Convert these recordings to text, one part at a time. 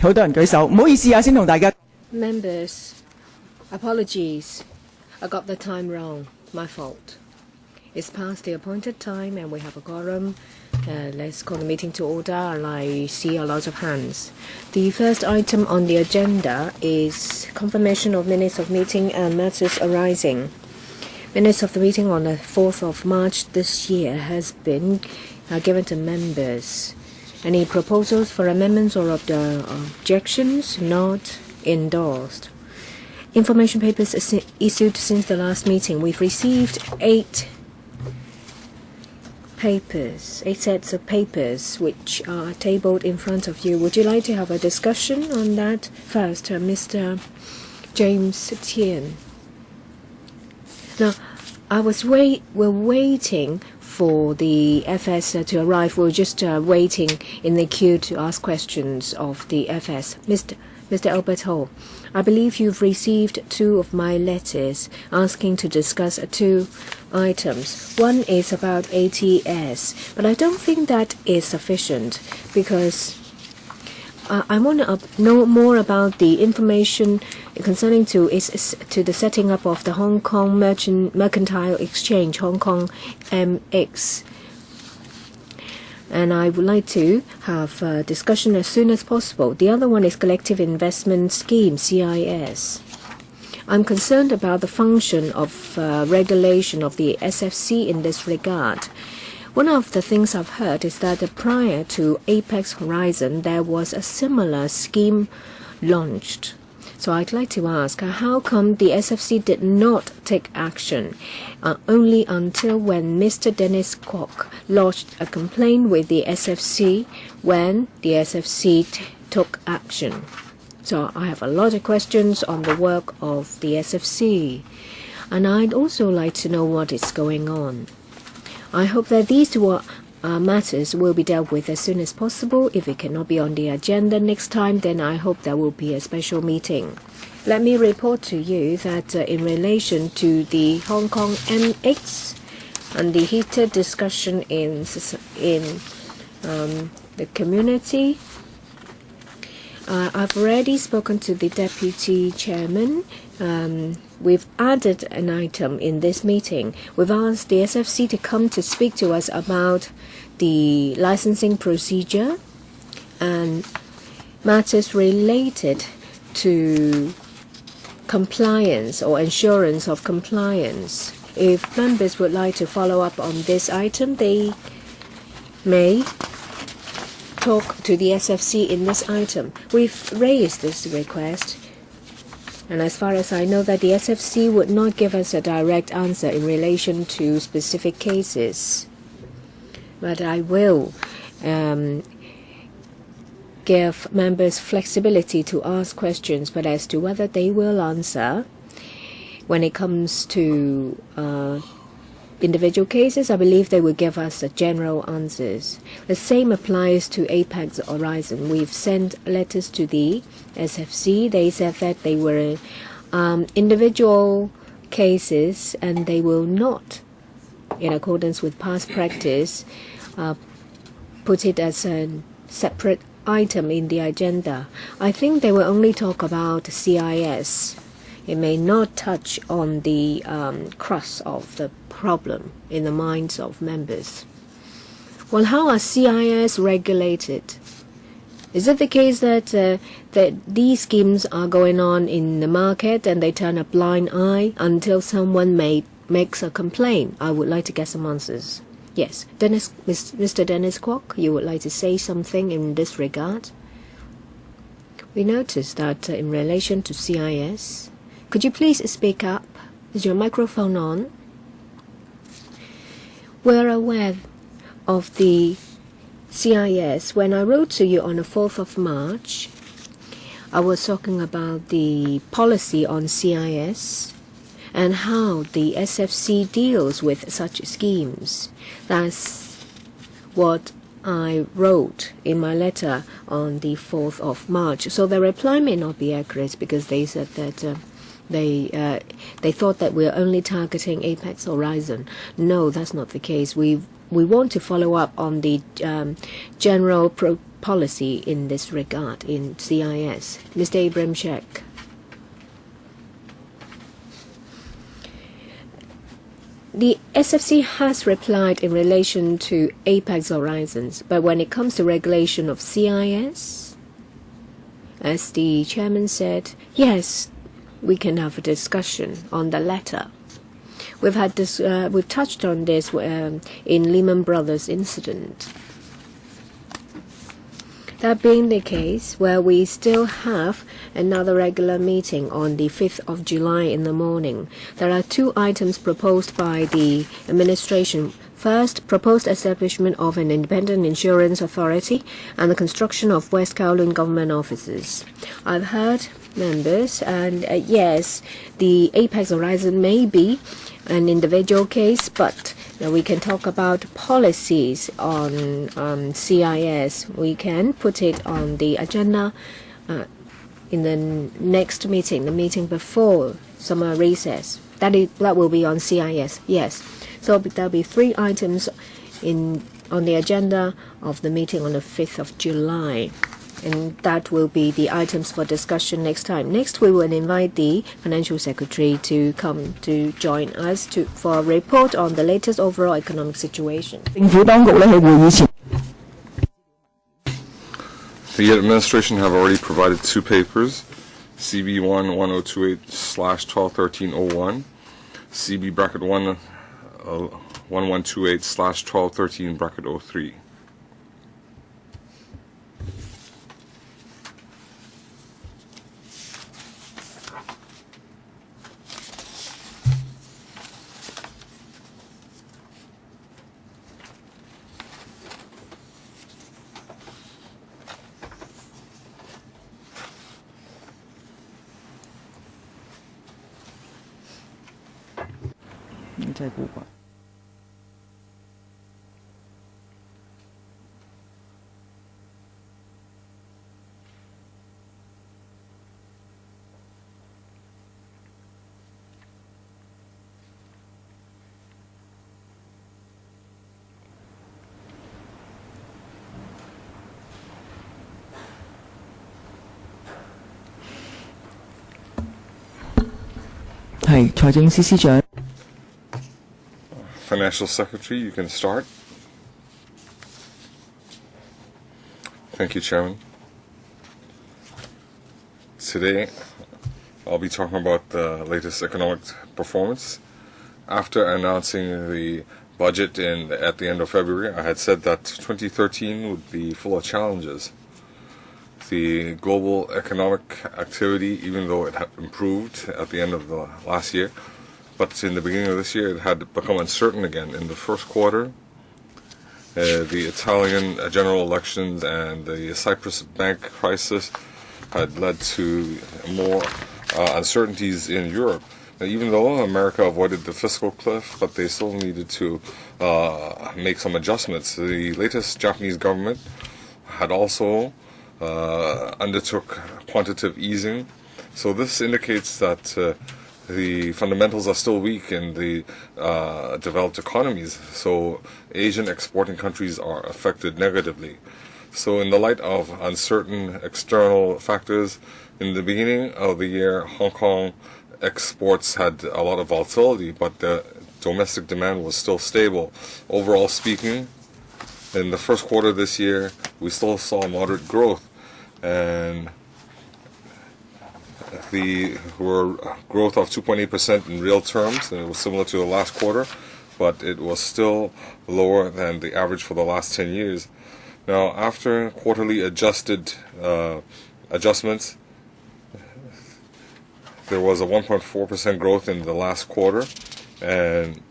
好多人舉手，唔好意思啊，先同大家。Members, apologies. I got the time wrong. My fault. It's past the appointed time and we have a quorum. Let's call the meeting to order, and I see a lot of hands. The first item on the agenda is confirmation of minutes of meeting and matters arising. Minutes of the meeting on the 4th of March this year has been given to members. Any proposals for amendments or objections? Not endorsed. Information papers issued since the last meeting. We've received 8 sets of papers which are tabled in front of you. Would you like to have a discussion on that? First, Mr. James Tien. Now, we're waiting for the FS to arrive. We're just waiting in the queue to ask questions of the FS. Mr. Albert Ho, I believe you've received 2 of my letters asking to discuss 2 items. One is about ATS, but I don't think that is sufficient because I want to know more about the information concerning to the setting up of the Hong Kong Mercantile Exchange, Hong Kong MX. And I would like to have a discussion as soon as possible. The other one is Collective Investment Scheme, CIS. I'm concerned about the function of regulation of the SFC in this regard. One of the things I've heard is that prior to Apex Horizon, there was a similar scheme launched. So I'd like to ask, how come the SFC did not take action only until when Mr. Dennis Kwok lodged a complaint with the SFC when the SFC took action? So I have a lot of questions on the work of the SFC, and I'd also like to know what is going on. I hope that these 2 matters will be dealt with as soon as possible. If it cannot be on the agenda next time, then I hope there will be a special meeting. Let me report to you that in relation to the Hong Kong MX and the heated discussion in the community, I've already spoken to the Deputy Chairman. We've added an item in this meeting. We've asked the SFC to come to speak to us about the licensing procedure and matters related to compliance or assurance of compliance. If members would like to follow up on this item, they may talk to the SFC in this item. We've raised this request, and as far as I know, that the SFC would not give us a direct answer in relation to specific cases. But I will give members flexibility to ask questions, but as to whether they will answer when it comes to individual cases, I believe they will give us general answers. The same applies to Apex Horizon. We've sent letters to the SFC. They said that they were individual cases and they will not, in accordance with past practice, put it as a separate item in the agenda. I think they will only talk about CIS. It may not touch on the crux of the problem in the minds of members. Well, how are CIS regulated? Is it the case that these schemes are going on in the market and they turn a blind eye until someone makes a complaint? I would like to get some answers. Yes, Mr. Dennis Kwok, you would like to say something in this regard? We noticed that in relation to CIS, could you please speak up? Is your microphone on? We're aware of the CIS. When I wrote to you on the 4th of March, I was talking about the policy on CIS and how the SFC deals with such schemes. That's what I wrote in my letter on the 4th of March. So the reply may not be accurate because they said that they thought that we're only targeting Apex Horizon. No, that's not the case. We want to follow up on the general policy in this regard in CIS. Mr. Abraham Sheikh. The SFC has replied in relation to Apex Horizons, but when it comes to regulation of CIS, as the chairman said, yes, we can have a discussion on the latter. We've touched on this in Lehman Brothers incident. That being the case, where we still have another regular meeting on the 5th of July in the morning, there are two items proposed by the administration. First, proposed establishment of an independent insurance authority and the construction of West Kowloon government offices. I've heard members, and yes, the Apex Horizon may be an individual case, but we can talk about policies on CIS. We can put it on the agenda in the next meeting, the meeting before summer recess. That will be on CIS, yes. So there'll be three items on the agenda of the meeting on the 5th of July. And that will be the items for discussion next time. Next, we will invite the Financial Secretary to come to join us for a report on the latest overall economic situation. The administration have already provided two papers, CB1 1028/121301, CB bracket 1 1128/1213 真係古怪。係財政司司長。Financial Secretary, you can start. Thank you, Chairman. Today, I'll be talking about the latest economic performance. After announcing the budget at the end of February, I had said that 2013 would be full of challenges. The global economic activity, even though it had improved at the end of the last year, but in the beginning of this year, it had become uncertain again. In the first quarter, the Italian general elections and the Cyprus bank crisis had led to more uncertainties in Europe. Now, even though America avoided the fiscal cliff, but they still needed to make some adjustments. The latest Japanese government had also undertook quantitative easing. So this indicates that the fundamentals are still weak in the developed economies, so Asian exporting countries are affected negatively. So in the light of uncertain external factors, in the beginning of the year, Hong Kong exports had a lot of volatility, but the domestic demand was still stable. Overall speaking, in the first quarter this year, we still saw moderate growth, and the growth of 2.8% in real terms, and it was similar to the last quarter, but it was still lower than the average for the last 10 years. Now, after quarterly adjustments, there was a 1.4% growth in the last quarter, and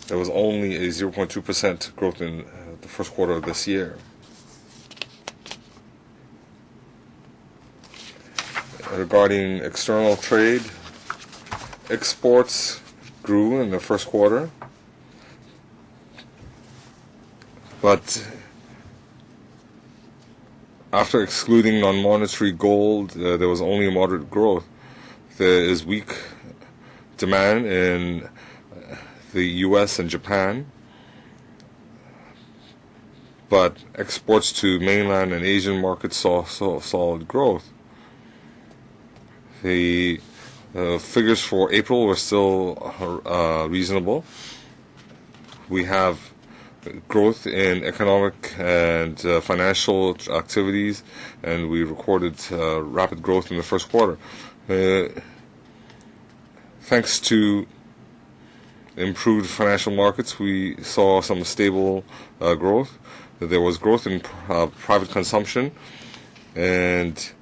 there was only a 0.2% growth in the first quarter of this year. Regarding external trade, exports grew in the first quarter, but after excluding non-monetary gold, there was only moderate growth. There is weak demand in the US and Japan, but exports to mainland and Asian markets saw solid growth. The figures for April were still reasonable. We have growth in economic and financial activities, and we recorded rapid growth in the first quarter. Thanks to improved financial markets, we saw some stable growth. There was growth in private consumption, and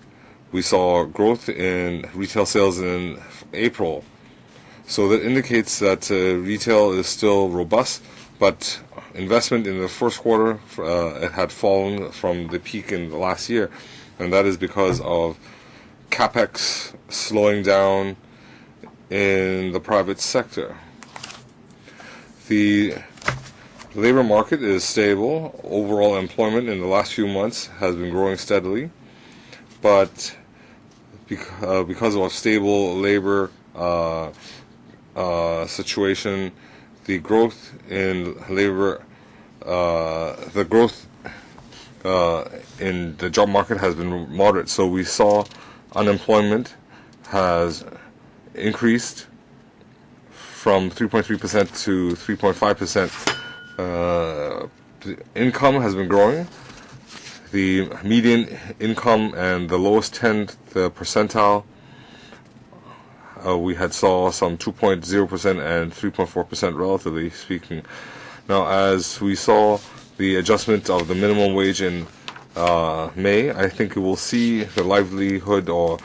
we saw growth in retail sales in April. So that indicates that retail is still robust, but investment in the first quarter it had fallen from the peak in the last year, and that is because of capex slowing down in the private sector. The labor market is stable. Overall employment in the last few months has been growing steadily, but because of a stable labor situation, the growth in labor, the growth in the job market has been moderate. So we saw unemployment has increased from 3.3% to 3.5%. The income has been growing. The median income and the lowest 10th percentile, we had saw some 2.0% and 3.4% relatively speaking. Now, as we saw the adjustment of the minimum wage in May, I think we will see the livelihood or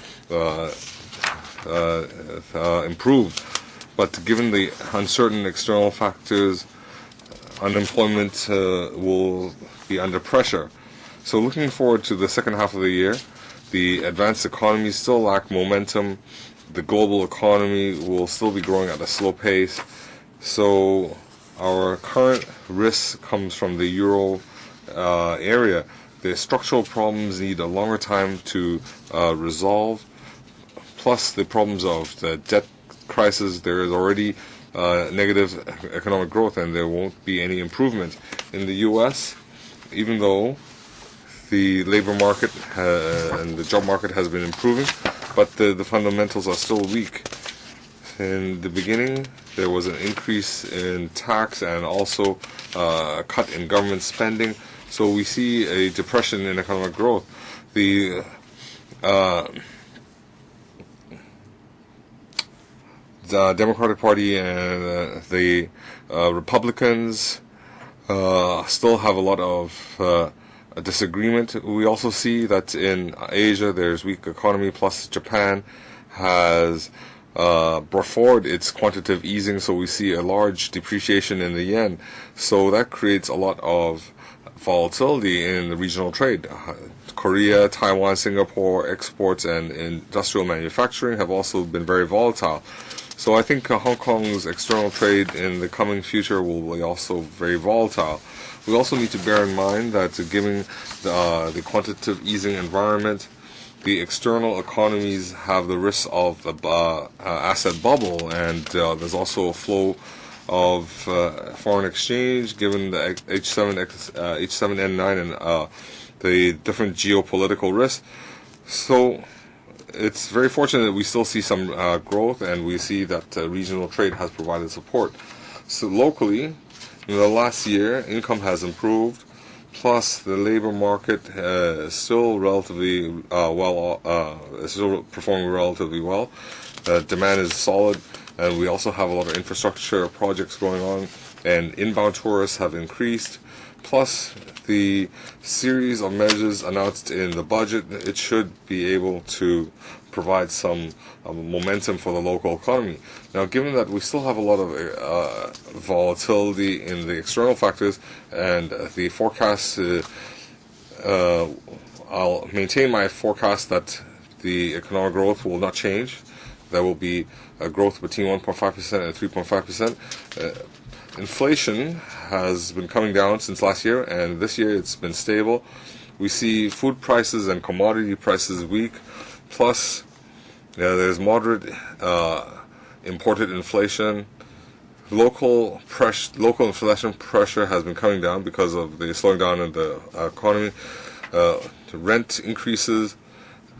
improve. But given the uncertain external factors, unemployment will be under pressure. So looking forward to the second half of the year, the advanced economies still lack momentum. The global economy will still be growing at a slow pace. So our current risk comes from the euro area. The structural problems need a longer time to resolve. Plus the problems of the debt crisis, there is already negative economic growth, and there won't be any improvement. In the U.S., even though the labor market and the job market has been improving, but the fundamentals are still weak. In the beginning, there was an increase in tax and also a cut in government spending. So we see a depression in economic growth. The Democratic Party and the Republicans still have a lot of disagreement. We also see that in Asia there's weak economy, plus Japan has brought forward its quantitative easing, so we see a large depreciation in the yen. So that creates a lot of volatility in the regional trade. Korea, Taiwan, Singapore exports and industrial manufacturing have also been very volatile. So I think Hong Kong's external trade in the coming future will be also very volatile. We also need to bear in mind that given the quantitative easing environment, the external economies have the risk of the asset bubble, and there's also a flow of foreign exchange given the H7N9 and the different geopolitical risks. So it's very fortunate that we still see some growth, and we see that regional trade has provided support. So locally, in the last year, income has improved, plus the labor market is still relatively still performing relatively well. Demand is solid, and we also have a lot of infrastructure projects going on, and inbound tourists have increased. Plus, the series of measures announced in the budget, it should be able to provide some momentum for the local economy. Now, given that we still have a lot of volatility in the external factors and the forecast, I'll maintain my forecast that the economic growth will not change. There will be a growth between 1.5% and 3.5%. Inflation has been coming down since last year, and this year it's been stable. We see food prices and commodity prices weak, plus there's moderate imported inflation. local inflation pressure has been coming down because of the slowing down in the economy. Rent increases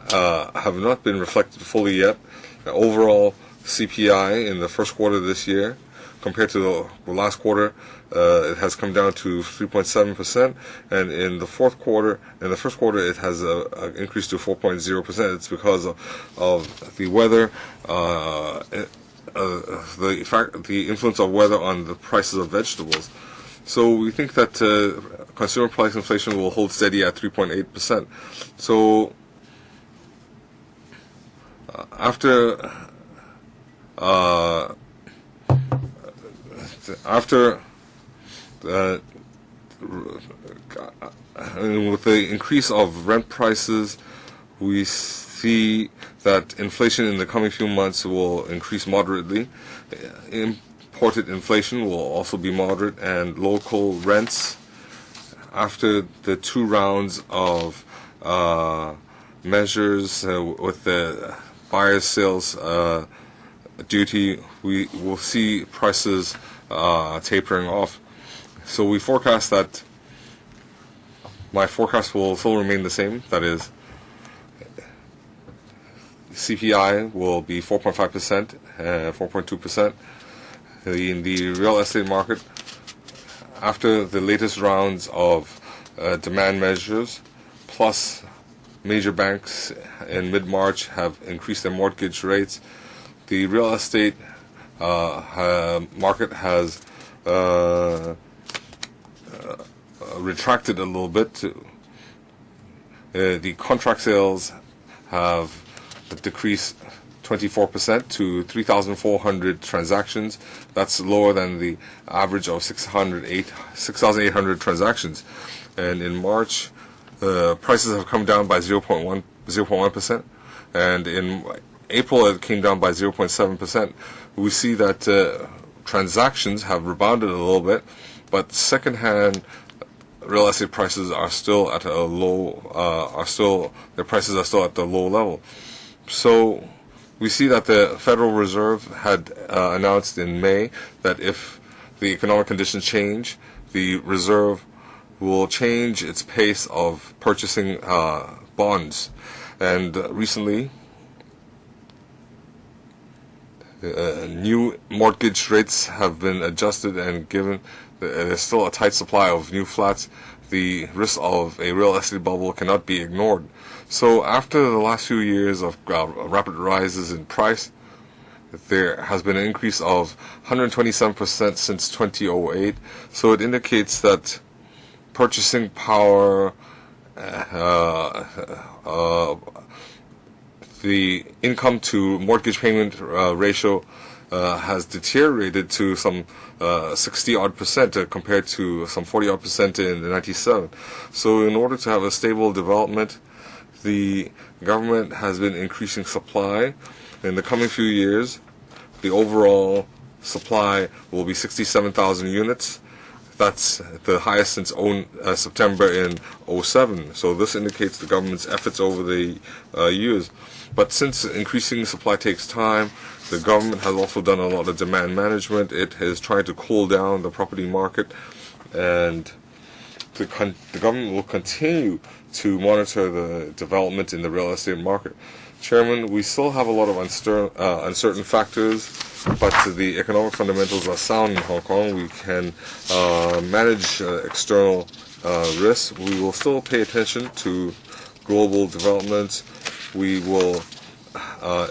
have not been reflected fully yet. Overall CPI in the first quarter of this year, compared to the last quarter, it has come down to 3.7%, and in the first quarter, it has increased to 4.0%. It's because of the weather, the influence of weather on the prices of vegetables. So we think that consumer price inflation will hold steady at 3.8%. So after with the increase of rent prices, we see that inflation in the coming few months will increase moderately. Imported inflation will also be moderate, and local rents, after the 2 rounds of measures with the buyer's sales duty, we will see prices tapering off. So we forecast that my forecast will still remain the same. That is, CPI will be 4.5%, 4.2%. In the real estate market, after the latest rounds of demand measures, plus major banks in mid-March have increased their mortgage rates, the real estate market has retracted a little bit. The contract sales have decreased 24% to 3,400 transactions. That's lower than the average of 6,800 transactions. And in March, prices have come down by 0.1%, and in April it came down by 0.7%. We see that transactions have rebounded a little bit, but second-hand real estate prices are still at a low. Their prices are still at the low level. So we see that the Federal Reserve had announced in May that if the economic conditions change, the Reserve will change its pace of purchasing bonds. And recently, new mortgage rates have been adjusted, and given there's still a tight supply of new flats, the risk of a real estate bubble cannot be ignored. So after the last few years of rapid rises in price, there has been an increase of 127% since 2008. So it indicates that purchasing power, the income to mortgage payment ratio has deteriorated to some 60-odd% compared to some 40-odd% in '97. So in order to have a stable development, the government has been increasing supply. In the coming few years, the overall supply will be 67,000 units. That's the highest since September in '07. So this indicates the government's efforts over the years. But since increasing supply takes time, the government has also done a lot of demand management. It is trying to cool down the property market, and the government will continue to monitor the development in the real estate market. Chairman, we still have a lot of uncertain factors, but the economic fundamentals are sound in Hong Kong. We can manage external risks. We will still pay attention to global developments. We will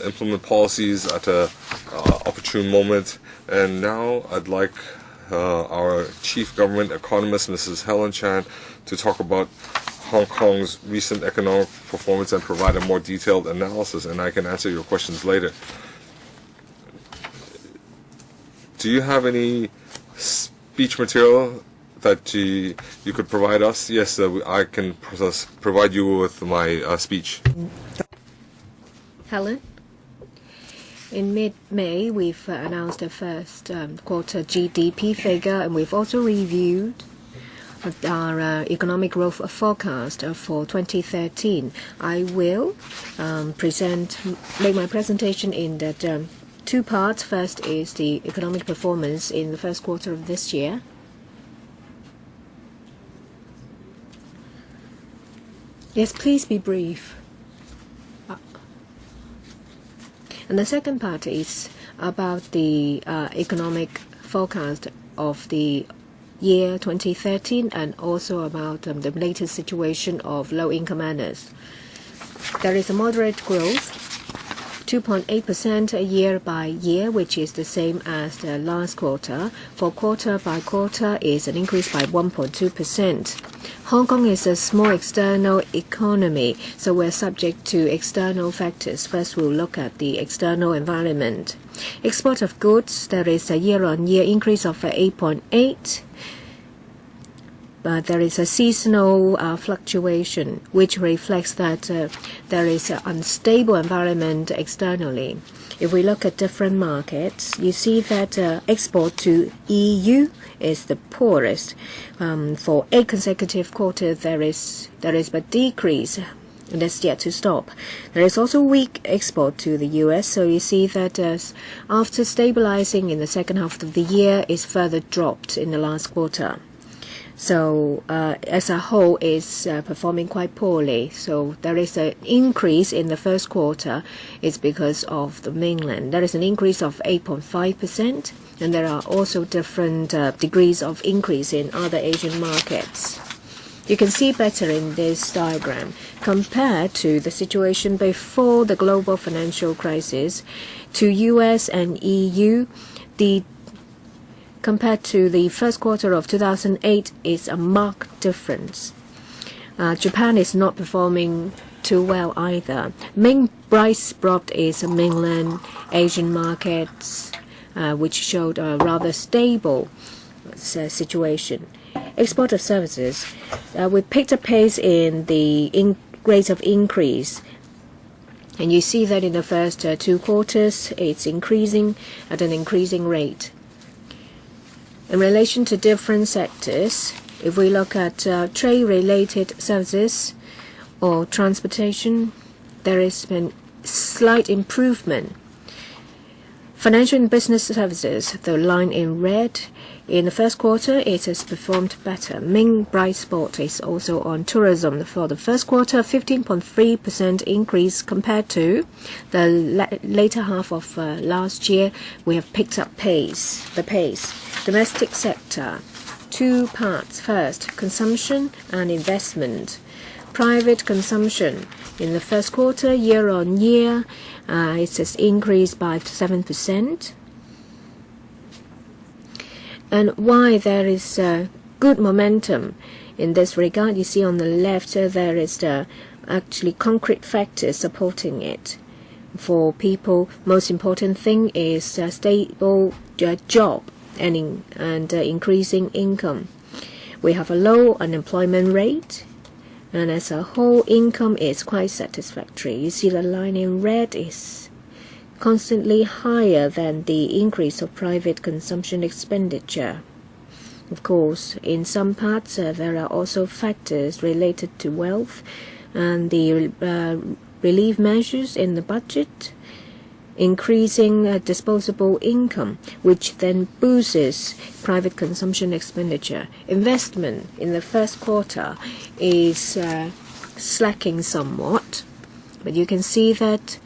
implement policies at an opportune moment. And now I'd like our Chief Government Economist, Mrs. Helen Chan, to talk about Hong Kong's recent economic performance and provide a more detailed analysis, and I can answer your questions later. Do you have any speech material that you could provide us? Yes, I can provide you with my speech. Helen? In mid-May, we've announced the first quarter GDP figure, and we've also reviewed our economic growth forecast for 2013. I will make my presentation in that two parts. First is the economic performance in the first quarter of this year. Yes, please be brief. And the second part is about the economic forecast of the year 2013 and also about the latest situation of low-income earners. There is a moderate growth, 2.8% year by year, which is the same as the last quarter. For quarter by quarter is an increase by 1.2%. Hong Kong is a small external economy, so we're subject to external factors. First, we'll look at the external environment. Export of goods, there is a year-on-year increase of 8.8%. But there is a seasonal fluctuation, which reflects that there is an unstable environment externally. If we look at different markets, you see that export to EU is the poorest. For 8 consecutive quarters, there is a decrease. And that's yet to stop. There is also weak export to the US, so you see that after stabilizing in the second half of the year, it's further dropped in the last quarter. So as a whole, it's performing quite poorly. So there is an increase in the first quarter. It's because of the mainland. There is an increase of 8.5%, and there are also different degrees of increase in other Asian markets. You can see better in this diagram. Compared to the situation before the global financial crisis, to US and EU, compared to the first quarter of 2008 is a marked difference. Japan is not performing too well either. Main bright spot is mainland Asian markets, which showed a rather stable situation. Export of services, we picked up pace in the rate of increase. And you see that in the first 2 quarters, it's increasing at an increasing rate. In relation to different sectors, if we look at trade-related services or transportation, there has been slight improvement. Financial and business services, the line in red, in the first quarter it has performed better. Main bright spot is also on tourism. For the first quarter, 15.3% increase compared to the later half of last year. We have picked up the pace. Domestic sector, 2 parts. First, consumption and investment. Private consumption in the first quarter, year on year, it has increased by 7%. And why there is good momentum in this regard, you see on the left, there is actually concrete factors supporting it. For people, most important thing is a stable job and increasing income. We have a low unemployment rate, and as a whole, income is quite satisfactory. You see the line in red is constantly higher than the increase of private consumption expenditure. Of course, in some parts, there are also factors related to wealth and the relief measures in the budget, increasing disposable income, which then boosts private consumption expenditure. Investment in the first quarter is slacking somewhat, but you can see that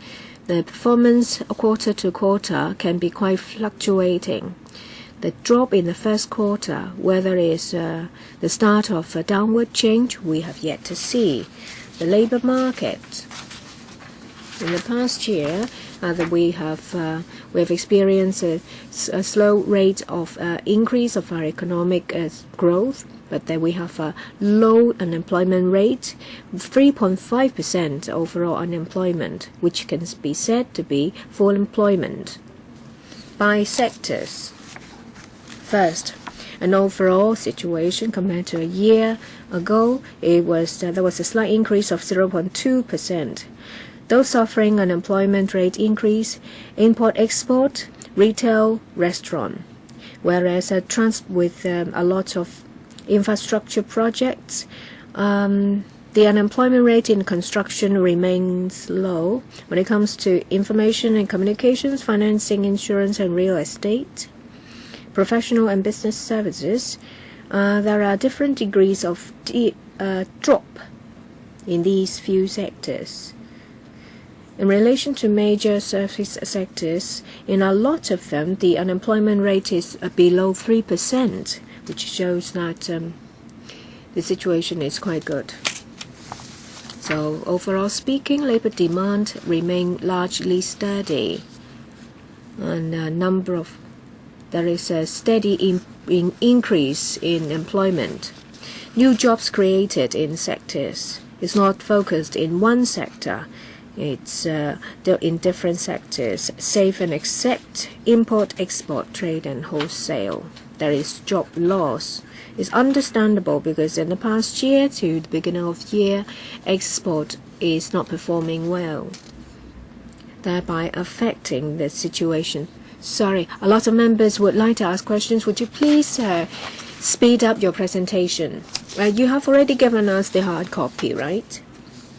the performance quarter to quarter can be quite fluctuating. The drop in the first quarter, whether it's the start of a downward change, we have yet to see. The labor market. In the past year, we have experienced a slow rate of increase of our economic growth, but then we have a low unemployment rate, 3.5% overall unemployment, which can be said to be full employment. By sectors, first, an overall situation compared to a year ago, there was a slight increase of 0.2%. Those suffering unemployment rate increase, import-export, retail, restaurant. Whereas with a lot of infrastructure projects, The unemployment rate in construction remains low. When it comes to information and communications, financing, insurance, and real estate, professional and business services, there are different degrees of drop in these few sectors. In relation to major service sectors, in a lot of them, the unemployment rate is below 3%, which shows that the situation is quite good. So overall speaking, labor demand remained largely steady, and there is a steady increase in employment. New jobs created in sectors is not focused in one sector. It's in different sectors, save and except import, export, trade, and wholesale. There is job loss. It's understandable because in the past year to the beginning of the year, export is not performing well, thereby affecting the situation. Sorry, a lot of members would like to ask questions. Would you please speed up your presentation? You have already given us the hard copy, right?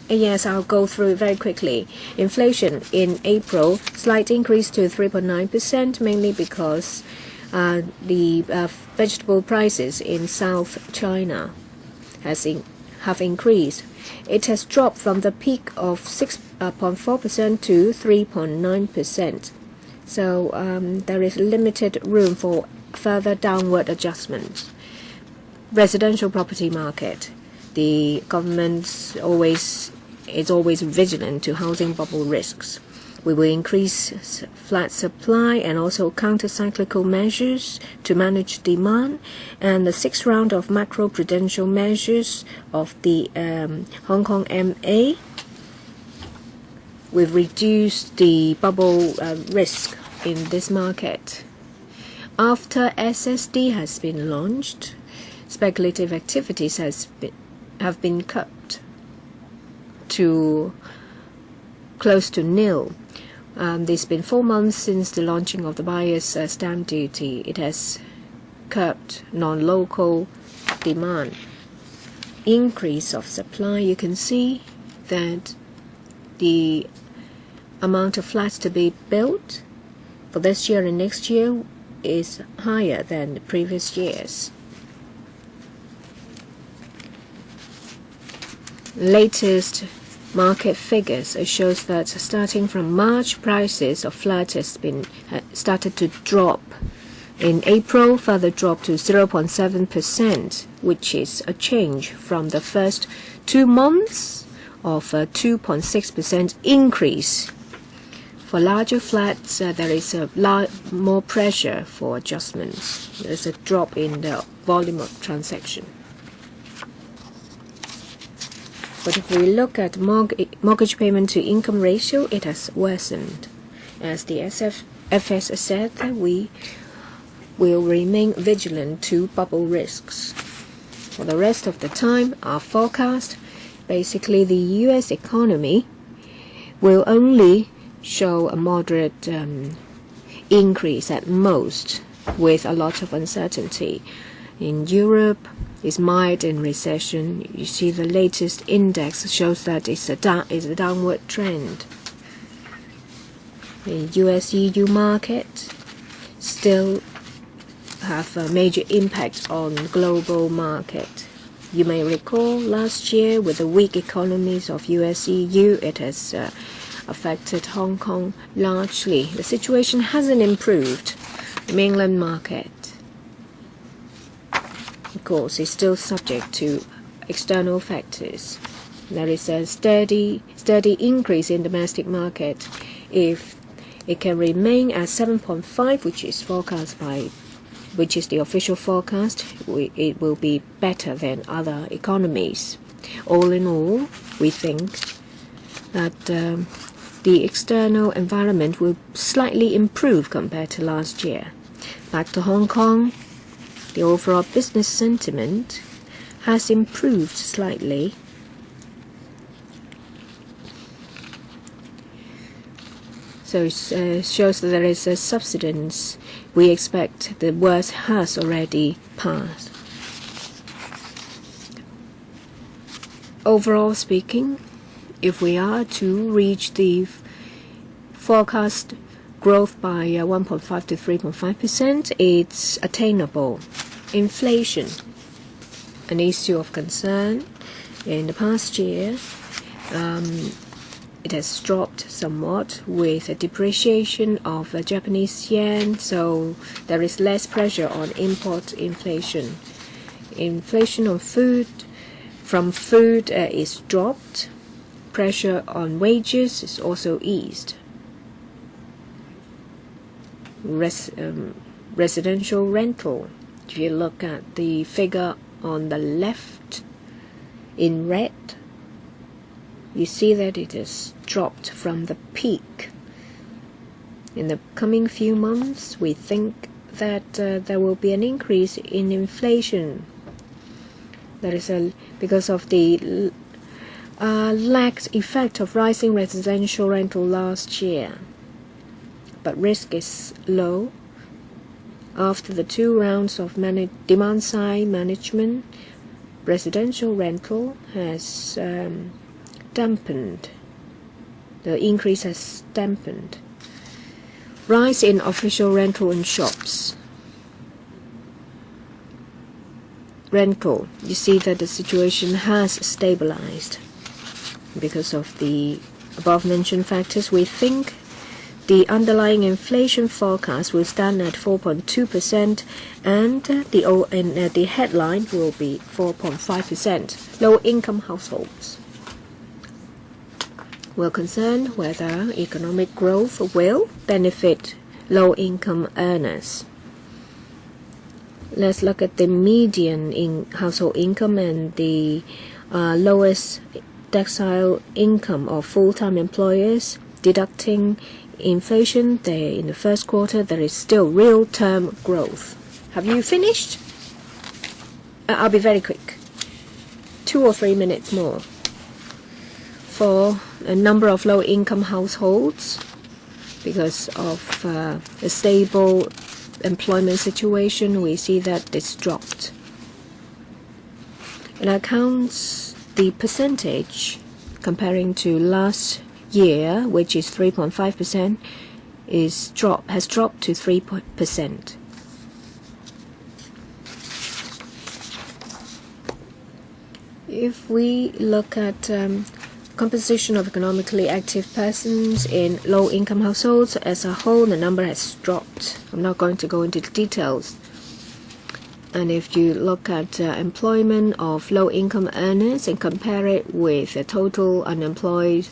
Yes, I'll go through it very quickly. Inflation in April, slight increase to 3.9%, mainly because the vegetable prices in South China have increased. It has dropped from the peak of 6.4% to 3.9%. So there is limited room for further downward adjustments. Residential property market. The government is always vigilant to housing bubble risks. We will increase flat supply and also counter-cyclical measures to manage demand. And the sixth round of macro-prudential measures of the Hong Kong MA will reduce the bubble risk in this market. After SSD has been launched, speculative activities have been cut to close to nil. It's been 4 months since the launching of the buyer's stamp duty. It has curbed non-local demand. Increase of supply, you can see that the amount of flats to be built for this year and next year is higher than the previous years. Latest market figures shows that starting from March, prices of flats has started to drop. In April, further dropped to 0.7%, which is a change from the first 2 months of a 2.6% increase. For larger flats, there is more pressure for adjustments. There's a drop in the volume of transaction. But if we look at mortgage payment to income ratio, it has worsened. As the SFS said, that we will remain vigilant to bubble risks. For the rest of the time, our forecast, basically the U.S. economy will only show a moderate increase at most, with a lot of uncertainty. In Europe, is mild in recession. You see the latest index shows that it's a downward trend. The US-EU market still have a major impact on global market. You may recall last year with the weak economies of US-EU, it has affected Hong Kong largely. The situation hasn't improved. The mainland market, of course, is still subject to external factors. There is a steady increase in domestic market. If it can remain at 7.5, which is the official forecast, it will be better than other economies. All in all, we think that the external environment will slightly improve compared to last year. Back to Hong Kong. The overall business sentiment has improved slightly. So it shows that there is a subsidence. We expect the worst has already passed. overall speaking, if we are to reach the forecast growth by 1.5 to 3.5%, it's attainable. Inflation, an issue of concern. In the past year, it has dropped somewhat with a depreciation of the Japanese yen, so there is less pressure on import inflation. Inflation on food, from food is dropped. Pressure on wages is also eased. Residential rental. If you look at the figure on the left in red, you see that it has dropped from the peak. In the coming few months, we think that there will be an increase in inflation. That is because of the lagged effect of rising residential rental last year. But risk is low. After the 2 rounds of demand-side management, residential rental has dampened. The increase has dampened. Rise in official rental in shops. Rental, you see that the situation has stabilized. Because of the above-mentioned factors, we think the underlying inflation forecast will stand at 4.2%, and the headline will be 4.5%. Low-income households. We're concerned whether economic growth will benefit low-income earners. Let's look at the median in household income and the lowest decile income of full-time employers. Deducting inflation, in the first quarter, there is still real-term growth. Have you finished? I'll be very quick. 2 or 3 minutes more. For a number of low-income households, because of a stable employment situation, we see that it's dropped. It accounts the percentage comparing to last year, which is 3.5%, has dropped to 3%. If we look at composition of economically active persons in low-income households as a whole, the number has dropped. I'm not going to go into the details. And if you look at employment of low-income earners and compare it with the total unemployed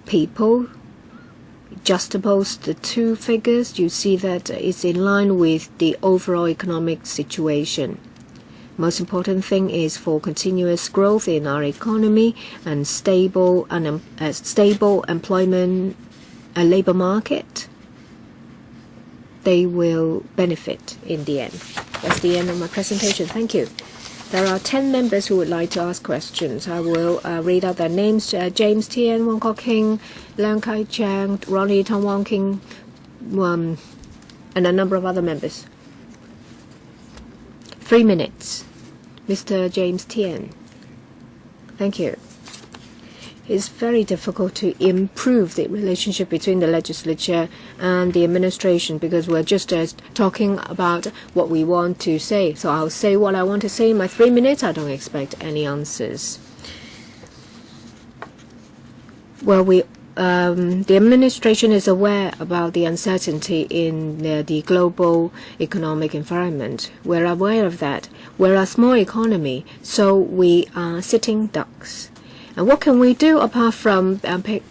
people, juxtapose the two figures, you see that it's in line with the overall economic situation. Most important thing is for continuous growth in our economy and stable employment labor market. They will benefit in the end. That's the end of my presentation. Thank you. There are 10 members who would like to ask questions. I will read out their names. James Tian, Wai-king, Leung Kai Chang, Ronnie Tong Wai-king, and a number of other members. 3 minutes. Mr. James Tian. Thank you. It's very difficult to improve the relationship between the legislature and the administration because we're just talking about what we want to say. So I'll say what I want to say in my 3 minutes. I don't expect any answers. Well, the administration is aware about the uncertainty in the global economic environment. We're aware of that. We're a small economy, so we are sitting ducks. And what can we do apart from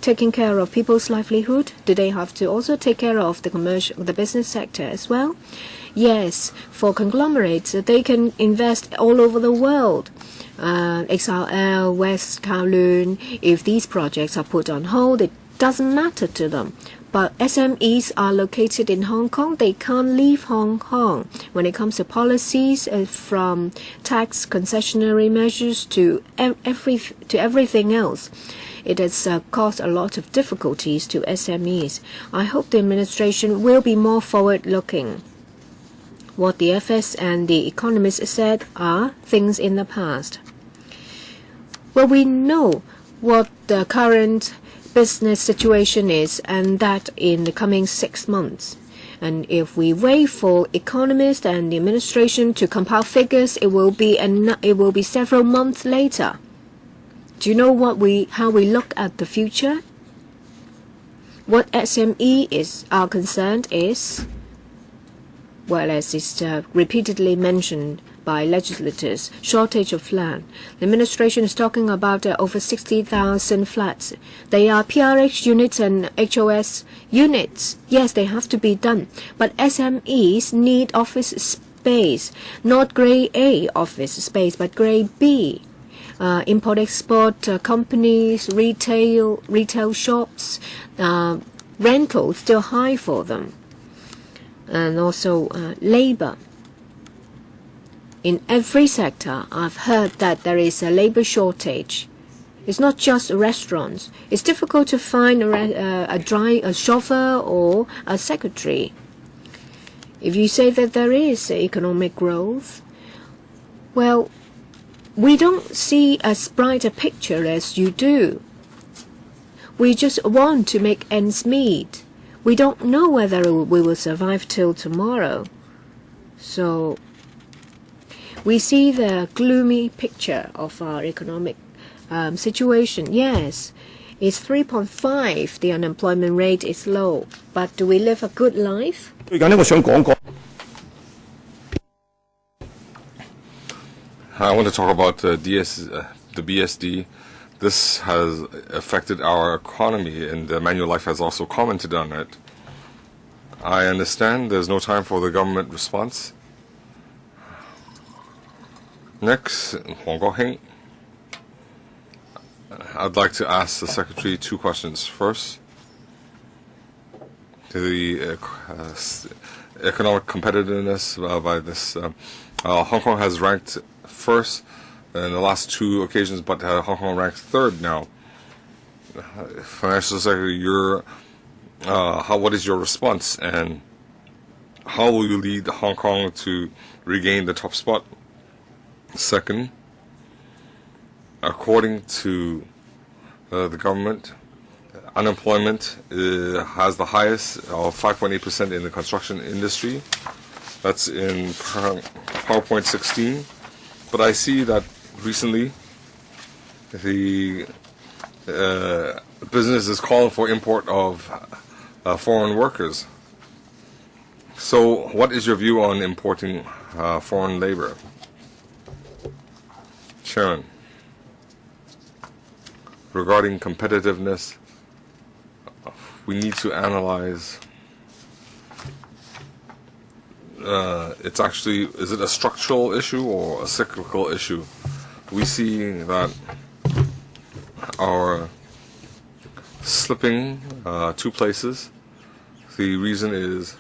taking care of people's livelihood? Do they have to also take care of the business sector as well? Yes, for conglomerates, they can invest all over the world. XRL, West Kowloon, if these projects are put on hold, it doesn't matter to them. But SMEs are located in Hong Kong. They can't leave Hong Kong. When it comes to policies, from tax concessionary measures to everything else, it has caused a lot of difficulties to SMEs. I hope the administration will be more forward-looking. What the FS and the economists said are things in the past. Well, we know what the current business situation is, and that in the coming 6 months. And if we wait for economists and the administration to compile figures, it will be several months later. Do you know how we look at the future? What SME are concerned is, well, as is repeatedly mentioned by legislators, shortage of land. The administration is talking about over 60,000 flats. They are PRH units and HOS units. Yes, they have to be done. But SMEs need office space, not grade A office space, but grade B. Import-export companies, retail shops, rental still high for them. And also labor. In every sector, I've heard that there is a labor shortage. It's not just restaurants. It's difficult to find a chauffeur or a secretary. If you say that there is economic growth, well, we don't see as bright a picture as you do. We just want to make ends meet. We don't know whether we will survive till tomorrow. So we see the gloomy picture of our economic situation. Yes, it's 3.5. The unemployment rate is low. But do we live a good life? I want to talk about the BSD. This has affected our economy, and Manulife has also commented on it. I understand there's no time for the government response. Next, Wai-king. I'd like to ask the Secretary 2 questions. First, the economic competitiveness by this. Hong Kong has ranked first in the last 2 occasions, but Hong Kong ranked 3rd now. Financial Secretary, what is your response, and how will you lead Hong Kong to regain the top spot? Second, according to the government, unemployment has the highest of 5.8% in the construction industry. That's in PowerPoint 16. But I see that recently the business is calling for import of foreign workers. So what is your view on importing foreign labor? Sharon, regarding competitiveness, we need to analyze is it a structural issue or a cyclical issue? We see that our slipping 2 places. The reason is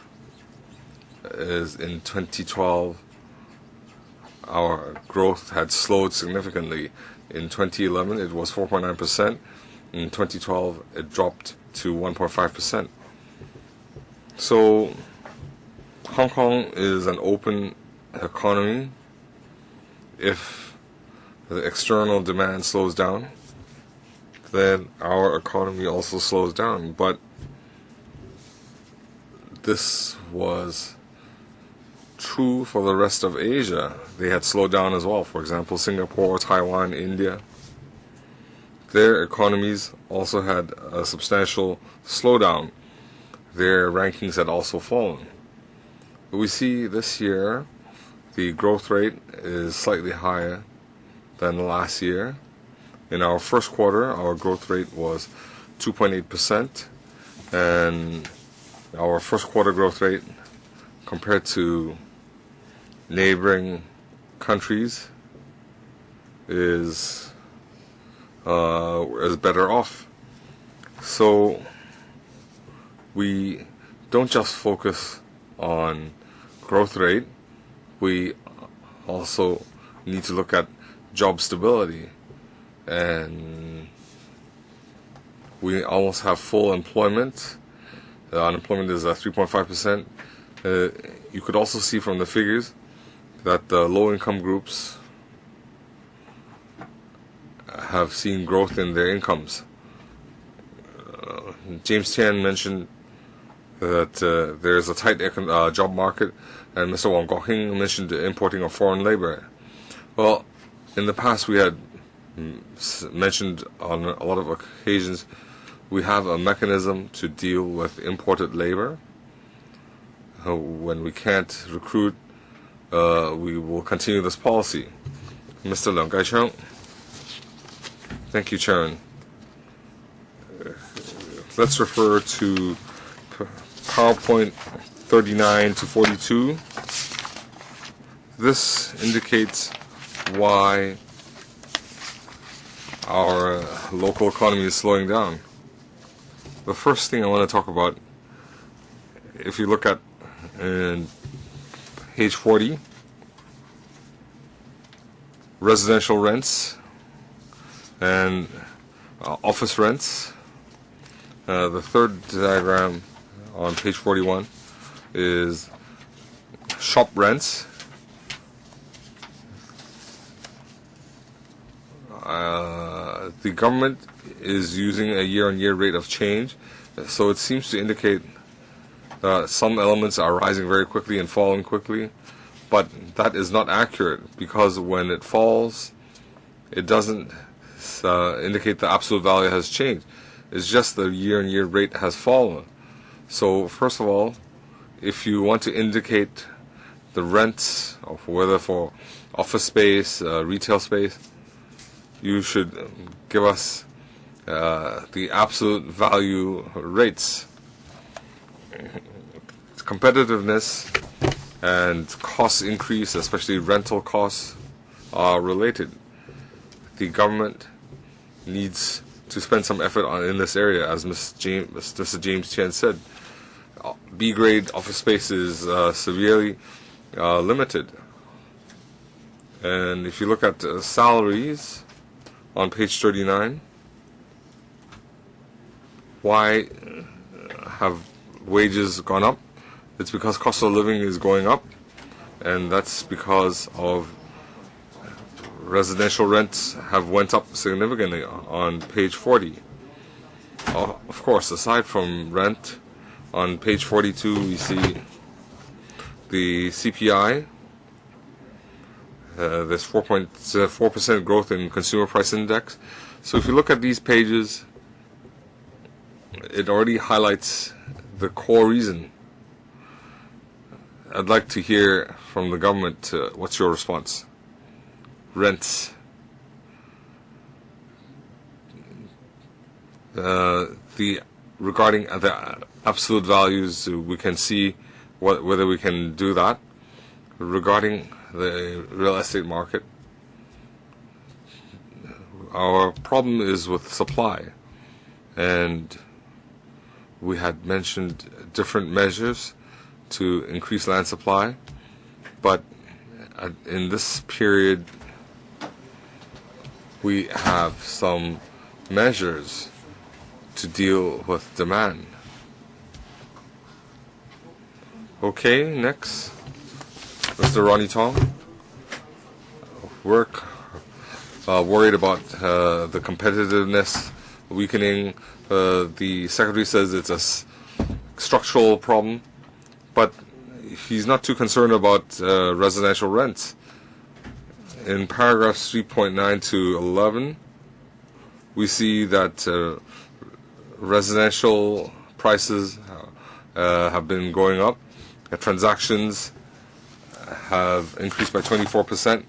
in 2012 our growth had slowed significantly. In 2011 it was 4.9%. In 2012 it dropped to 1.5%. So Hong Kong is an open economy. If the external demand slows down, then our economy also slows down. But this was true for the rest of Asia. They had slowed down as well. For example, Singapore, Taiwan, India. Their economies also had a substantial slowdown. Their rankings had also fallen. We see this year the growth rate is slightly higher than last year. In our first quarter, our growth rate was 2.8%, and our first quarter growth rate compared to neighboring countries is better off. So we don't just focus on growth rate, we also need to look at job stability, and we almost have full employment. Unemployment is at 3.5%. You could also see from the figures that the low-income groups have seen growth in their incomes. James Tian mentioned that there is a tight job market, and Mr. Wai-king mentioned the importing of foreign labor. Well, in the past we had mentioned on a lot of occasions we have a mechanism to deal with imported labor. When we can't recruit, we will continue this policy. Mr. Leung Kai-cheung. Thank you, Chairman. Let's refer to PowerPoint 39 to 42. This indicates why our local economy is slowing down. The first thing I want to talk about, if you look at page 40, residential rents and office rents. The third diagram on page 41 is shop rents. The government is using a year-on-year rate of change, so it seems to indicate some elements are rising very quickly and falling quickly, but that is not accurate, because when it falls, it doesn't indicate the absolute value has changed. It's just the year-on-year rate has fallen. So first of all, if you want to indicate the rents, of whether for office space, retail space, you should give us the absolute value rates. Competitiveness and cost increase, especially rental costs, are related. The government needs to spend some effort in this area, as Mr. James Tian said. B-grade office space is severely limited. And if you look at salaries on page 39, why have wages gone up? It's because cost of living is going up, and that's because of residential rents have went up significantly on page 40. Of course, aside from rent, on page 42 we see the CPI. There's 4.4% growth in consumer price index. So if you look at these pages, it already highlights the core reason. I'd like to hear from the government, what's your response? Rents. Regarding the absolute values, we can see whether we can do that. Regarding the real estate market, our problem is with supply, and we had mentioned different measures to increase land supply, but in this period we have some measures to deal with demand. Okay, next, Mr. Ronnie Tong. We're worried about the competitiveness weakening. The Secretary says it's a structural problem, but he's not too concerned about residential rents. In paragraphs 3.9 to 11, we see that residential prices have been going up. Transactions have increased by 24%.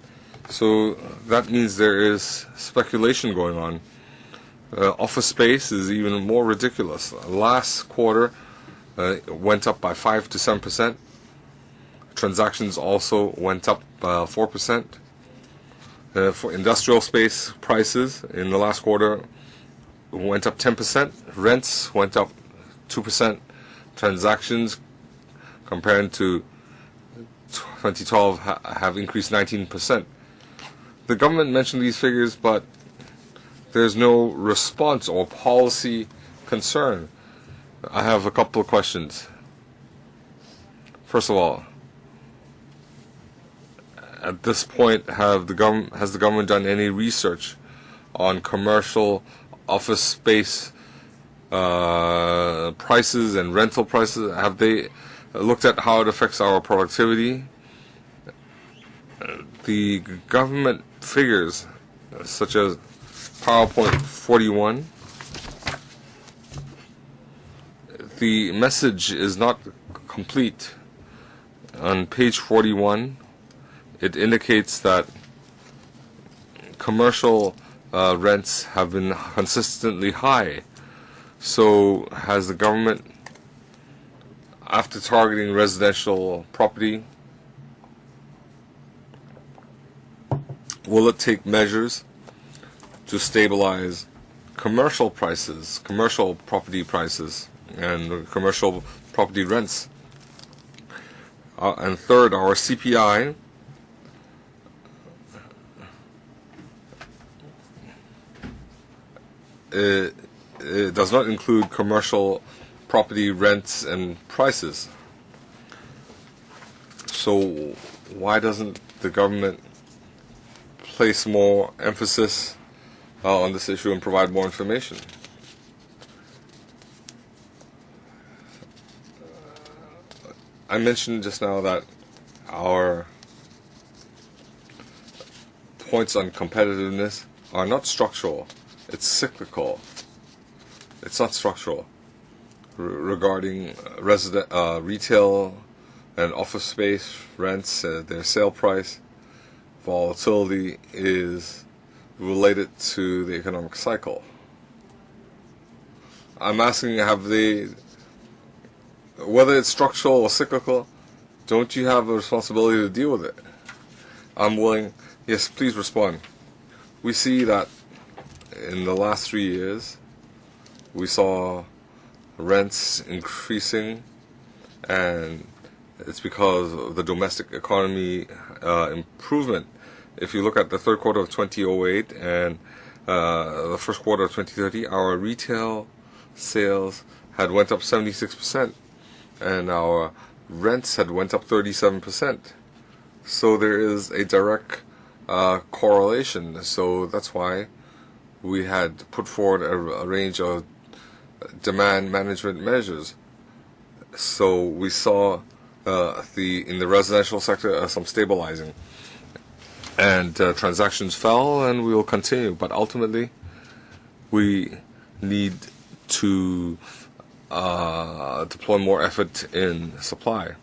So that means there is speculation going on. Office space is even more ridiculous. Last quarter went up by 5 to 7%. Transactions also went up 4%. For industrial space, prices in the last quarter went up 10%. Rents went up 2%. Transactions compared to 2012 have increased 19%. The government mentioned these figures, but there's no response or policy concern. I have a couple of questions. First of all, at this point, has the government done any research on commercial office space prices and rental prices? Have they looked at how it affects our productivity? The government figures, such as PowerPoint 41, the message is not complete. On page 41, it indicates that commercial rents have been consistently high. So has the government, after targeting residential property, will it take measures to stabilize commercial prices, commercial property prices, and commercial property rents? And third, our CPI it does not include commercial property rents and prices. So why doesn't the government place more emphasis on this issue and provide more information? I mentioned just now that our points on competitiveness are not structural. It's cyclical. It's not structural. Regarding retail and office space rents, their sale price volatility is related to the economic cycle. I'm asking, whether it's structural or cyclical, don't you have a responsibility to deal with it? I'm willing. Yes, please respond. We see that in the last 3 years, we saw rents increasing, and it's because of the domestic economy improvement. If you look at the third quarter of 2008 and the first quarter of 2030, our retail sales had went up 76%, and our rents had went up 37%. So there is a direct correlation. So that's why we had put forward a range of demand management measures. So we saw in the residential sector some stabilizing, and transactions fell, and we will continue. But ultimately, we need to deploy more effort in supply.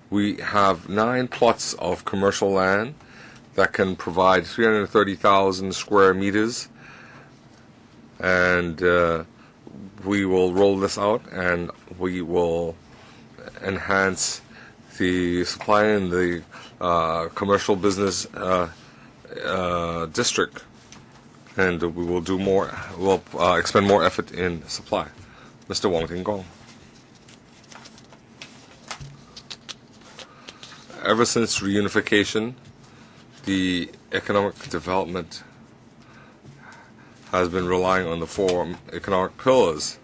We have 9 plots of commercial land that can provide 330,000 square meters, and we will roll this out, and we will enhance the supply in the commercial business district, and we will do more. We'll expend more effort in supply. Mr. Wai-king. Ever since reunification, the economic development has been relying on the 4 economic pillars.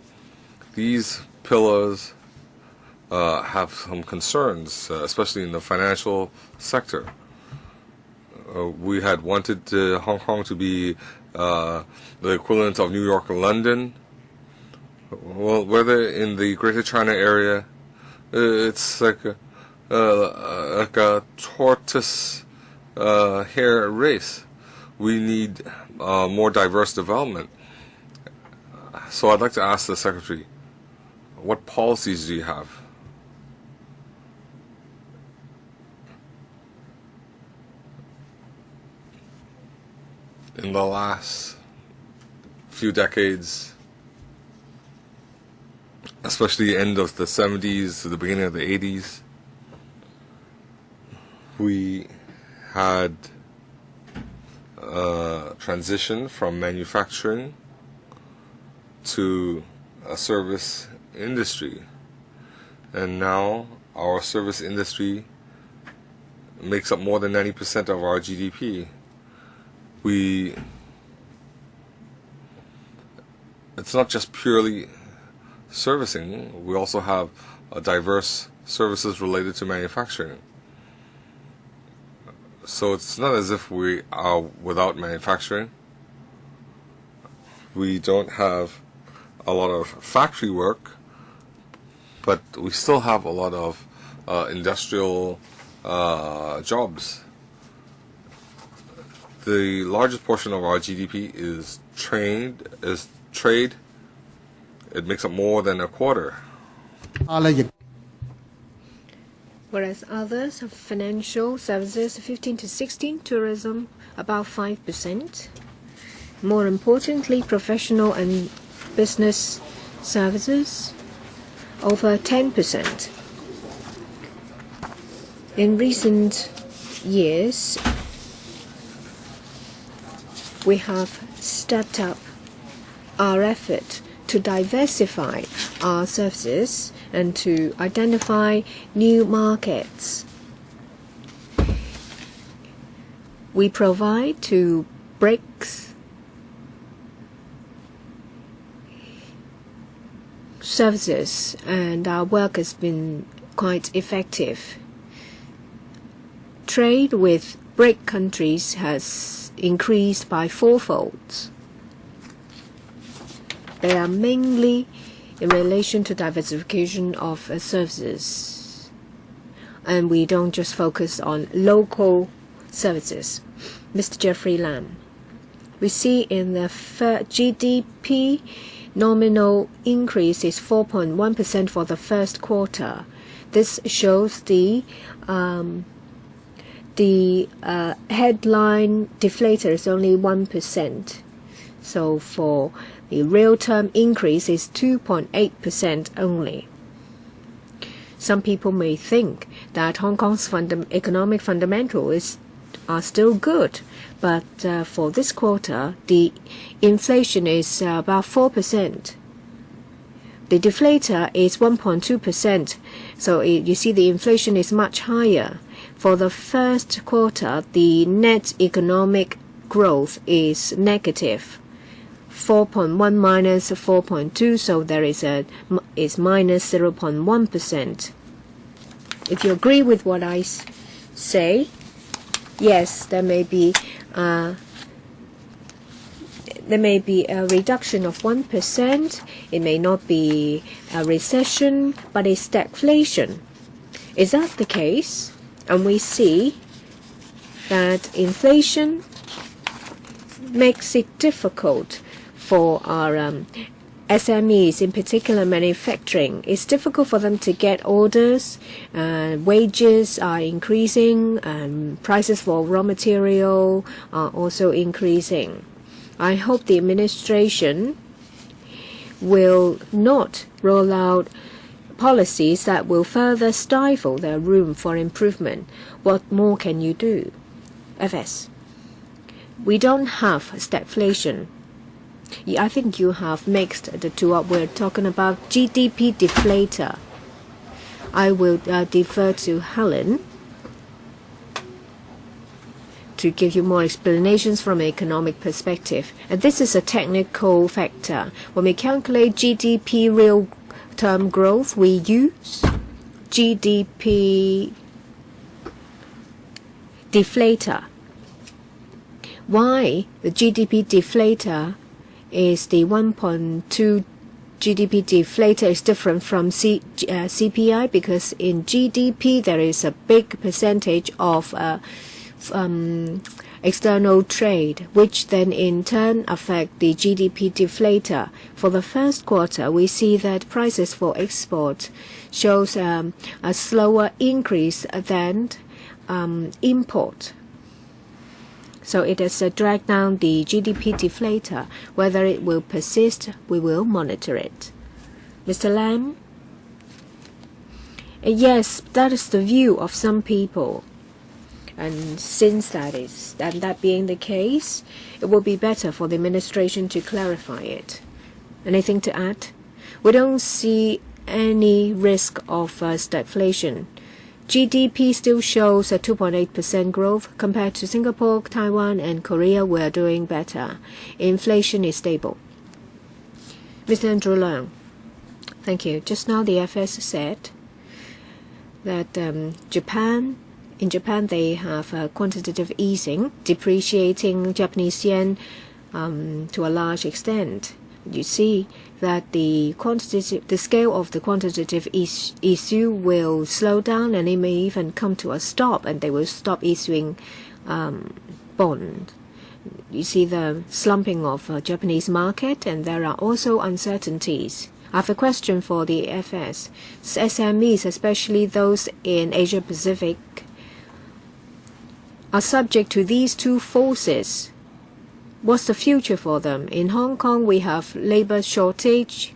These pillars have some concerns, especially in the financial sector. We had wanted Hong Kong to be the equivalent of New York or London. Well, whether in the Greater China area, it's like a tortoise hare race. We need more diverse development. So I'd like to ask the Secretary, what policies do you have? In the last few decades, especially the end of the 70s to the beginning of the 80s, we had transition from manufacturing to a service industry. And now our service industry makes up more than 90% of our GDP. It's not just purely servicing, we also have diverse services related to manufacturing. So it's not as if we are without manufacturing. We don't have a lot of factory work, but we still have a lot of industrial jobs. The largest portion of our GDP is trade. It makes up more than a quarter. Whereas others have financial services 15 to 16, tourism about 5%. More importantly, professional and business services over 10%. In recent years, we have stepped up our effort to diversify our services and to identify new markets. We provide to BRICS services, and our work has been quite effective. Trade with BRIC countries has increased by fourfold. They are mainly in relation to diversification of services, and we don't just focus on local services. Mr. Jeffrey Lam, we see in the GDP nominal increase is 4.1% for the first quarter. This shows the headline deflator is only 1%. So for the real-term increase is 2.8% only. Some people may think that Hong Kong's economic fundamentals are still good, but for this quarter, the inflation is about 4%. The deflator is 1.2%, so you see the inflation is much higher. For the first quarter, the net economic growth is negative. 4.1 minus 4.2, so there is minus 0.1%. If you agree with what I say, yes, there may be a reduction of 1%. It may not be a recession, but it's stagflation. Is that the case? And we see that inflation makes it difficult for our SMEs, in particular manufacturing. It's difficult for them to get orders, wages are increasing, and prices for raw material are also increasing. I hope the administration will not roll out policies that will further stifle their room for improvement. What more can you do? FS. We don't have stagflation. I think you have mixed the two up. We're talking about GDP deflator. I will defer to Helen to give you more explanations from an economic perspective. And this is a technical factor. When we calculate GDP real term growth, we use GDP deflator. Why the GDP deflator is the 1.2 GDP deflator is different from CPI? Because in GDP there is a big percentage of external trade, which then in turn affect the GDP deflator. For the first quarter, we see that prices for export shows a slower increase than import. So it has dragged down the GDP deflator. Whether it will persist, we will monitor it. Mr. Lam? Yes, that is the view of some people. And since that being the case, it will be better for the administration to clarify it. Anything to add? We don't see any risk of stagflation. GDP still shows a 2.8% growth. Compared to Singapore, Taiwan, and Korea, we are doing better. Inflation is stable. Mr. Andrew Leung, thank you. Just now the FS said that in Japan they have quantitative easing, depreciating Japanese yen to a large extent. You see that the scale of the quantitative issue will slow down, and it may even come to a stop, and they will stop issuing bond. You see the slumping of Japanese market, and there are also uncertainties. I have a question for the FS. SMEs, especially those in Asia Pacific, are subject to these two forces. What's the future for them? In Hong Kong, we have labor shortage.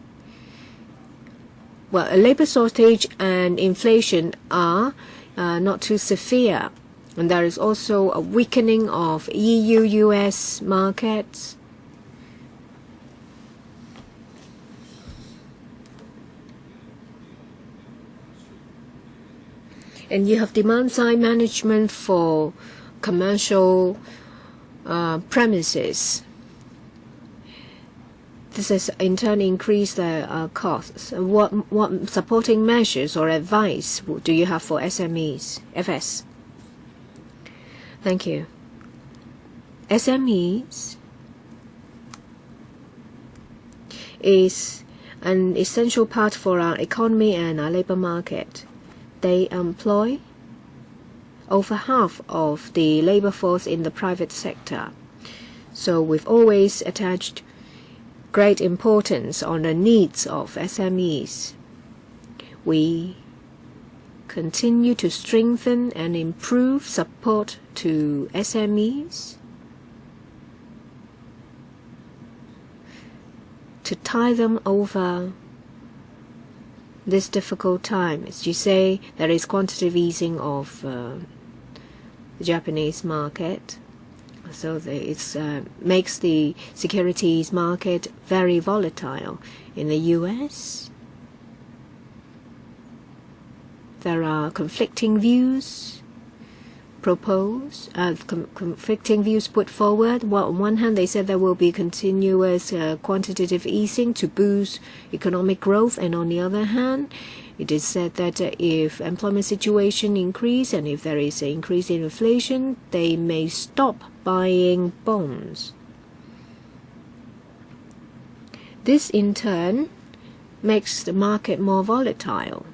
Well, a labor shortage and inflation are not too severe. And there is also a weakening of EU-US markets. And you have demand-side management for commercial premises. This has in turn increased the costs. What supporting measures or advice do you have for SMEs, FS? Thank you. SMEs is an essential part for our economy and our labor market. They employ over half of the labor force in the private sector. So we've always attached great importance on the needs of SMEs. We continue to strengthen and improve support to SMEs to tide them over this difficult time. As you say, there is quantitative easing of the Japanese market, so it makes the securities market very volatile. In the US, there are conflicting views conflicting views put forward. Well, on one hand, they said there will be continuous quantitative easing to boost economic growth, and on the other hand, it is said that if employment situation increase and if there is an increase in inflation, they may stop buying bonds. This in turn makes the market more volatile.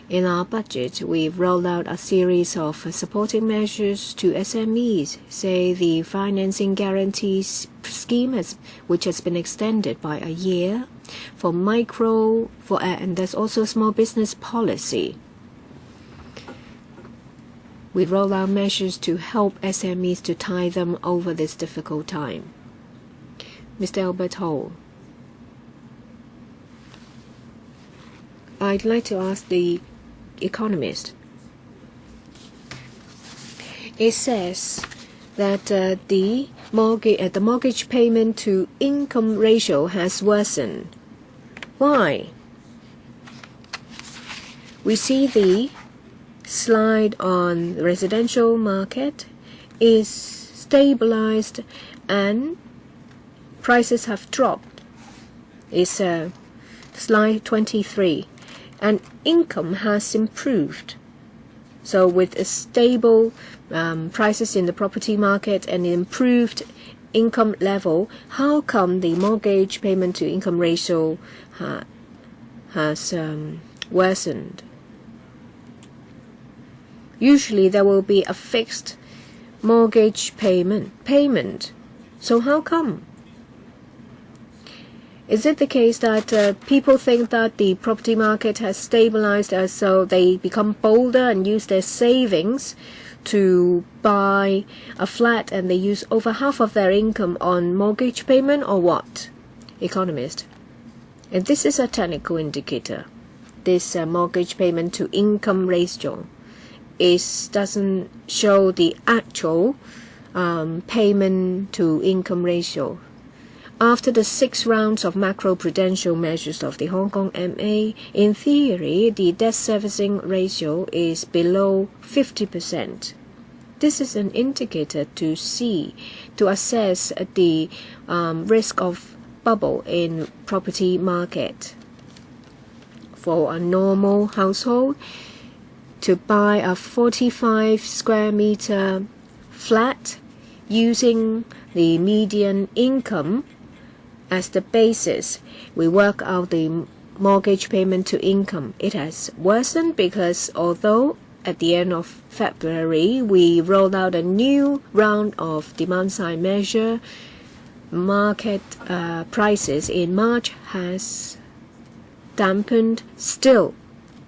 In our budget, we've rolled out a series of supporting measures to SMEs, say the financing guarantees scheme, which has been extended by a year, and there's also small business policy. We roll out measures to help SMEs to tide them over this difficult time. Mr. Albert Ho, I'd like to ask the economist. It says that the mortgage payment to income ratio has worsened. Why? We see the slide on the residential market is stabilized and prices have dropped. It's slide 23. And income has improved. So with a stable prices in the property market and improved income level, how come the mortgage payment to income ratio has worsened? Usually there will be a fixed mortgage payment. So how come? Is it the case that people think that the property market has stabilized, so they become bolder and use their savings to buy a flat, and they use over half of their income on mortgage payment, or what? Economist. And this is a technical indicator. This mortgage payment to income ratio doesn't show the actual payment to income ratio. After the 6 rounds of macroprudential measures of the Hong Kong MA, in theory, the debt servicing ratio is below 50%. This is an indicator to assess the risk of bubble in property market. For a normal household, to buy a 45 square meter flat using the median income as the basis, we work out the mortgage payment to income. It has worsened because although at the end of February we rolled out a new round of demand-side measure, market prices in March has dampened. Still,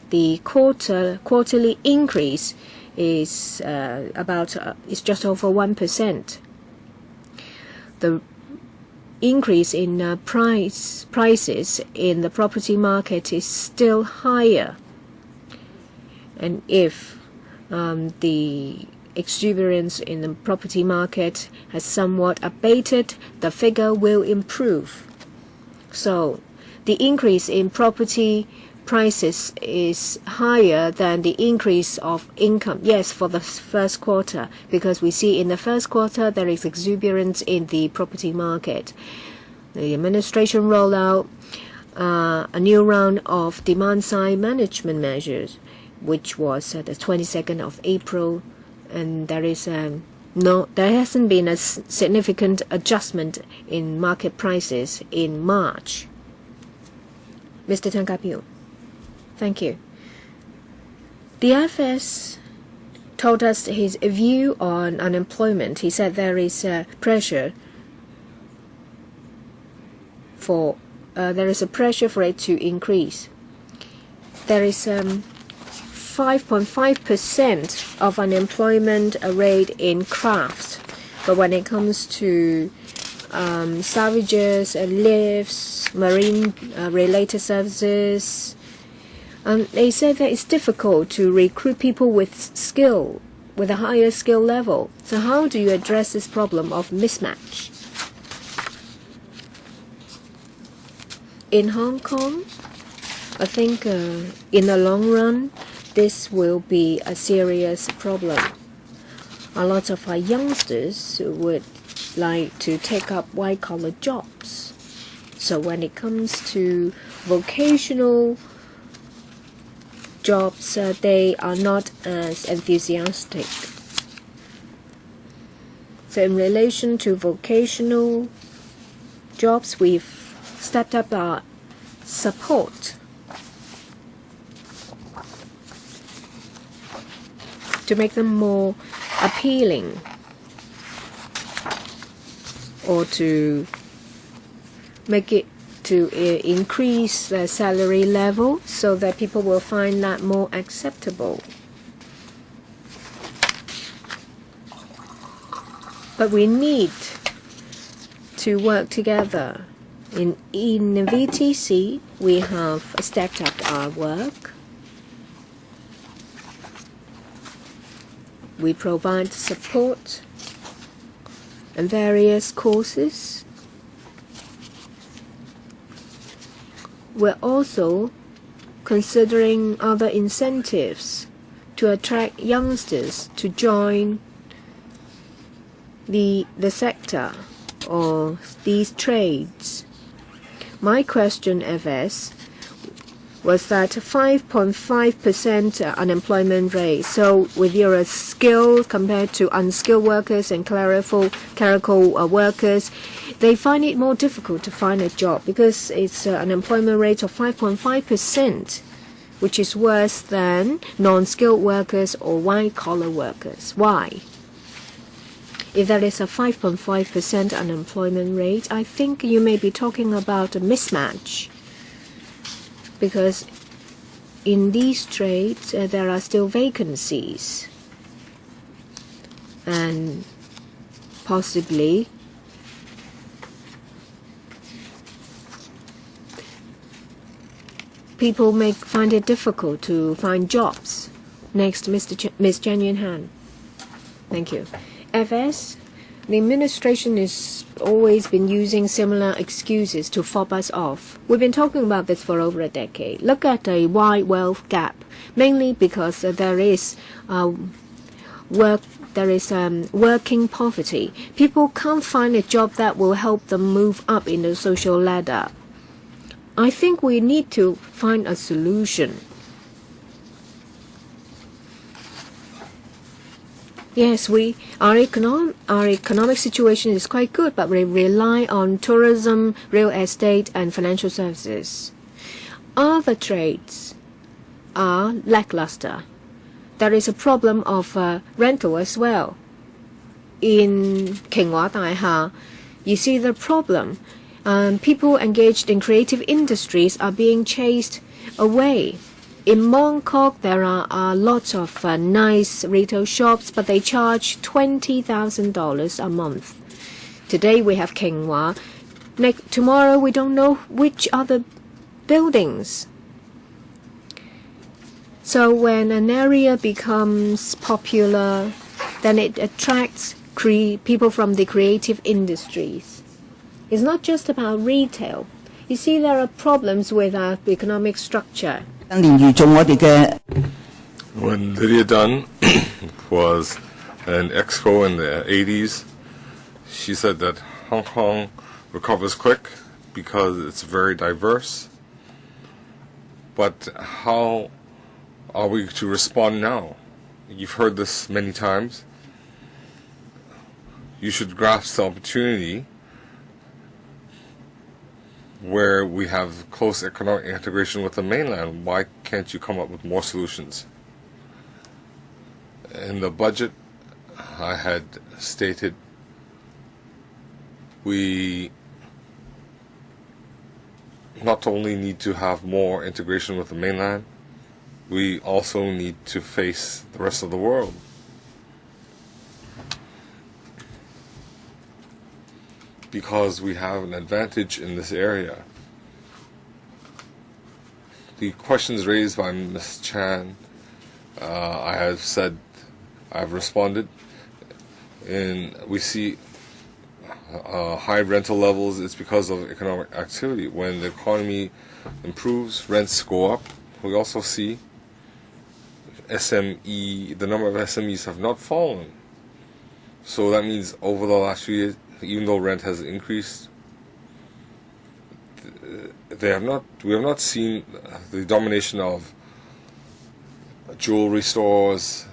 the quarterly increase is is just over 1%. The increase in prices in the property market is still higher, and if the exuberance in the property market has somewhat abated, the figure will improve. So the increase in property prices is higher than the increase of income. Yes, for the first quarter, because we see in the first quarter there is exuberance in the property market. The administration rolled out a new round of demand-side management measures, which was the 22nd of April, and there hasn't been a significant adjustment in market prices in March. Mr. Tan Ka-pil. Thank you. The FS told us his view on unemployment. He said there is pressure for it to increase. There is 5.5% of unemployment rate in crafts, but when it comes to salvages, lifts, marine related services, they say that it's difficult to recruit people with a higher skill level. So how do you address this problem of mismatch? In Hong Kong, I think in the long run, this will be a serious problem. A lot of our youngsters would like to take up white-collar jobs. So when it comes to vocational jobs, they are not as enthusiastic. So in relation to vocational jobs, we've stepped up our support to make them more appealing, or to make it to increase the salary level so that people will find that more acceptable. But we need to work together. In VTC, we have stepped up our work. We provide support and various courses. We're also considering other incentives to attract youngsters to join the sector or these trades. My question, FS, was that 5.5% unemployment rate. So with your skill compared to unskilled workers and clerical workers, they find it more difficult to find a job because it's an unemployment rate of 5.5%, which is worse than non-skilled workers or white-collar workers. Why? If there is a 5.5% unemployment rate, I think you may be talking about a mismatch, because in these trades there are still vacancies, and possibly people may find it difficult to find jobs. Next, Ms. Chen Yun Han. Thank you. FS, the administration has always been using similar excuses to fob us off. We've been talking about this for over a decade. Look at the wide wealth gap, mainly because there is working poverty. People can't find a job that will help them move up in the social ladder. I think we need to find a solution. Yes, our economic situation is quite good, but we rely on tourism, real estate, and financial services. Other trades are lackluster. There is a problem of rental as well. In Kinghua Daiha, you see the problem. People engaged in creative industries are being chased away. In Mongkok, there are lots of nice retail shops, but they charge $20,000 a month. Today we have Kinghua. Tomorrow we don't know which other buildings. So when an area becomes popular, then it attracts people from the creative industries. It's not just about retail. You see, there are problems with our economic structure. When Lydia Dunn was an exco in the 80s, she said that Hong Kong recovers quick because it's very diverse. But how are we to respond now? You've heard this many times. You should grasp the opportunity where we have close economic integration with the mainland. Why can't you come up with more solutions? In the budget, I had stated we not only need to have more integration with the mainland, we also need to face the rest of the world. Because we have an advantage in this area. The questions raised by Ms. Chan, I've responded, and we see high rental levels. It's because of economic activity. When the economy improves, rents go up. We also see the number of SMEs have not fallen. So that means over the last few years, even though rent has increased, we have not seen the domination of jewelry stores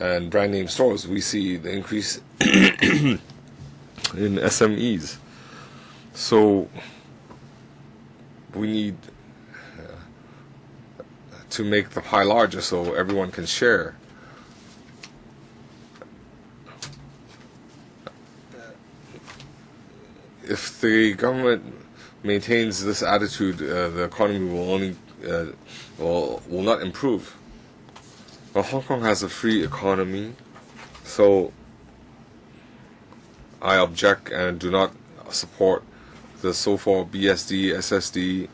and brand name stores. We see the increase in SMEs. So we need to make the pie larger so everyone can share. If the government maintains this attitude, the economy will not improve. Well, Hong Kong has a free economy, so I object and do not support the so-called BSD, SSD.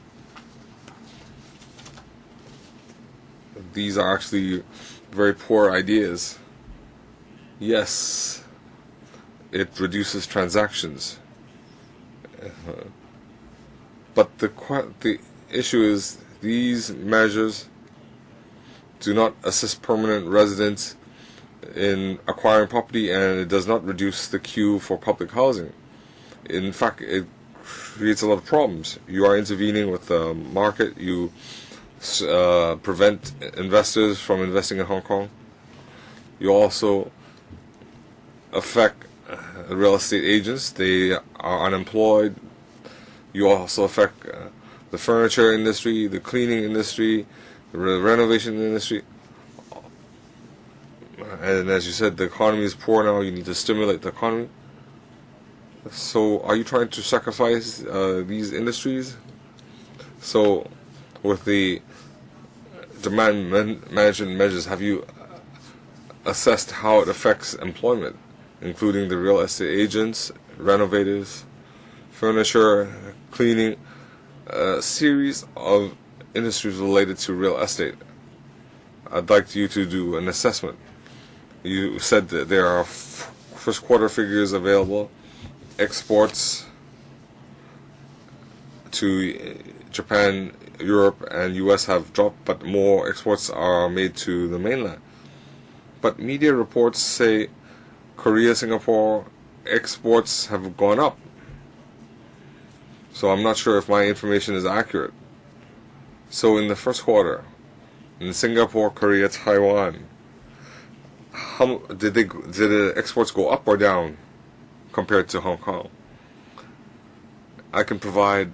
These are actually very poor ideas. Yes, it reduces transactions. But the issue is these measures do not assist permanent residents in acquiring property, and it does not reduce the queue for public housing. In fact, it creates a lot of problems. You are intervening with the market. You prevent investors from investing in Hong Kong. You also affect real estate agents. They are unemployed. You also affect the furniture industry, the cleaning industry, the renovation industry. And as you said, the economy is poor now. You need to stimulate the economy. So are you trying to sacrifice these industries? So with the demand management measures, have you assessed how it affects employment, including the real estate agents, renovators, furniture, cleaning, a series of industries related to real estate? I'd like you to do an assessment. You said that there are first quarter figures available. Exports to Japan, Europe, and US have dropped, but more exports are made to the mainland. But media reports say Korea, Singapore exports have gone up. So I'm not sure if my information is accurate. So in the first quarter, in Singapore, Korea, Taiwan, how did the exports go up or down compared to Hong Kong? I can provide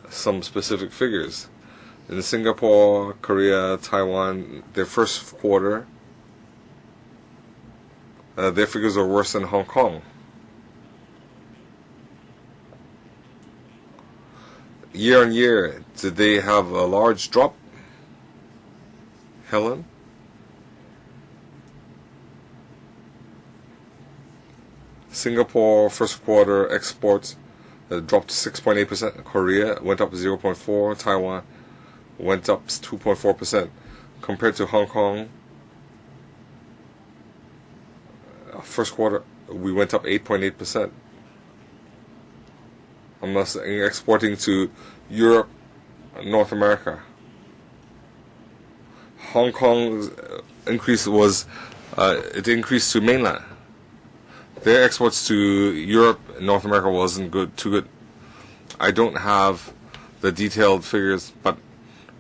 some specific figures. In Singapore, Korea, Taiwan, their first quarter, their figures are worse than Hong Kong. Year on year, did they have a large drop, Helen? Singapore first quarter exports dropped 6.8%. Korea went up 0.4%. Taiwan went up 2.4%. Compared to Hong Kong, first quarter we went up 8.8%. I'm not saying exporting to Europe, North America. Hong Kong's increase was it increased to mainland. Their exports to Europe and North America wasn't too good. I don't have the detailed figures, but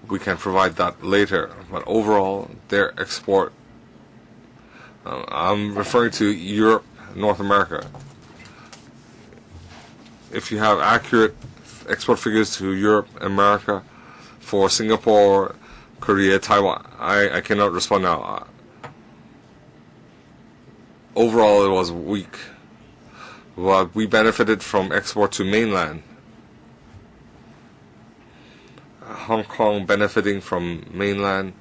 we can provide that later. But overall, their export, I'm referring to Europe, North America. If you have accurate export figures to Europe, America, for Singapore, Korea, Taiwan, I cannot respond now. Overall, it was weak. But we benefited from export to mainland. Hong Kong benefiting from mainland,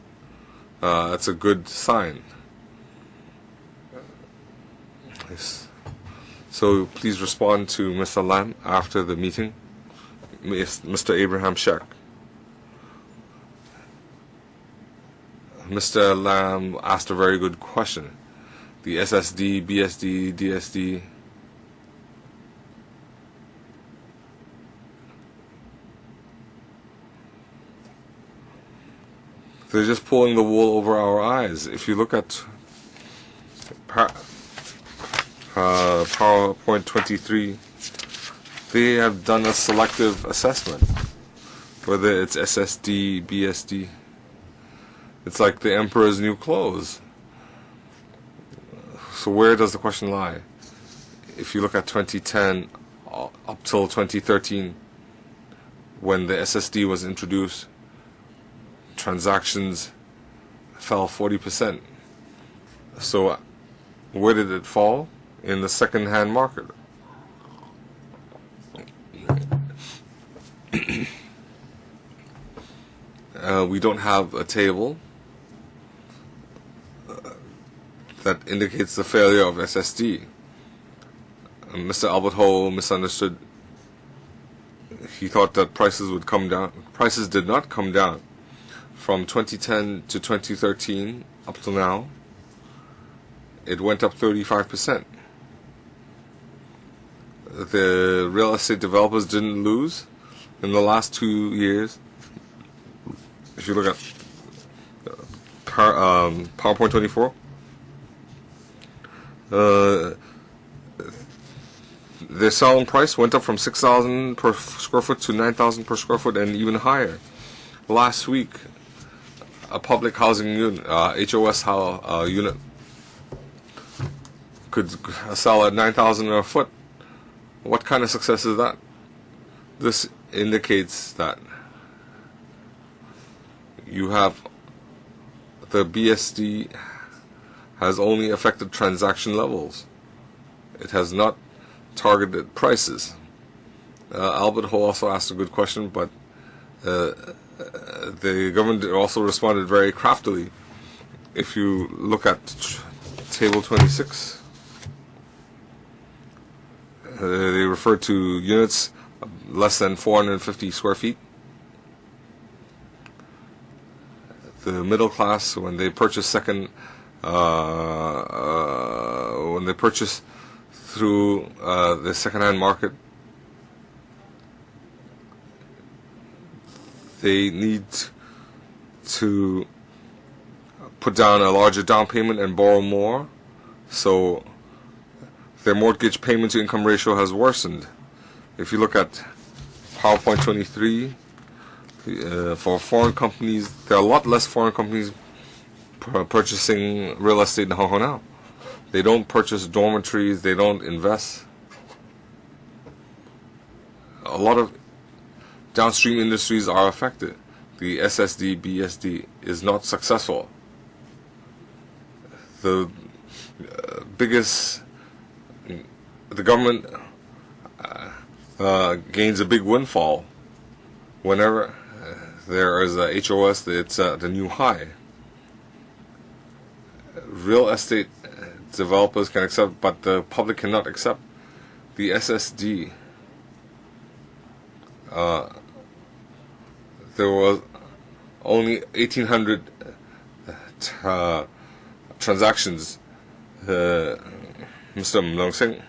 that's a good sign. Yes. So please respond to Mr. Lam after the meeting. Mr. Abraham Sheck. Mr. Lam asked a very good question. The SSD, BSD, DSD. They're just pulling the wool over our eyes. If you look at PowerPoint 23, they have done a selective assessment. Whether it's SSD, BSD. It's like the emperor's new clothes. So where does the question lie? If you look at 2010 up till 2013, when the SSD was introduced, transactions fell 40%. So where did it fall? In the second-hand market. We don't have a table that indicates the failure of SSD. Mr. Albert Ho misunderstood. He thought that prices would come down. Prices did not come down. From 2010 to 2013 up till now, it went up 35%. The real estate developers didn't lose in the last 2 years. If you look at PowerPoint 24, their selling price went up from 6,000 per square foot to 9,000 per square foot and even higher. Last week, a public housing unit, HOS unit, could sell at 9,000 a foot. What kind of success is that? This indicates that you have the BSD has only affected transaction levels. It has not targeted prices. Albert Ho also asked a good question, but the government also responded very craftily. If you look at table 26, they refer to units less than 450 square feet. The middle class, when they purchase when they purchase through the second-hand market, they need to put down a larger down payment and borrow more, so their mortgage payment to income ratio has worsened. If you look at PowerPoint 23, for foreign companies, there are a lot less foreign companies purchasing real estate in Hong Kong now. They don't purchase dormitories. They don't invest. A lot of downstream industries are affected. The SSD, BSD is not successful. The government gains a big windfall whenever there is a HOS. It's the new high. Real estate developers can accept, but the public cannot accept the SSD. There was only 1,800 transactions. Mr. Mlong Singh,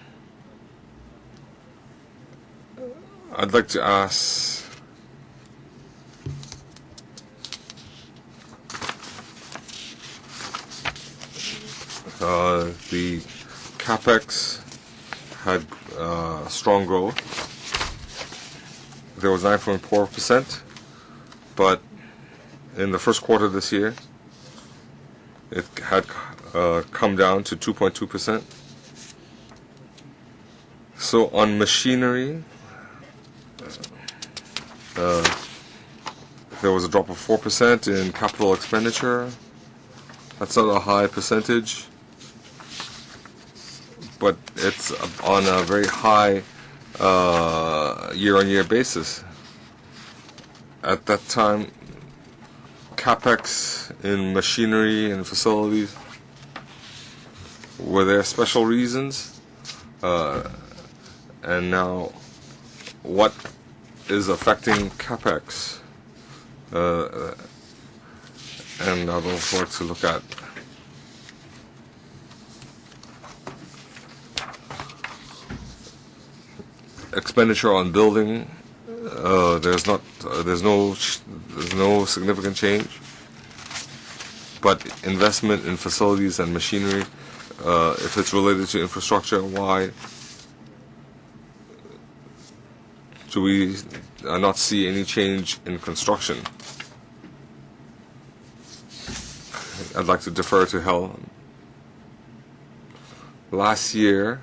I'd like to ask the capex had strong growth. There was 9.4%, but in the first quarter this year, it had come down to 2.2%. So on machinery, there was a drop of 4% in capital expenditure. That's not a high percentage, but it's on a very high year-on-year basis. At that time, capex in machinery and facilities, were there special reasons? And now, what is affecting capex? And I'd also like to look at expenditure on building. There's no significant change, but investment in facilities and machinery, if it's related to infrastructure, why do we not see any change in construction? I'd like to defer to Hel. Last year,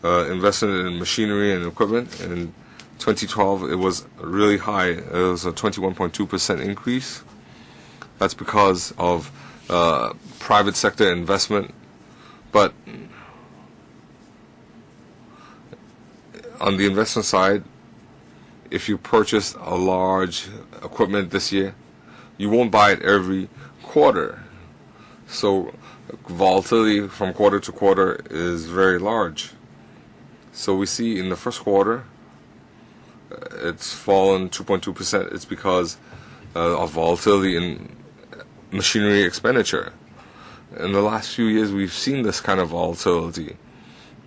investment in machinery and equipment in 2012, it was really high. It was a 21.2% increase. That's because of private sector investment. But on the investment side, if you purchase a large equipment this year, you won't buy it every quarter. So volatility from quarter to quarter is very large. So we see in the first quarter, it's fallen 2.2%. It's because of volatility in machinery expenditure. In the last few years, we've seen this kind of volatility.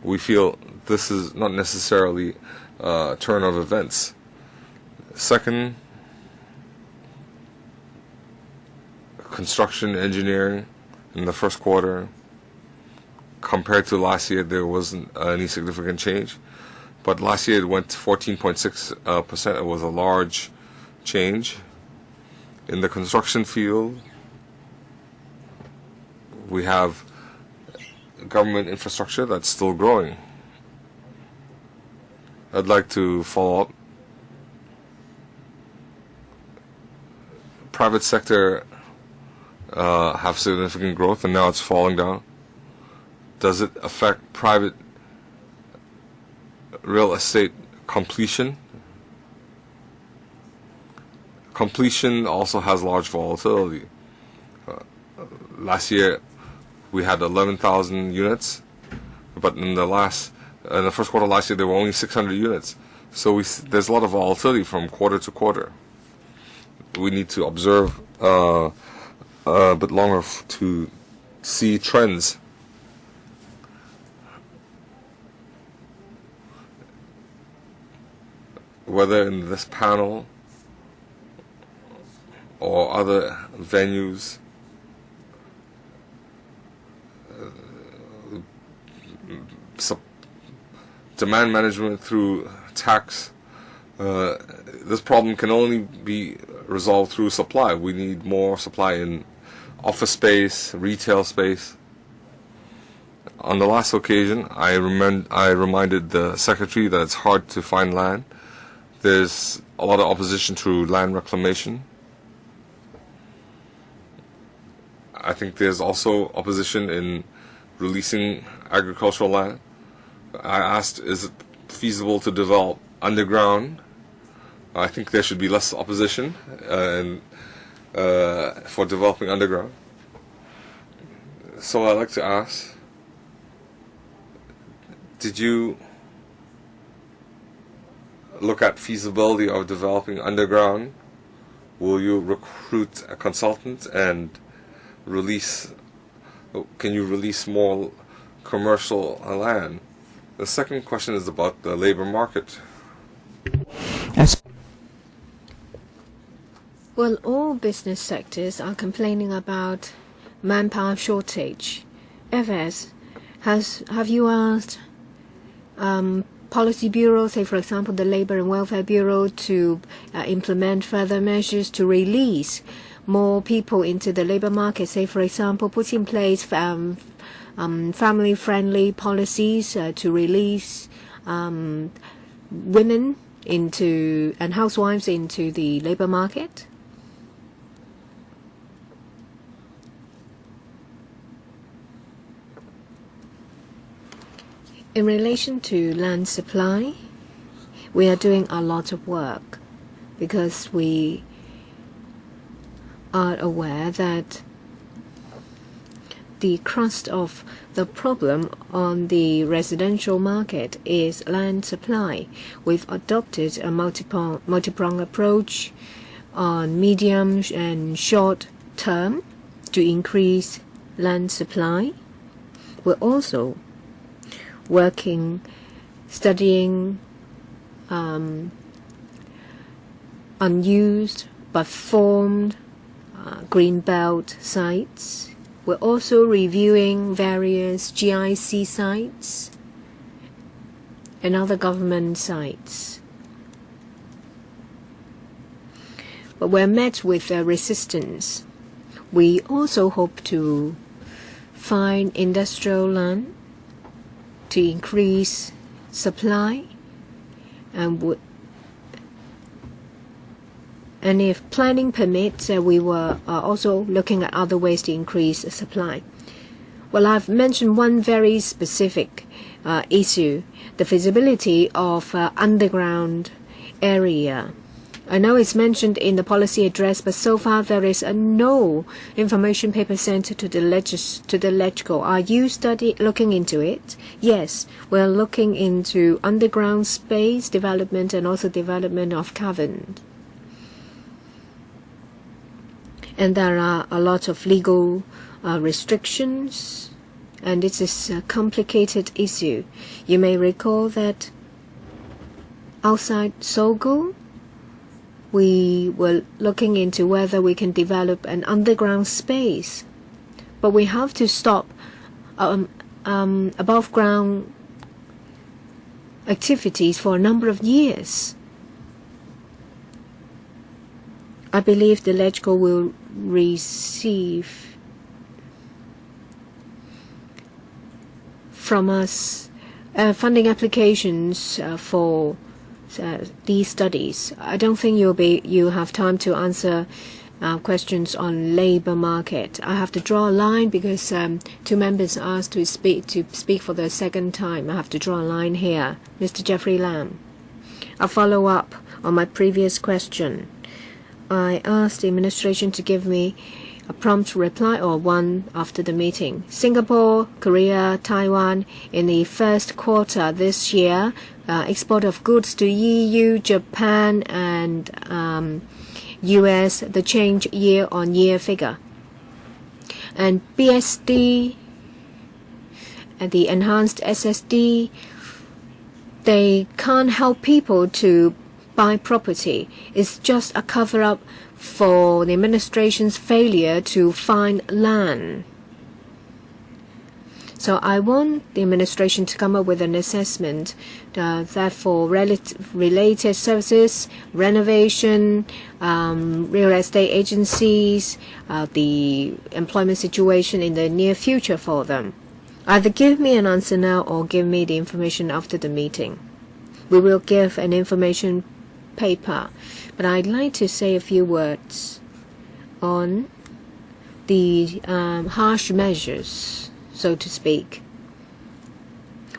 We feel this is not necessarily a turn of events. Second, construction engineering in the first quarter, compared to last year, there wasn't any significant change. But last year it went to 14.6%. It was a large change. In the construction field, we have government infrastructure that's still growing. I'd like to follow up. Private sector have significant growth, and now it's falling down. Does it affect private real estate completion? Completion also has large volatility. Last year we had 11,000 units, but in the first quarter last year there were only 600 units. So there's a lot of volatility from quarter to quarter. We need to observe a bit longer to see trends. Whether in this panel or other venues, demand management through tax, this problem can only be resolved through supply. We need more supply in office space, retail space. On the last occasion, I reminded the Secretary that it's hard to find land. There's a lot of opposition to land reclamation. I think there's also opposition in releasing agricultural land. I asked, is it feasible to develop underground? I think there should be less opposition for developing underground. So I'd like to ask, did you look at feasibility of developing underground? Will you recruit a consultant and can you release more commercial land? The second question is about the labor market. Well, all business sectors are complaining about manpower shortage. FS, have you asked Policy Bureau, say for example the Labor and Welfare Bureau, to implement further measures to release more people into the labor market, say for example put in place family-friendly policies to release women and housewives into the labor market? In relation to land supply, we are doing a lot of work because we are aware that the crust of the problem on the residential market is land supply. We've adopted a multi-pronged approach on medium and short term to increase land supply. We're also studying unused but formed greenbelt sites. We're also reviewing various GIC sites and other government sites. But we're met with resistance. We also hope to find industrial land to increase supply, and if planning permits, we were also looking at other ways to increase supply. Well, I've mentioned one very specific issue, the feasibility of underground area. I know it's mentioned in the policy address, but so far there is no information paper sent to the LegCo. Are you looking into it? Yes, we're looking into underground space development and also development of caverns. And there are a lot of legal restrictions, and it is a complicated issue. You may recall that outside Sogo, we were looking into whether we can develop an underground space, but we have to stop above ground activities for a number of years. I believe the LegCo will receive from us funding applications for these studies. I don't think you have time to answer questions on labor market. I have to draw a line because two members asked to speak for the second time. I have to draw a line here. Mr. Jeffrey Lam, I'll follow up on my previous question. I asked the administration to give me a prompt reply or one after the meeting. Singapore, Korea, Taiwan in the first quarter this year, export of goods to EU, Japan and US, the change year-on-year figure. And BSD and the enhanced SSD, they can't help people to buy property. It's just a cover-up for the administration's failure to find land. So I want the administration to come up with an assessment that for related services, renovation, real estate agencies, the employment situation in the near future for them. Either give me an answer now or give me the information after the meeting. We will give an information paper, but I'd like to say a few words on the harsh measures, so to speak.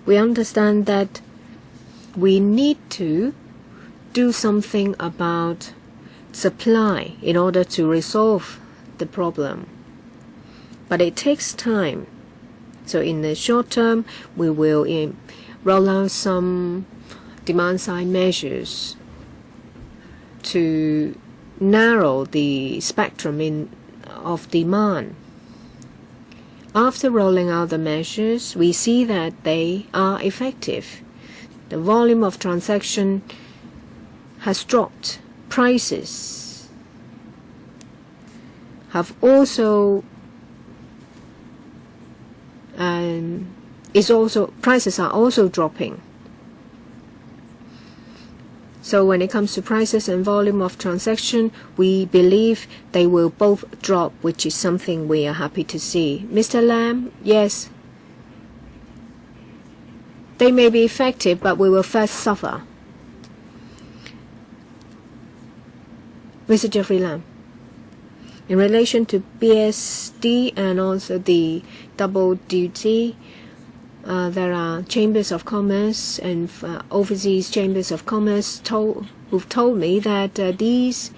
We understand that we need to do something about supply in order to resolve the problem. But it takes time. So in the short term, we will roll out some demand-side measures to narrow the spectrum of demand. After rolling out the measures, we see that they are effective. The volume of transaction has dropped. Prices have also prices are also dropping. So when it comes to prices and volume of transaction, we believe they will both drop, which is something we are happy to see. Mr. Lam, yes, they may be effective, but we will first suffer. Mr. Jeffrey Lam, in relation to BSD and also the double duty, there are chambers of commerce and overseas chambers of commerce who've told me that these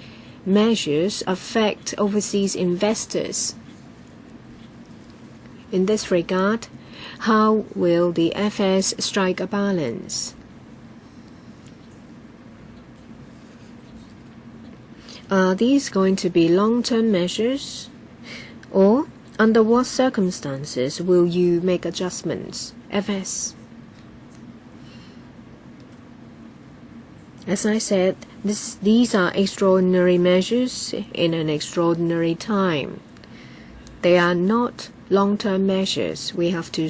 measures affect overseas investors. In this regard, how will the FS strike a balance? Are these going to be long-term measures, or under what circumstances will you make adjustments? FS. As I said, these are extraordinary measures in an extraordinary time. They are not long-term measures. We have to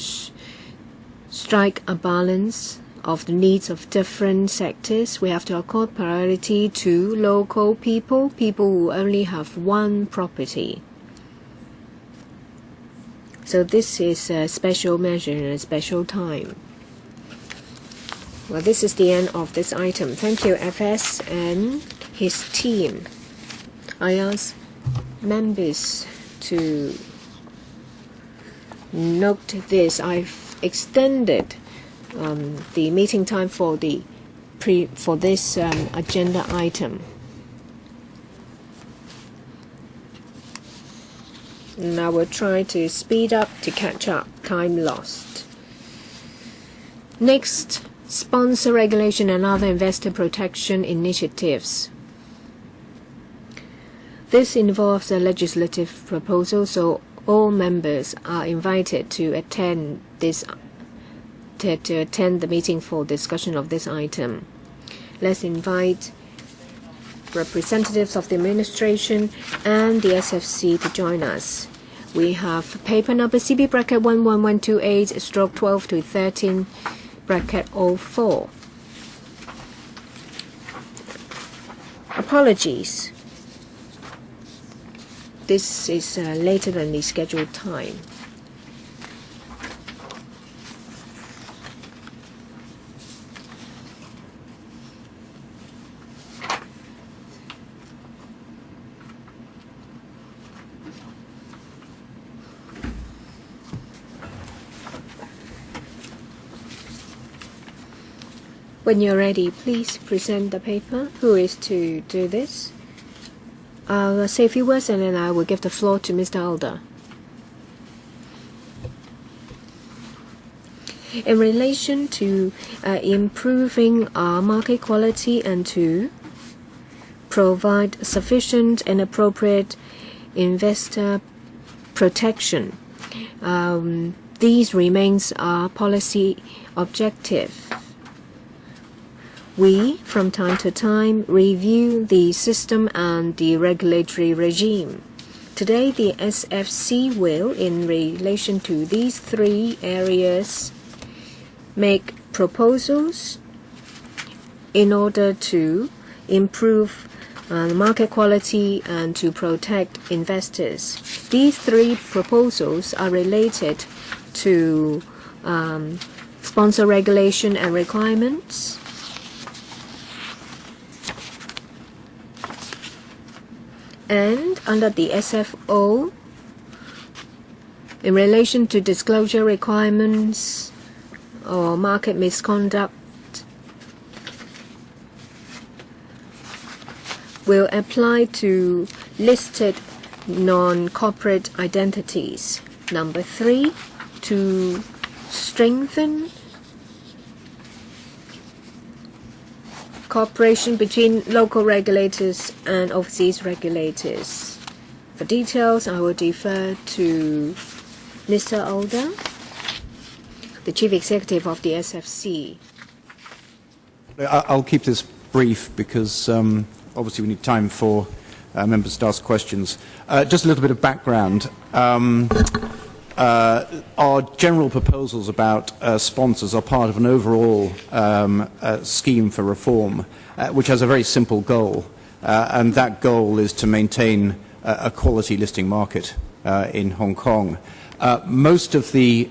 strike a balance of the needs of different sectors. We have to accord priority to local people who only have one property. So this is a special measure in a special time. Well, this is the end of this item. Thank you, FS and his team. I ask members to note this. I've extended the meeting time for this agenda item. And I will try to speed up to catch up time lost. Next, sponsor regulation and other investor protection initiatives. This involves a legislative proposal, so all members are invited to attend the meeting for discussion of this item. Let's invite representatives of the administration and the SFC to join us. We have paper number CB bracket 11128 stroke 12 to 13 bracket 04. Apologies. This is later than the scheduled time. When you're ready, please present the paper. Who is to do this? I'll say a few words and then I will give the floor to Mr. Alder. In relation to improving our market quality and to provide sufficient and appropriate investor protection, these remains our policy objective. We, from time to time, review the system and the regulatory regime. Today, the SFC will, in relation to these three areas, make proposals in order to improve market quality and to protect investors. These three proposals are related to sponsor regulation and requirements, and under the SFO, in relation to disclosure requirements or market misconduct, will apply to listed non-corporate identities. Number 3, to strengthen cooperation between local regulators and overseas regulators. For details, I will defer to Mr. Older, the Chief Executive of the SFC. I'll keep this brief because obviously we need time for members to ask questions. Just a little bit of background. Our general proposals about sponsors are part of an overall scheme for reform, which has a very simple goal, and that goal is to maintain a quality listing market in Hong Kong. Most of the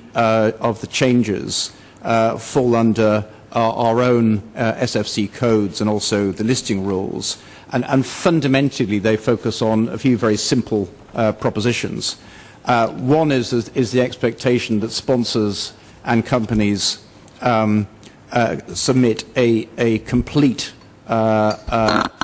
changes fall under our own SFC codes and also the listing rules, and fundamentally they focus on a few very simple propositions. One is the expectation that sponsors and companies submit a complete,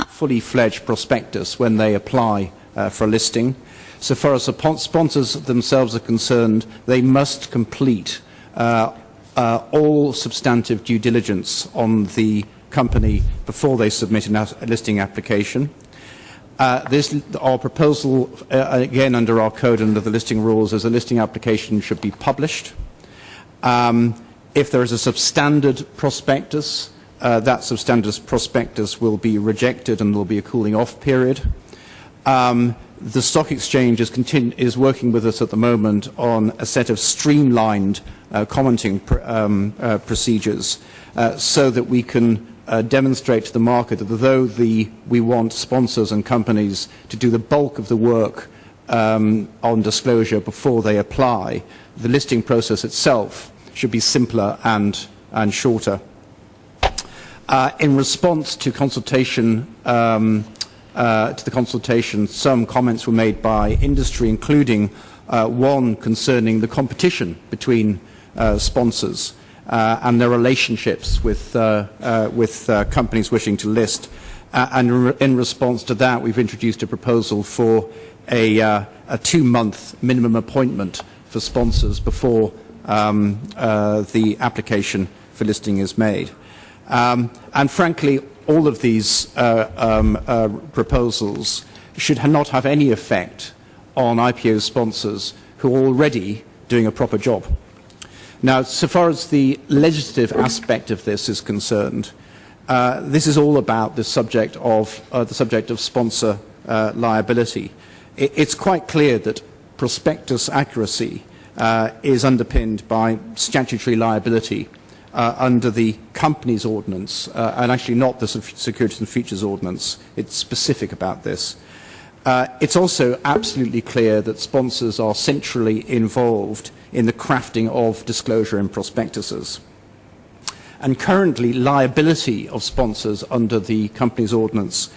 fully fledged prospectus when they apply for a listing. So far as the sponsors themselves are concerned, they must complete all substantive due diligence on the company before they submit a listing application. Our proposal, again under our code, under the listing rules, is a listing application should be published. If there is a substandard prospectus, that substandard prospectus will be rejected and there will be a cooling off period. The stock exchange is working with us at the moment on a set of streamlined commenting procedures so that we can demonstrate to the market that although we want sponsors and companies to do the bulk of the work on disclosure before they apply, the listing process itself should be simpler and shorter. In response to consultation, some comments were made by industry, including one concerning the competition between sponsors and their relationships with companies wishing to list. And in response to that, we've introduced a proposal for a 2-month minimum appointment for sponsors before the application for listing is made. And frankly, all of these proposals should not have any effect on IPO sponsors who are already doing a proper job. Now, so far as the legislative aspect of this is concerned, this is all about the subject of sponsor liability. It's quite clear that prospectus accuracy is underpinned by statutory liability under the company's ordinance, and actually not the Securities and Features Ordinance. It's specific about this. It's also absolutely clear that sponsors are centrally involved in the crafting of disclosure in prospectuses. And currently, liability of sponsors under the company's ordinance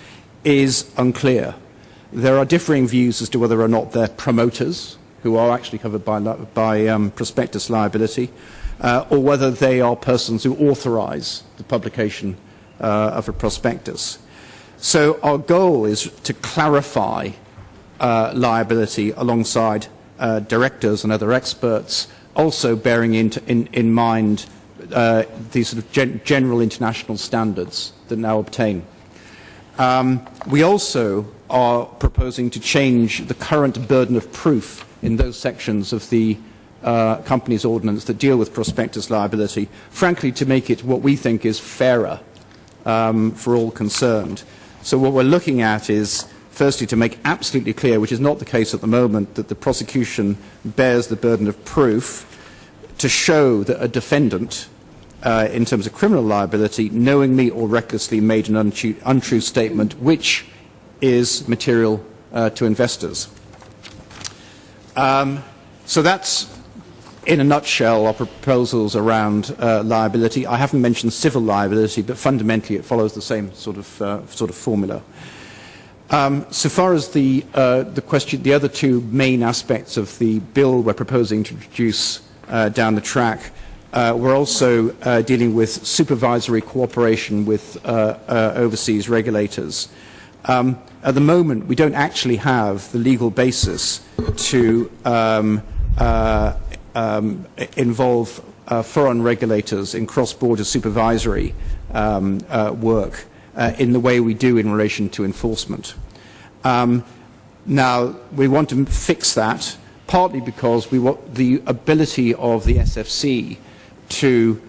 is unclear. There are differing views as to whether or not they're promoters, who are actually covered by prospectus liability, or whether they are persons who authorize the publication of a prospectus. So our goal is to clarify liability alongside directors and other experts, also bearing in mind these sort of general international standards that now obtain. We also are proposing to change the current burden of proof in those sections of the company's ordinance that deal with prospectus liability, frankly to make it what we think is fairer for all concerned. So what we're looking at is firstly, to make absolutely clear, which is not the case at the moment, that the prosecution bears the burden of proof to show that a defendant, in terms of criminal liability, knowingly or recklessly made an untrue statement which is material to investors. So that's, in a nutshell, our proposals around liability. I haven't mentioned civil liability, but fundamentally it follows the same sort of formula. So far as the other two main aspects of the bill we're proposing to introduce down the track, we're also dealing with supervisory cooperation with overseas regulators. At the moment, we don't actually have the legal basis to involve foreign regulators in cross-border supervisory work in the way we do in relation to enforcement. Now, we want to fix that, partly because we want the ability of the SFC to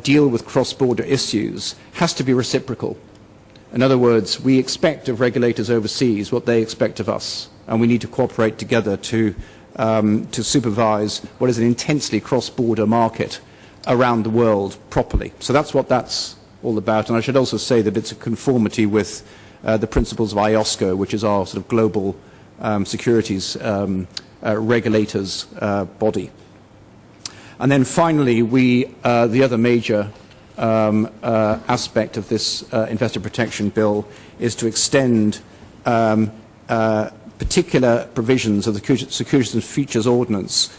deal with cross-border issues has to be reciprocal. In other words, we expect of regulators overseas what they expect of us, and we need to cooperate together to supervise what is an intensely cross-border market around the world properly. So that's what that's all about. And I should also say that it's a conformity with the principles of IOSCO, which is our sort of global securities regulators body. And then finally, the other major aspect of this investor protection bill is to extend particular provisions of the Securities and Futures Ordinance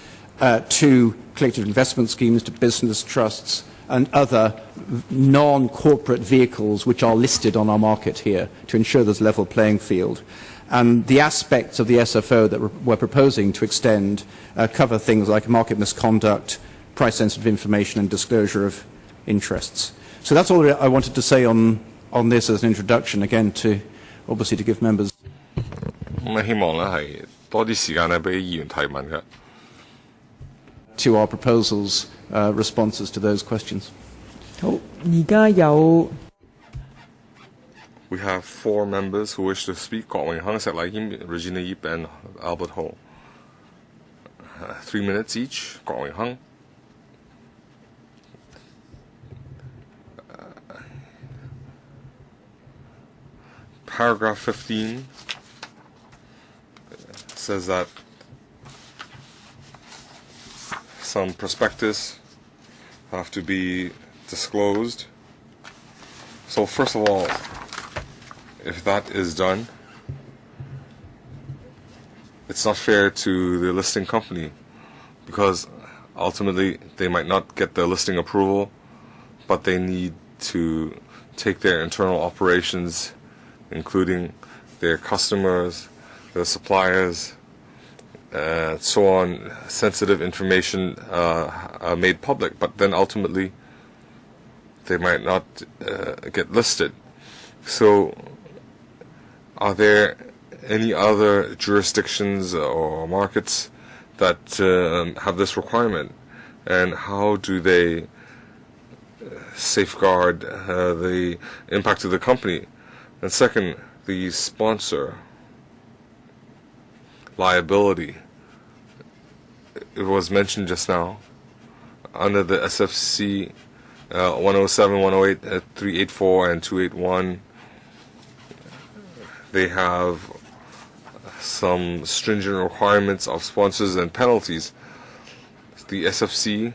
to collective investment schemes, to business trusts, and other non-corporate vehicles which are listed on our market here to ensure there's a level playing field. And the aspects of the SFO that we're proposing to extend cover things like market misconduct, price-sensitive information, and disclosure of interests. So that's all I wanted to say on this as an introduction, again, obviously to give members. 咁希望咧係多啲時間咧俾議員提問嘅。To our proposals, responses to those questions. 好，而家有 We have 4 members who wish to speak: 郭榮鏗、石禮謙、Regina Yip, and Albert Ho. 3 minutes each. 郭榮鏗。Paragraph 15 says that some prospectus have to be disclosed. So first of all, if that is done, it's not fair to the listing company, because ultimately they might not get the listing approval, but they need to take their internal operations, including their customers, their suppliers, so on, sensitive information made public, but then ultimately they might not get listed. So are there any other jurisdictions or markets that have this requirement, and how do they safeguard the impact of the company? And second, the sponsor liability. It was mentioned just now under the SFC 107, 108, 384, and 281. They have some stringent requirements of sponsors and penalties. The SFC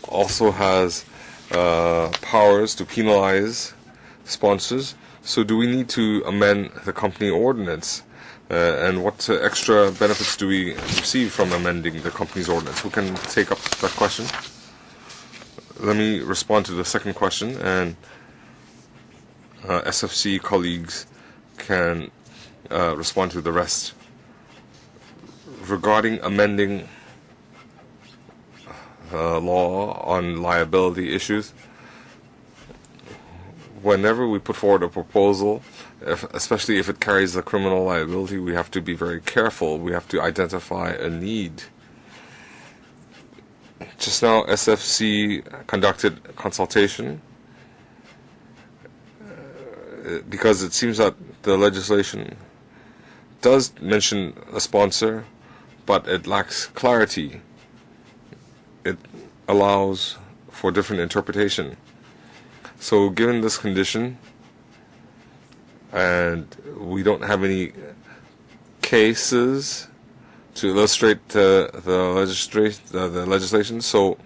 also has powers to penalize sponsors. So do we need to amend the company ordinance? And what extra benefits do we receive from amending the company's ordinance? Who can take up that question? Let me respond to the second question, and SFC colleagues can respond to the rest. Regarding amending law on liability issues, whenever we put forward a proposal, especially if it carries a criminal liability, we have to be very careful. We have to identify a need. Just now, SFC conducted a consultation because it seems that the legislation does mention a sponsor, but it lacks clarity. It allows for different interpretation. So given this condition, and we don't have any cases to illustrate the legislation, so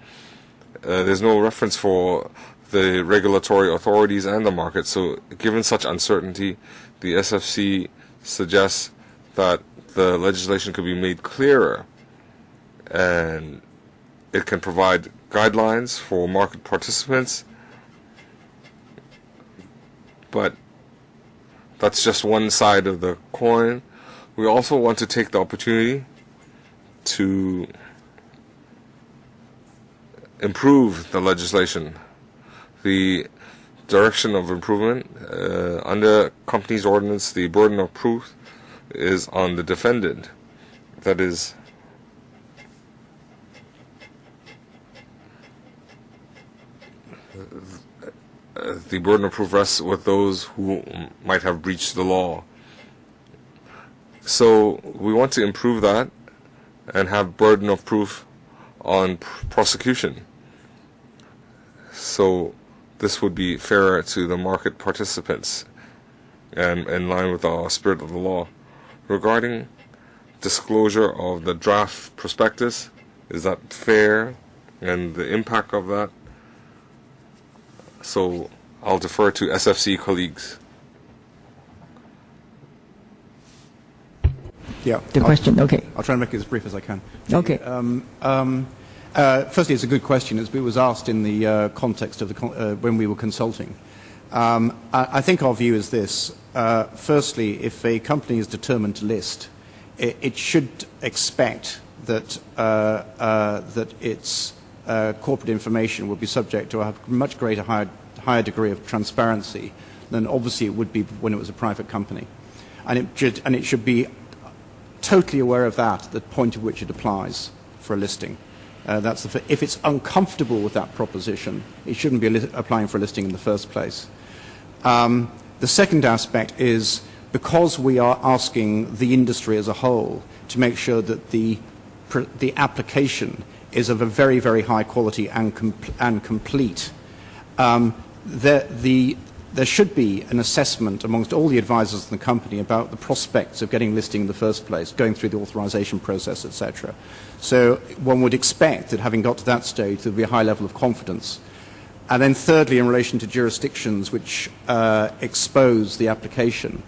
there's no reference for the regulatory authorities and the market. So given such uncertainty, the SFC suggests that the legislation could be made clearer, and it can provide guidelines for market participants, but that's just one side of the coin. We also want to take the opportunity to improve the legislation. The direction of improvement under Companies Ordinance, the burden of proof is on the defendant. That is, the burden of proof rests with those who might have breached the law. So we want to improve that and have burden of proof on prosecution. So this would be fairer to the market participants and in line with the spirit of the law. Regarding disclosure of the draft prospectus, is that fair, and the impact of that? So I'll defer to SFC colleagues. Yeah. The question, okay. I'll try and make it as brief as I can. Okay. Firstly, it's a good question. It was asked in the context of when we were consulting. I think our view is this. Firstly, if a company is determined to list, it should expect that that its corporate information will be subject to a much higher degree of transparency than obviously it would be when it was a private company, and it should be totally aware of that at the point at which it applies for a listing. If it's uncomfortable with that proposition, it shouldn't be applying for a listing in the first place. The second aspect is, because we are asking the industry as a whole to make sure that the application is of a very, very high quality and complete, there should be an assessment amongst all the advisors in the company about the prospects of getting listing in the first place, going through the authorization process, etc. So one would expect that having got to that stage, there would be a high level of confidence. And then thirdly, in relation to jurisdictions which expose the application,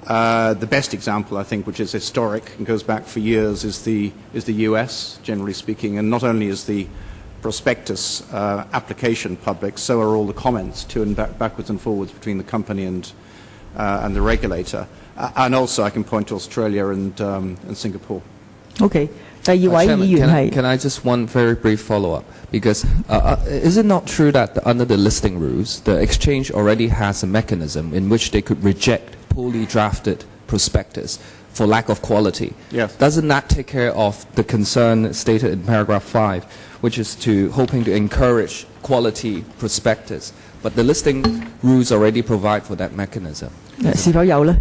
the best example, I think, which is historic and goes back for years, is the US, generally speaking, and not only is the prospectus application public, so are all the comments to and backwards and forwards between the company and the regulator. And also I can point to Australia and Singapore. Okay. 第二位議員係 Can I just one very brief follow-up? Because is it not true that under the listing rules, the exchange already has a mechanism in which they could reject poorly drafted prospectus for lack of quality? Yes. Doesn't that take care of the concern stated in paragraph 5, which is hoping to encourage quality prospectus? But the listing rules already provide for that mechanism. 是否有呢？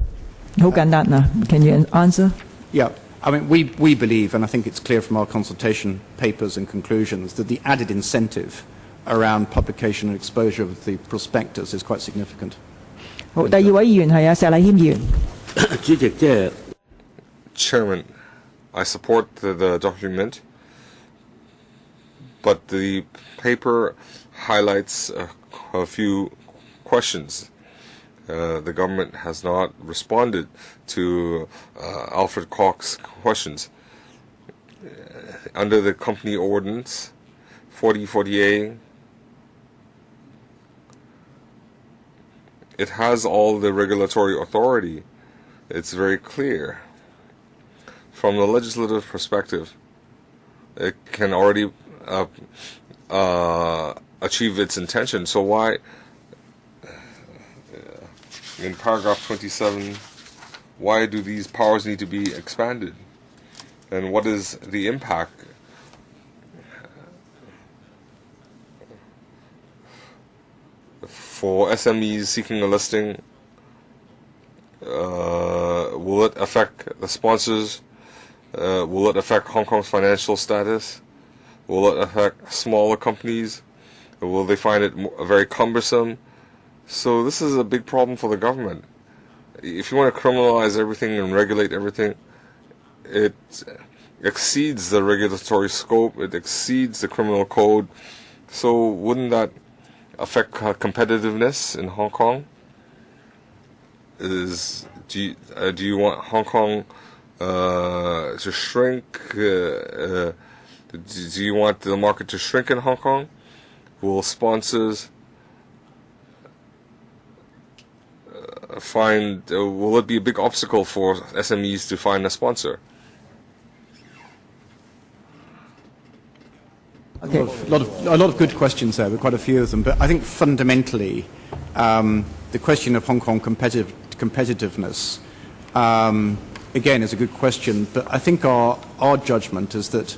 好簡單啊 Can you answer? Yeah. I mean, we believe, and I think it's clear from our consultation papers and conclusions, that the added incentive around publication and exposure of the prospectus is quite significant. 好，第二位議員係石禮謙議員。主席，即係 Chairman, I support the document, but the paper highlights a few questions. The government has not responded to Alfred Koch's questions. Under the company ordinance 4040A, it has all the regulatory authority. It's very clear. From the legislative perspective, it can already achieve its intention. So why, in paragraph 27, why do these powers need to be expanded? And what is the impact? For SMEs seeking a listing, Will it affect the sponsors? Will it affect Hong Kong's financial status? Will it affect smaller companies? Will they find it very cumbersome? So this is a big problem for the government. If you want to criminalize everything and regulate everything, it exceeds the regulatory scope, it exceeds the criminal code. So wouldn't that affect competitiveness in Hong Kong? Do you want Hong Kong to shrink? Do you want the market to shrink in Hong Kong? Will sponsors will it be a big obstacle for SMEs to find a sponsor? Okay. A lot of good questions there, but quite a few of them. But I think fundamentally, the question of Hong Kong competitiveness, again, is a good question. But I think our judgment is that,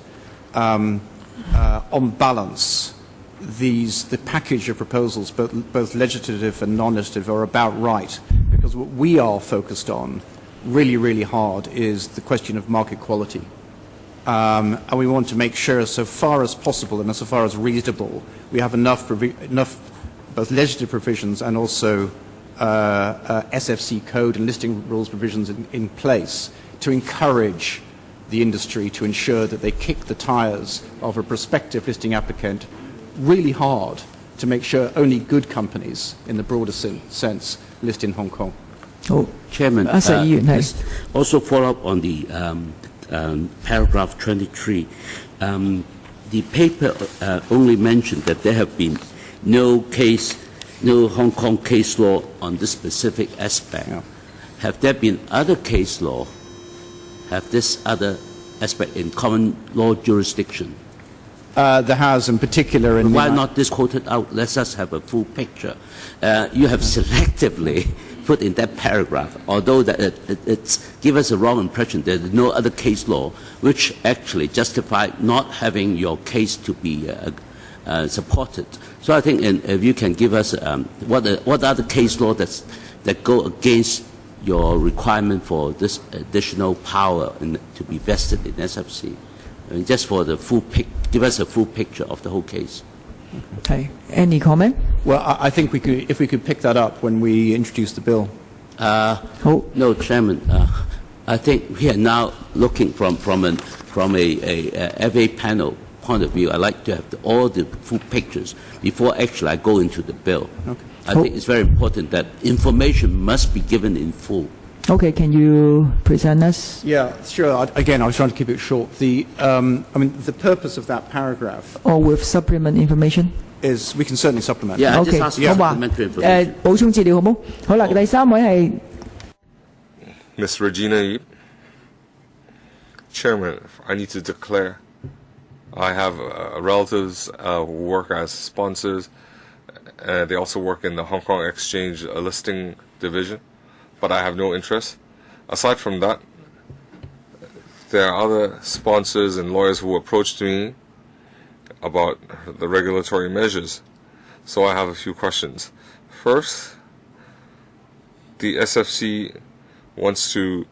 on balance, the package of proposals, both legislative and non-legislative, are about right. Because what we are focused on really, really hard is the question of market quality. And we want to make sure, so far as possible and so far as reasonable, we have enough both legislative provisions and also SFC code and listing rules provisions in place to encourage the industry to ensure that they kick the tires of a prospective listing applicant really hard to make sure only good companies, in the broader sense, list in Hong Kong. Oh, Chairman, next. also follow up on the paragraph 23. The paper only mentioned that there have been no Hong Kong case law on this specific aspect. Yeah. Have there been other case law? Have this other aspect in common law jurisdiction? There has, in particular, in Why not this quoted out? Let us have a full picture. You have selectively put in that paragraph, although that it's give us a wrong impression. There's no other case law which actually justify not having your case to be supported. So I think, if you can give us what are the case law that go against your requirement for this additional power to be vested in SFC. I mean, just for the full give us a full picture of the whole case. Okay. Any comment? Well, I think if we could pick that up when we introduce the bill. No, Chairman. I think we are now looking from a FA panel point of view. I like to have all the full pictures before actually I go into the bill. Okay. I think it's very important that information must be given in full. Okay, can you present us? Yeah, sure. Again, I was trying to keep it short. I mean, the purpose of that paragraph Or with supplement information? is we can certainly supplement. Yeah, I Okay. just ask Yeah. supplementary information. 補充資料好冇？好啦，第三位係 Miss Regina Yip. Chairman, I need to declare I have relatives who work as sponsors. They also work in the Hong Kong Exchange listing division, but I have no interest. Aside from that, there are other sponsors and lawyers who approached me about the regulatory measures. So I have a few questions. First, the SFC wants to,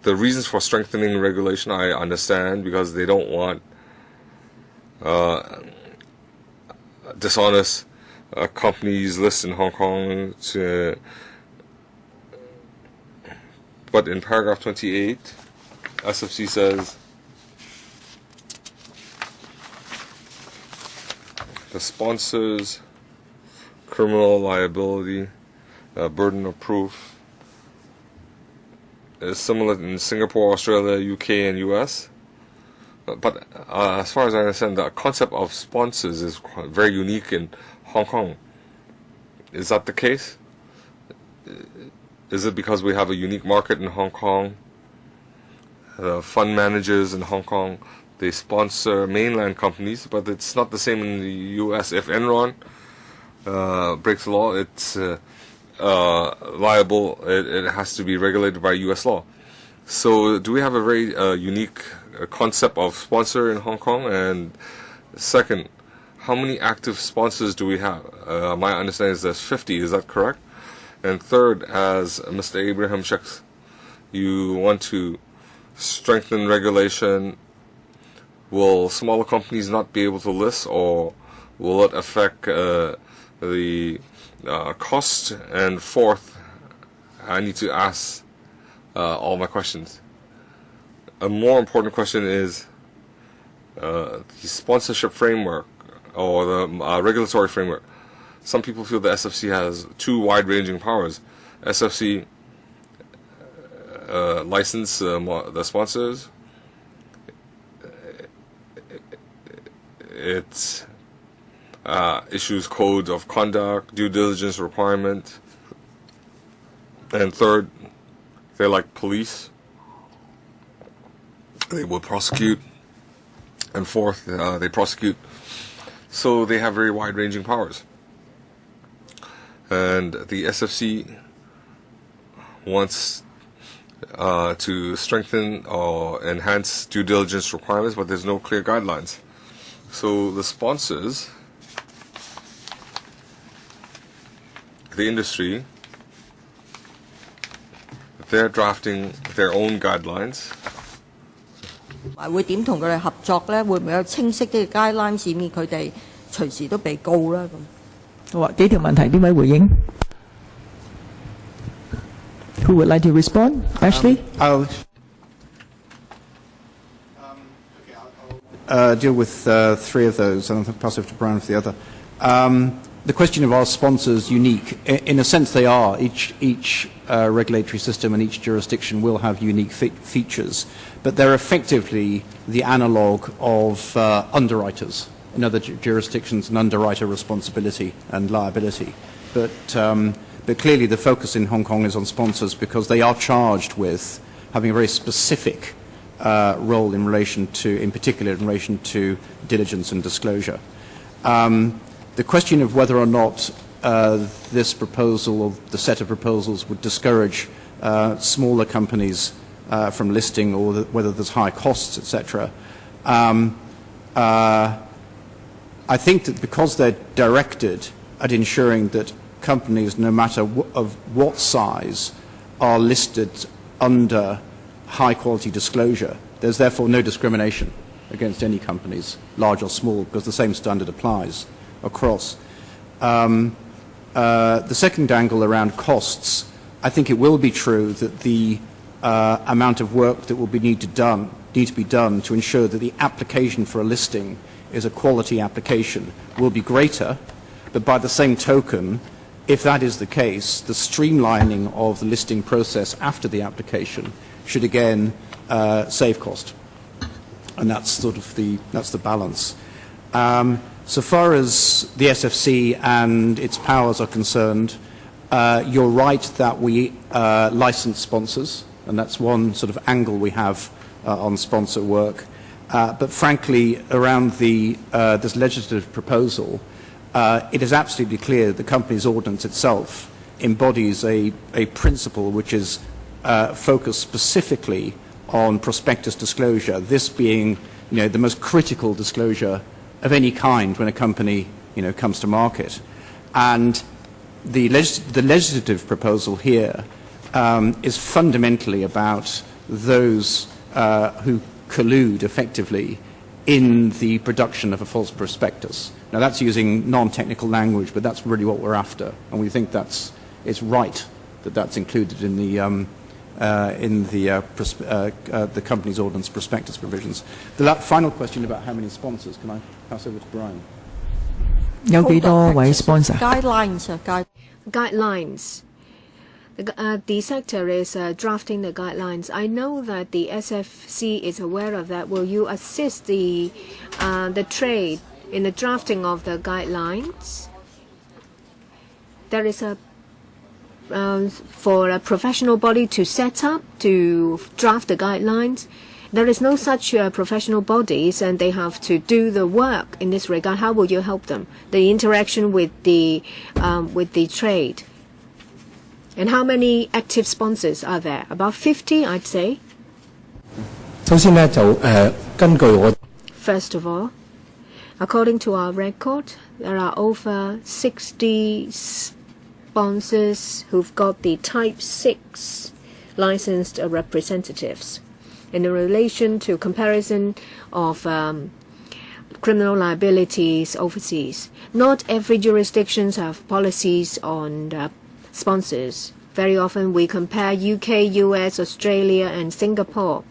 the reasons for strengthening regulation I understand, because they don't want dishonest companies listed in Hong Kong but in paragraph 28, SFC says the sponsors' criminal liability burden of proof is similar in Singapore, Australia, UK, and US. But as far as I understand, the concept of sponsors is very unique in Hong Kong. Is that the case? Is it because we have a unique market in Hong Kong? Fund managers in Hong Kong, they sponsor mainland companies, but it's not the same in the US. If Enron breaks the law, it's liable. It has to be regulated by US law. So do we have a very unique concept of sponsor in Hong Kong? And second, how many active sponsors do we have? My understanding is there's 50. Is that correct? And third, as Mr. Abraham checks, you want to strengthen regulation. Will smaller companies not be able to list, or will it affect the cost? And fourth, I need to ask all my questions. A more important question is the sponsorship framework or the regulatory framework. Some people feel the SFC has too wide-ranging powers. SFC license the sponsors. It issues codes of conduct, due diligence requirement. And third, they're like police. They will prosecute. And fourth, they prosecute. So they have very wide-ranging powers. And the SFC wants to strengthen or enhance due diligence requirements, but there's no clear guidelines. So the sponsors, the industry, they're drafting their own guidelines. 會點同佢哋合作咧？會唔會有清晰啲嘅 guidelines，以免佢哋隨時都被告啦咁？好啊，幾條問題，邊位回應 ？Who would like to respond? Ashley? I'll deal with three of those, and I'll pass over to Brian for the other. The question of are sponsors unique? In a sense, they are. Each regulatory system and each jurisdiction will have unique features, but they're effectively the analogue of underwriters in other jurisdictions, and underwriter responsibility and liability. But clearly the focus in Hong Kong is on sponsors because they are charged with having a very specific role in particular in relation to diligence and disclosure. The question of whether or not this proposal or the set of proposals would discourage smaller companies from listing, or whether there's high costs, etc. I think that because they're directed at ensuring that companies, no matter of what size, are listed under high-quality disclosure, there's therefore no discrimination against any companies, large or small, because the same standard applies across. The second angle around costs, I think it will be true that the amount of work that will need to be done to ensure that the application for a listing is a quality application will be greater, but by the same token, if that is the case, the streamlining of the listing process after the application should again save cost, and that's sort of the balance. So far as the SFC and its powers are concerned, you're right that we license sponsors, and that's one sort of angle we have on sponsor work. But frankly, around this legislative proposal, it is absolutely clear that the company's ordinance itself embodies a principle which is focused specifically on prospectus disclosure, this being the most critical disclosure of any kind when a company comes to market. And the legislative proposal here is fundamentally about those who collude effectively in the production of a false prospectus. Now that's using non-technical language, but that's really what we're after, and we think it's right that that's included in the company's ordinance prospectus provisions. The final question about how many sponsors, can I pass over to Brian? 有幾多位 sponsor? Guidelines. The sector is drafting the guidelines. I know that the SFC is aware of that. Will you assist the trade in the drafting of the guidelines? There is for a professional body to set up to draft the guidelines. There is no such professional bodies, and they have to do the work in this regard. How will you help them? The interaction with the trade. And how many active sponsors are there? About 50, I'd say. First of all, according to our record, there are over 60 sponsors who've got the Type 6 licensed representatives. In relation to comparison of criminal liabilities overseas, not every jurisdiction have policies on sponsors. Very often we compare UK, US, Australia and Singapore.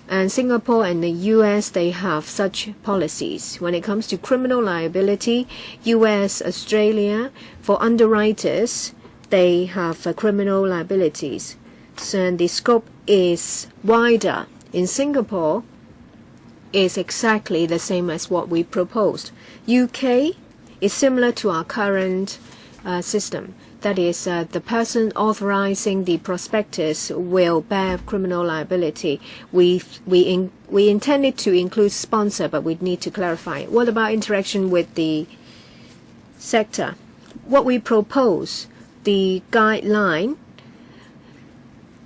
And Singapore and the US, they have such policies. When it comes to criminal liability, US, Australia, for underwriters, they have criminal liabilities. So the scope is wider. In Singapore, is exactly the same as what we proposed. UK is similar to our current system. That is, the person authorizing the prospectus will bear criminal liability. We intended to include sponsor, but we need to clarify. What about interaction with the sector? What we propose, the guideline,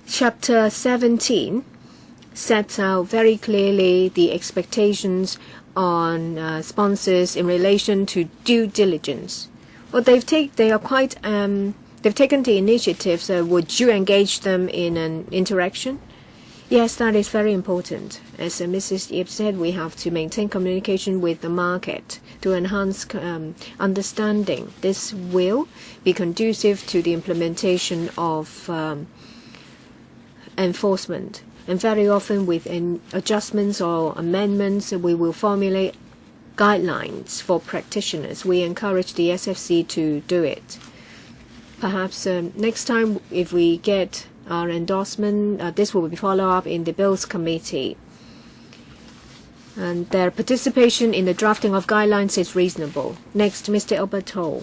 Chapter 17, sets out very clearly the expectations on sponsors in relation to due diligence. Well, they've taken the initiative. So would you engage them in an interaction? Yes, that is very important. As Mrs. Yip said, we have to maintain communication with the market to enhance understanding. This will be conducive to the implementation of enforcement. And very often with adjustments or amendments, we will formulate guidelines for practitioners. We encourage the SFC to do it. Perhaps next time, if we get our endorsement, this will be followed up in the Bills Committee. And their participation in the drafting of guidelines is reasonable. Next, Mr. Albert Ho.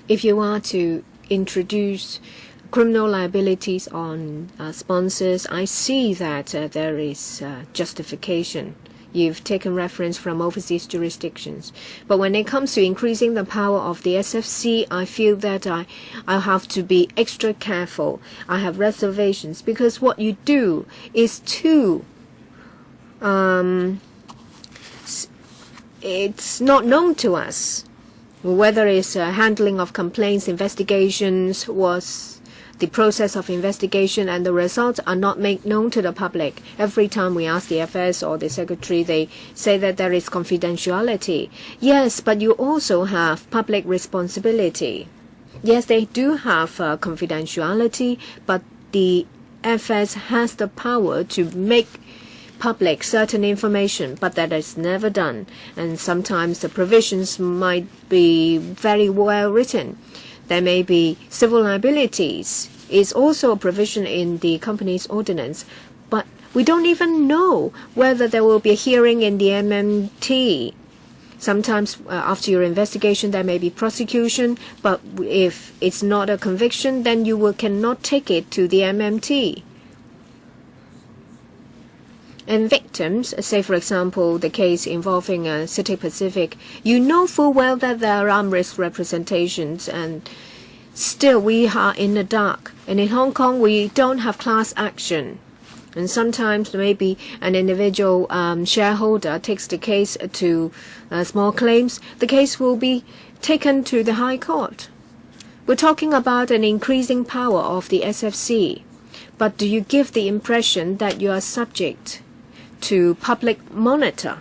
If you are to introduce criminal liabilities on sponsors, I see that there is justification. You've taken reference from overseas jurisdictions. But when it comes to increasing the power of the SFC, I feel that I have to be extra careful. I have reservations because what you do is too it's not known to us. Whether it's handling of complaints, investigations, was the process of investigation, and the results are not made known to the public. Every time we ask the FS or the secretary, they say that there is confidentiality. Yes, but you also have public responsibility. Yes, they do have confidentiality, but the FS has the power to make public certain information, but that is never done. And sometimes the provisions might be very well written. There may be civil liabilities. It's also a provision in the company's ordinance, but we don't even know whether there will be a hearing in the MMT. Sometimes after your investigation there may be prosecution, but if it's not a conviction, then you cannot take it to the MMT. And victims, say for example the case involving City Pacific, you know full well that there are armed risk representations, and still we are in the dark. And in Hong Kong we don't have class action. And sometimes maybe an individual shareholder takes the case to small claims. The case will be taken to the High Court. We're talking about an increasing power of the SFC. But do you give the impression that you are subject to public monitor?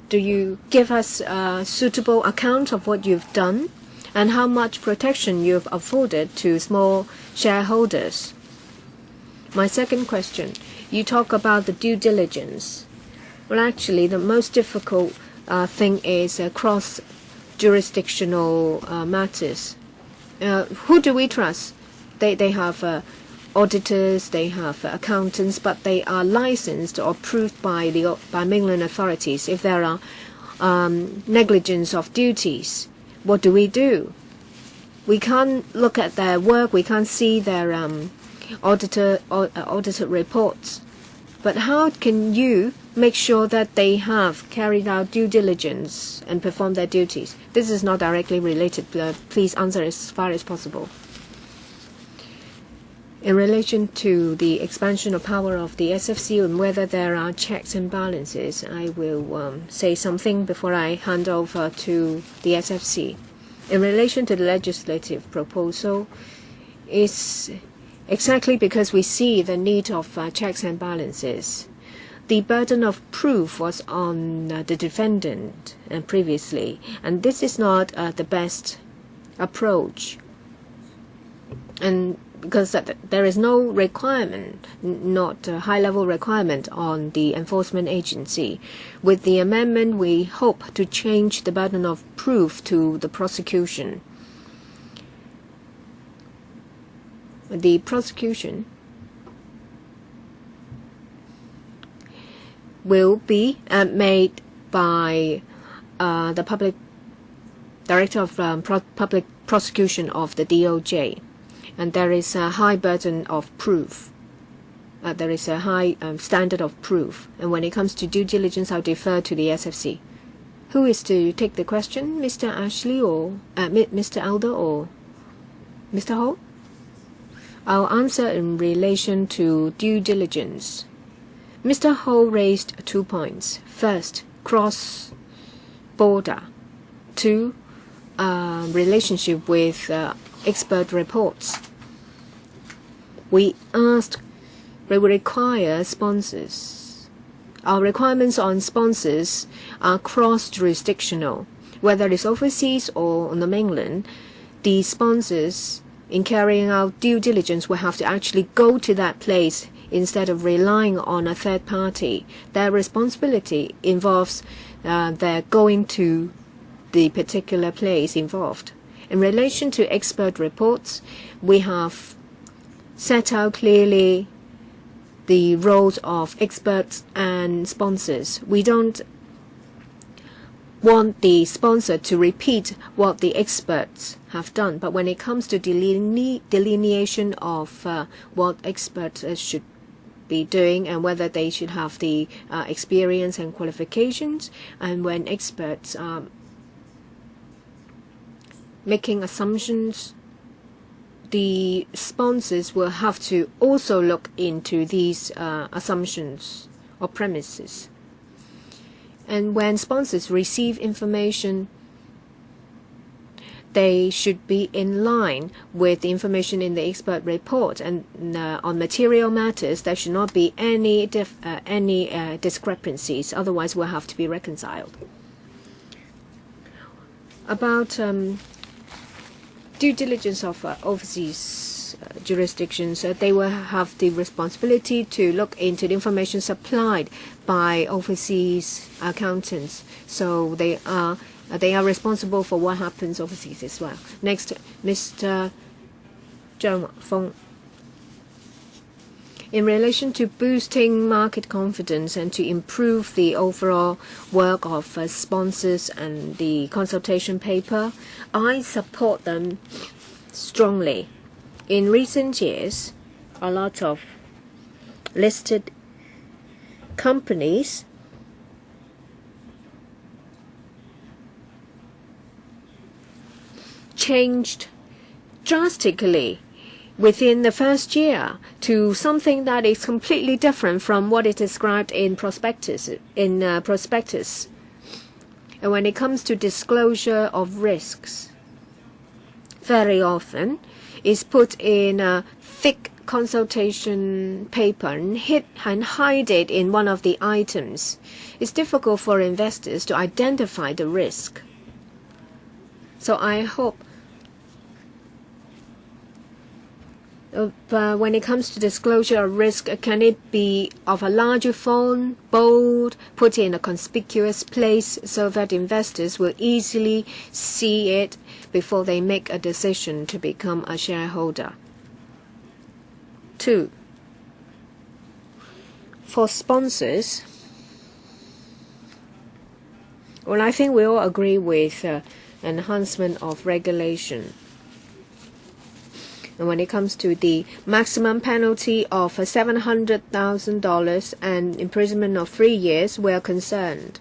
Do you give us a suitable account of what you've done and how much protection you've afforded to small shareholders? My second question, you talk about the due diligence. Well, actually, the most difficult thing is cross-jurisdictional matters. Who do we trust? They have auditors, they have accountants, but they are licensed or approved by mainland authorities. If there are negligence of duties, what do? We can't look at their work, we can't see their audited reports. But how can you make sure that they have carried out due diligence and performed their duties? This is not directly related. Please answer as far as possible. In relation to the expansion of power of the SFC and whether there are checks and balances, I will say something before I hand over to the SFC. In relation to the legislative proposal, it's exactly because we see the need of checks and balances. The burden of proof was on the defendant previously, and this is not the best approach. And because there is no requirement, not a high-level requirement on the enforcement agency. With the amendment, we hope to change the burden of proof to the prosecution. The prosecution will be made by the public director of public prosecution of the DOJ. And there is a high burden of proof. There is a high standard of proof. And when it comes to due diligence, I'll defer to the SFC. Who is to take the question, Mr. Ashley or Mr. Elder or Mr. Ho? I'll answer in relation to due diligence. Mr. Ho raised 2 points. First, cross-border. 2, relationship with expert reports. We require sponsors. Our requirements on sponsors are cross-jurisdictional. Whether it's overseas or on the mainland, the sponsors, in carrying out due diligence, will have to actually go to that place instead of relying on a third party. Their responsibility involves their going to the particular place involved. In relation to expert reports, we have set out clearly the roles of experts and sponsors. We don't want the sponsor to repeat what the experts have done, but when it comes to delineation of what experts should be doing and whether they should have the experience and qualifications, and when experts are making assumptions, the sponsors will have to also look into these assumptions or premises. And when sponsors receive information, they should be in line with the information in the expert report, and on material matters there should not be any discrepancies, otherwise we'll have to be reconciled. About due diligence of overseas jurisdictions, they will have the responsibility to look into the information supplied by overseas accountants. So they are responsible for what happens overseas as well. Next, Mr. Zhang Feng. In relation to boosting market confidence and to improve the overall work of sponsors and the consultation paper, I support them strongly. In recent years, a lot of listed companies changed drastically within the first year to something that is completely different from what is described in prospectus. And when it comes to disclosure of risks, very often is put in a thick consultation paper and hide it in one of the items. It's difficult for investors to identify the risk. So I hope when it comes to disclosure of risk, can it be of a larger font, bold, put in a conspicuous place so that investors will easily see it before they make a decision to become a shareholder? 2, for sponsors, well, I think we all agree with enhancement of regulation. And when it comes to the maximum penalty of $700,000 and imprisonment of 3 years, we are concerned.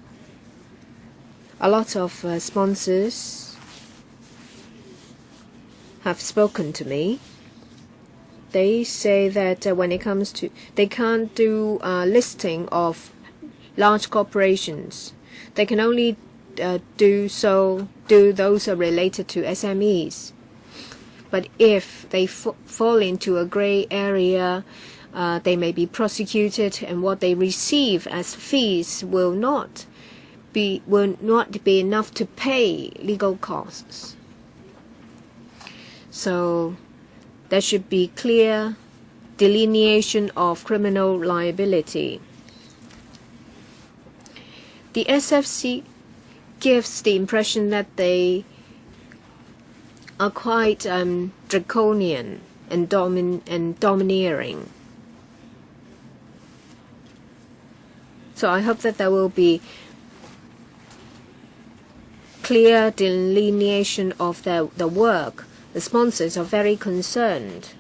A lot of sponsors have spoken to me they say that when it comes to, they can't do listing of large corporations. They can only do those related to SMEs. But if they fall into a gray area, they may be prosecuted, and what they receive as fees will not be enough to pay legal costs. So there should be clear delineation of criminal liability. The SFC gives the impression that they are quite draconian and domineering. So I hope that there will be clear delineation of the work. The sponsors are very concerned.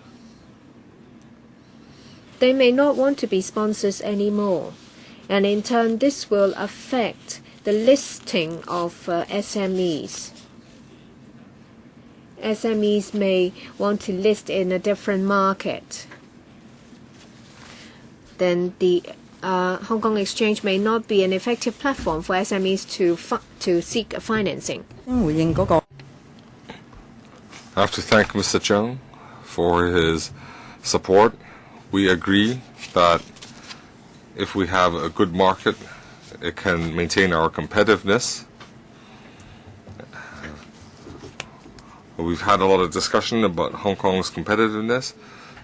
They may not want to be sponsors anymore, and in turn this will affect the listing of SMEs. SMEs may want to list in a different market. Then the Hong Kong Exchange may not be an effective platform for SMEs to seek financing. I have to thank Mr. Chung for his support. We agree that if we have a good market, it can maintain our competitiveness. We've had a lot of discussion about Hong Kong's competitiveness,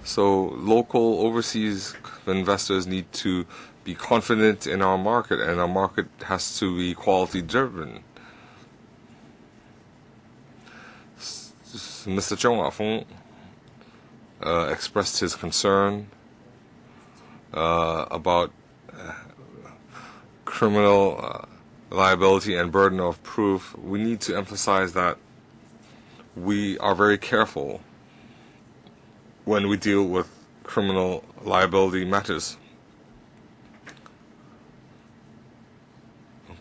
so local overseas investors need to be confident in our market, and our market has to be quality driven. Mr. Zhong Afeng expressed his concern about criminal liability and burden of proof. We need to emphasize that we are very careful when we deal with criminal liability matters.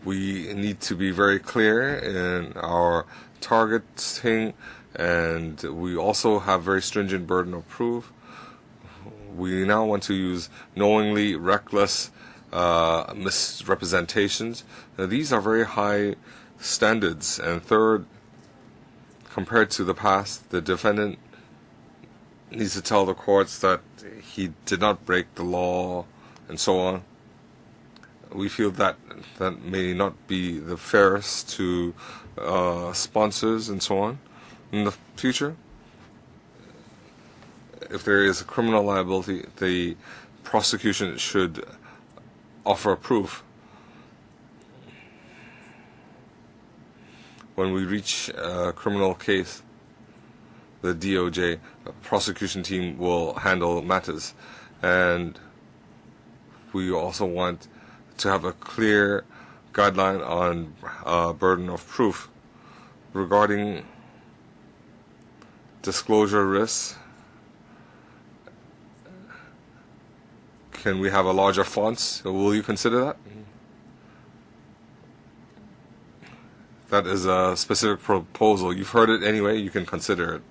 We need to be very clear in our targeting, and we also have very stringent burden of proof. We now want to use knowingly reckless misrepresentations. Now, these are very high standards. And third, compared to the past, the defendant needs to tell the courts that he did not break the law and so on. We feel that that may not be the fairest to sponsors and so on in the future. If there is a criminal liability, the prosecution should offer proof. When we reach a criminal case, the DOJ prosecution team will handle matters, and we also want to have a clear guideline on burden of proof regarding disclosure risks. Can we have a larger font? Will you consider that? That is a specific proposal. You've heard it anyway, you can consider it.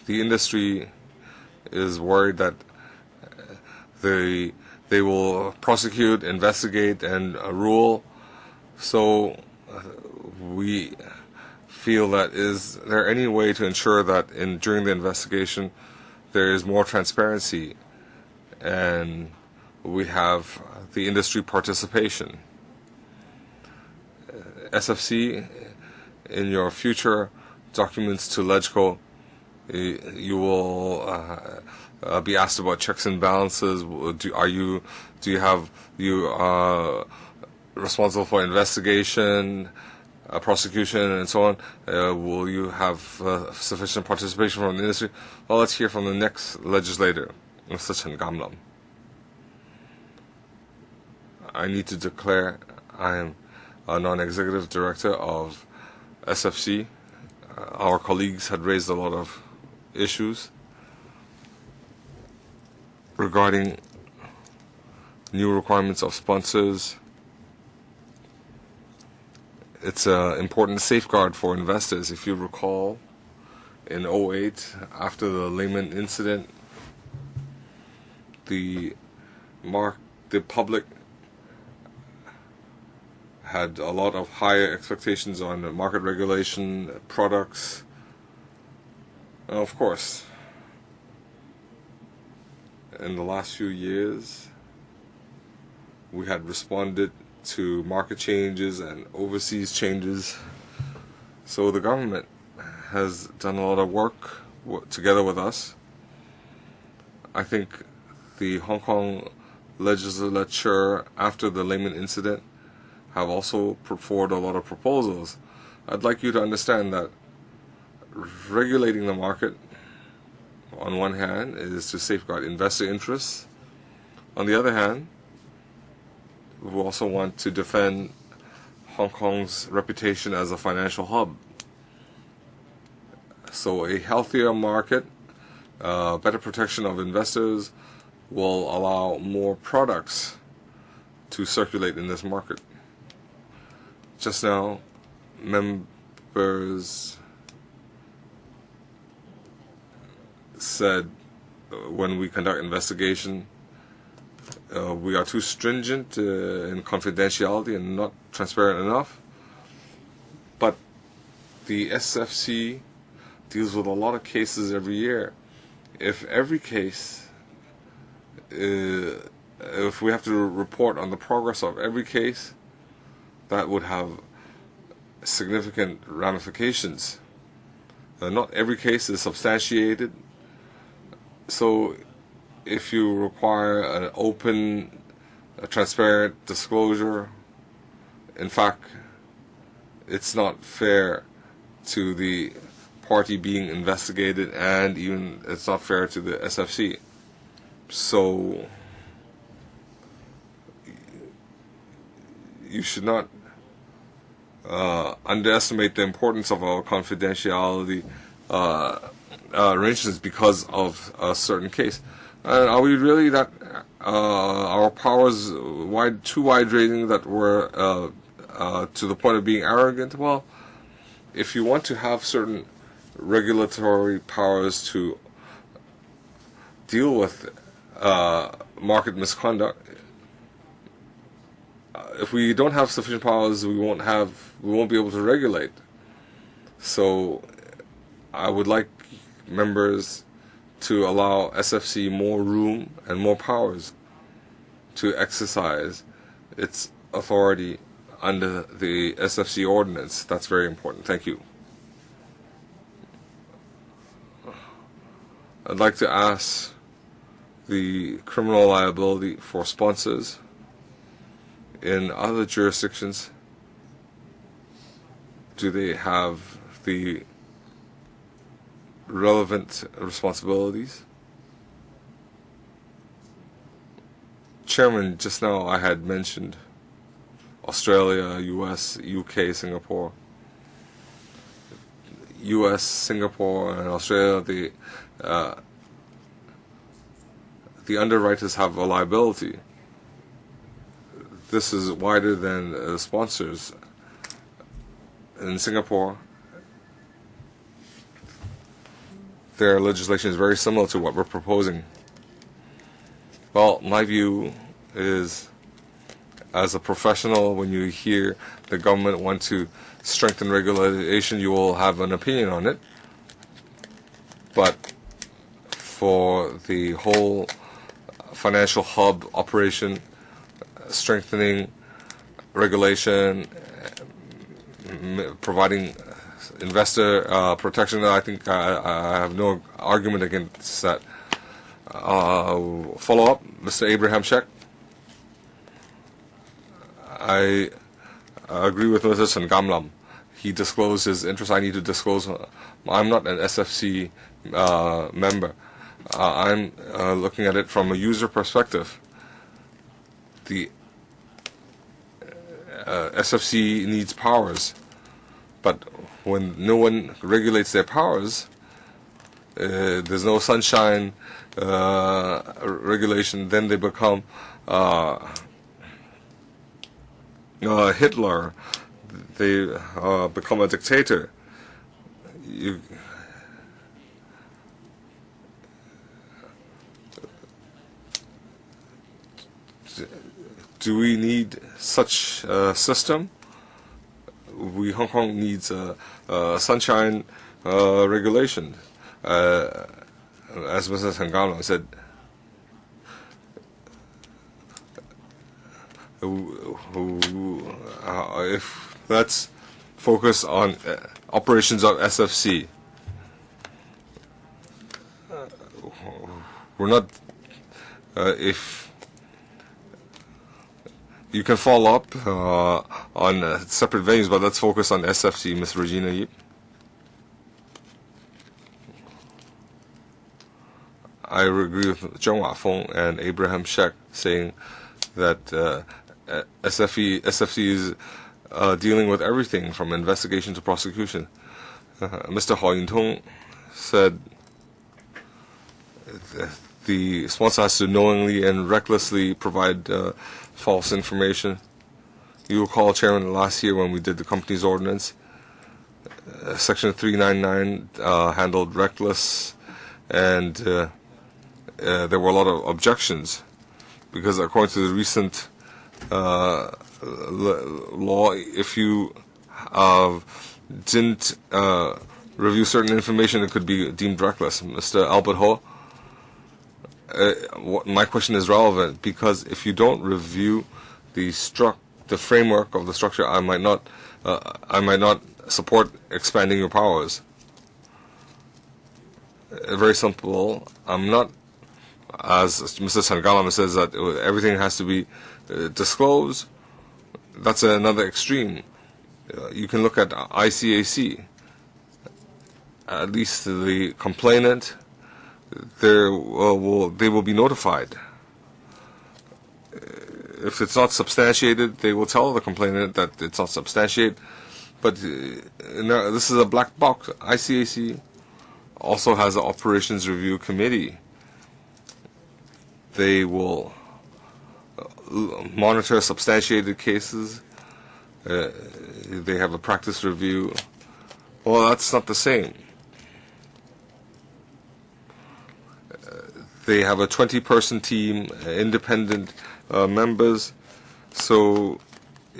The industry is worried that they will prosecute, investigate, and rule. So we feel that, is there any way to ensure that during the investigation there is more transparency and we have the industry participation? SFC, in your future documents to LegCo, you will be asked about checks and balances. You responsible for investigation, prosecution, and so on? Will you have sufficient participation from the industry? Well, let's hear from the next legislator, Mr. Chen Gamlam. I need to declare I am a non-executive director of SFC. Our colleagues had raised a lot of issues regarding new requirements of sponsors. It's an important safeguard for investors. If you recall, in '08 after the Lehman incident. The public had a lot of higher expectations on market regulation, products. And of course, in the last few years, we had responded to market changes and overseas changes. So the government has done a lot of work together with us. I think the Hong Kong legislature, after the Lehman incident, have also put forward a lot of proposals. I'd like you to understand that regulating the market, on one hand, is to safeguard investor interests. On the other hand, we also want to defend Hong Kong's reputation as a financial hub. So a healthier market, better protection of investors, will allow more products to circulate in this market. Just now, members said when we conduct investigation, we are too stringent in confidentiality and not transparent enough. But the SFC deals with a lot of cases every year. If every case, if we have to report on the progress of every case, that would have significant ramifications. Not every case is substantiated. So if you require an open, transparent disclosure, in fact, it's not fair to the party being investigated, and even it's not fair to the SFC. So you should not underestimate the importance of our confidentiality arrangements because of a certain case. Are we really that our powers too wide-ranging that we're to the point of being arrogant? Well, if you want to have certain regulatory powers to deal with market misconduct, if we don't have sufficient powers, we won't be able to regulate. So I would like members to allow SFC more room and more powers to exercise its authority under the SFC ordinance. That's very important. Thank you. I'd like to ask the criminal liability for sponsors in other jurisdictions. Do they have the relevant responsibilities? Chairman, just now I had mentioned Australia, US, UK, Singapore. US, Singapore, and Australia, the underwriters have a liability. This is wider than sponsors. In Singapore, their legislation is very similar to what we're proposing. Well, my view is, as a professional, when you hear the government want to strengthen regulation, you will have an opinion on it. But for the whole financial hub operation, strengthening regulation, providing investor protection, I think I have no argument against that. Follow up, Mr. Abraham Sheck. I agree with Mr. Chen Gamlam. He disclosed his interest. I need to disclose. I'm not an SFC member. I'm looking at it from a user perspective. The SFC needs powers, but when no one regulates their powers, there's no sunshine regulation, then they become Hitler. They become a dictator. do we need such a system? Hong Kong needs a sunshine regulation. As Mrs. Hangano said, if let's focus on operations of SFC. We're not, if you can follow up on separate venues, but let's focus on SFC, Ms. Regina Yip. I agree with Zheng Wafeng and Abraham Sheck saying that SFC is dealing with everything from investigation to prosecution. Mr. Hao Yintong said the sponsor has to knowingly and recklessly provide false information. You recall, Chairman, last year when we did the company's ordinance, Section 399 handled reckless, and there were a lot of objections because according to the recent law, if you didn't review certain information, it could be deemed reckless. Mr. Albert Ho, my question is relevant because if you don't review the framework of the structure, I might not support expanding your powers. Very simple. I'm not, as Mr. Sangalam says, that everything has to be disclosed. That's another extreme. You can look at ICAC. At least the complainant, they will be notified. If it's not substantiated, they will tell the complainant that it's not substantiated. But this is a black box. ICAC also has an operations review committee. They will monitor substantiated cases. They have a practice review. Well, that's not the same. They have a 20-person team, independent members, so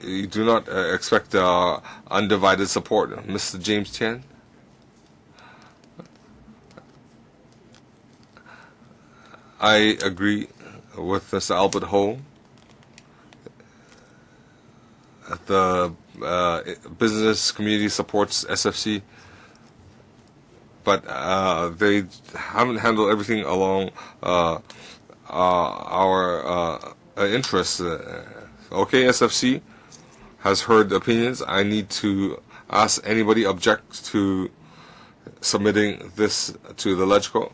you do not expect undivided support. Mr. James Tian? I agree with Mr. Albert Ho. The business community supports SFC, but they haven't handled everything along our interests. Okay, SFC has heard opinions. I need to ask anybody object to submitting this to the LegCo.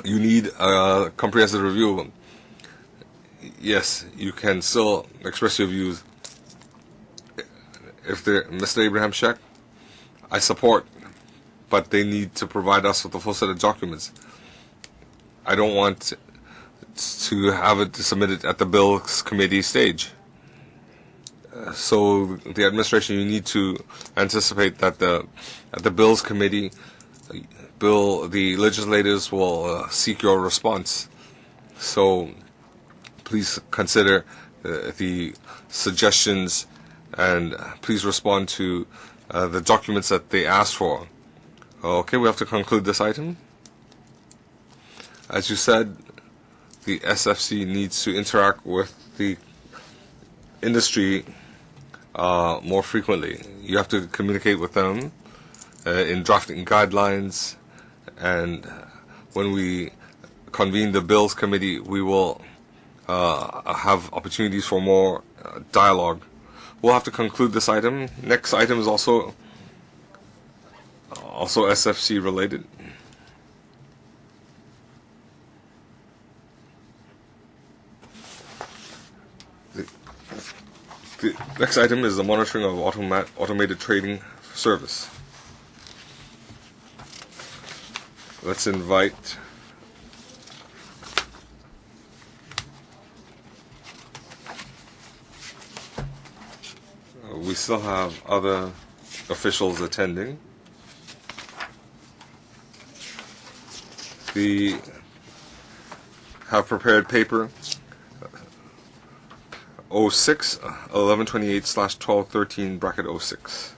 You need a comprehensive review of them. Yes, you can still express your views. If they're Mr. Abraham Sheck, I support, but they need to provide us with a full set of documents. I don't want to have it submitted at the Bills Committee stage. So the administration, you need to anticipate that at the Bills Committee, the legislators will seek your response. So please consider the suggestions and please respond to the documents that they asked for. Okay, we have to conclude this item. As you said, the SFC needs to interact with the industry more frequently. You have to communicate with them in drafting guidelines, and when we convene the Bills Committee, we will have opportunities for more dialogue. We'll have to conclude this item. Next item is also SFC related. The next item is the monitoring of automated trading service. Let's invite we still have other officials attending. The have prepared paper 06 1128/1213 bracket 06.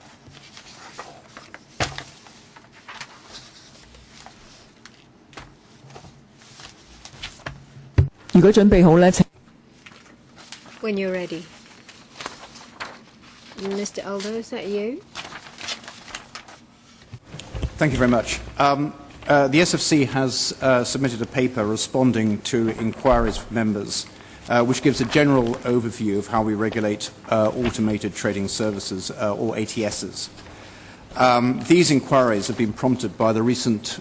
如果準備好咧，請 When you're ready. Mr. Aldo, is that you? Thank you very much. The SFC has submitted a paper responding to inquiries from members, which gives a general overview of how we regulate automated trading services, or ATSs. These inquiries have been prompted by the recent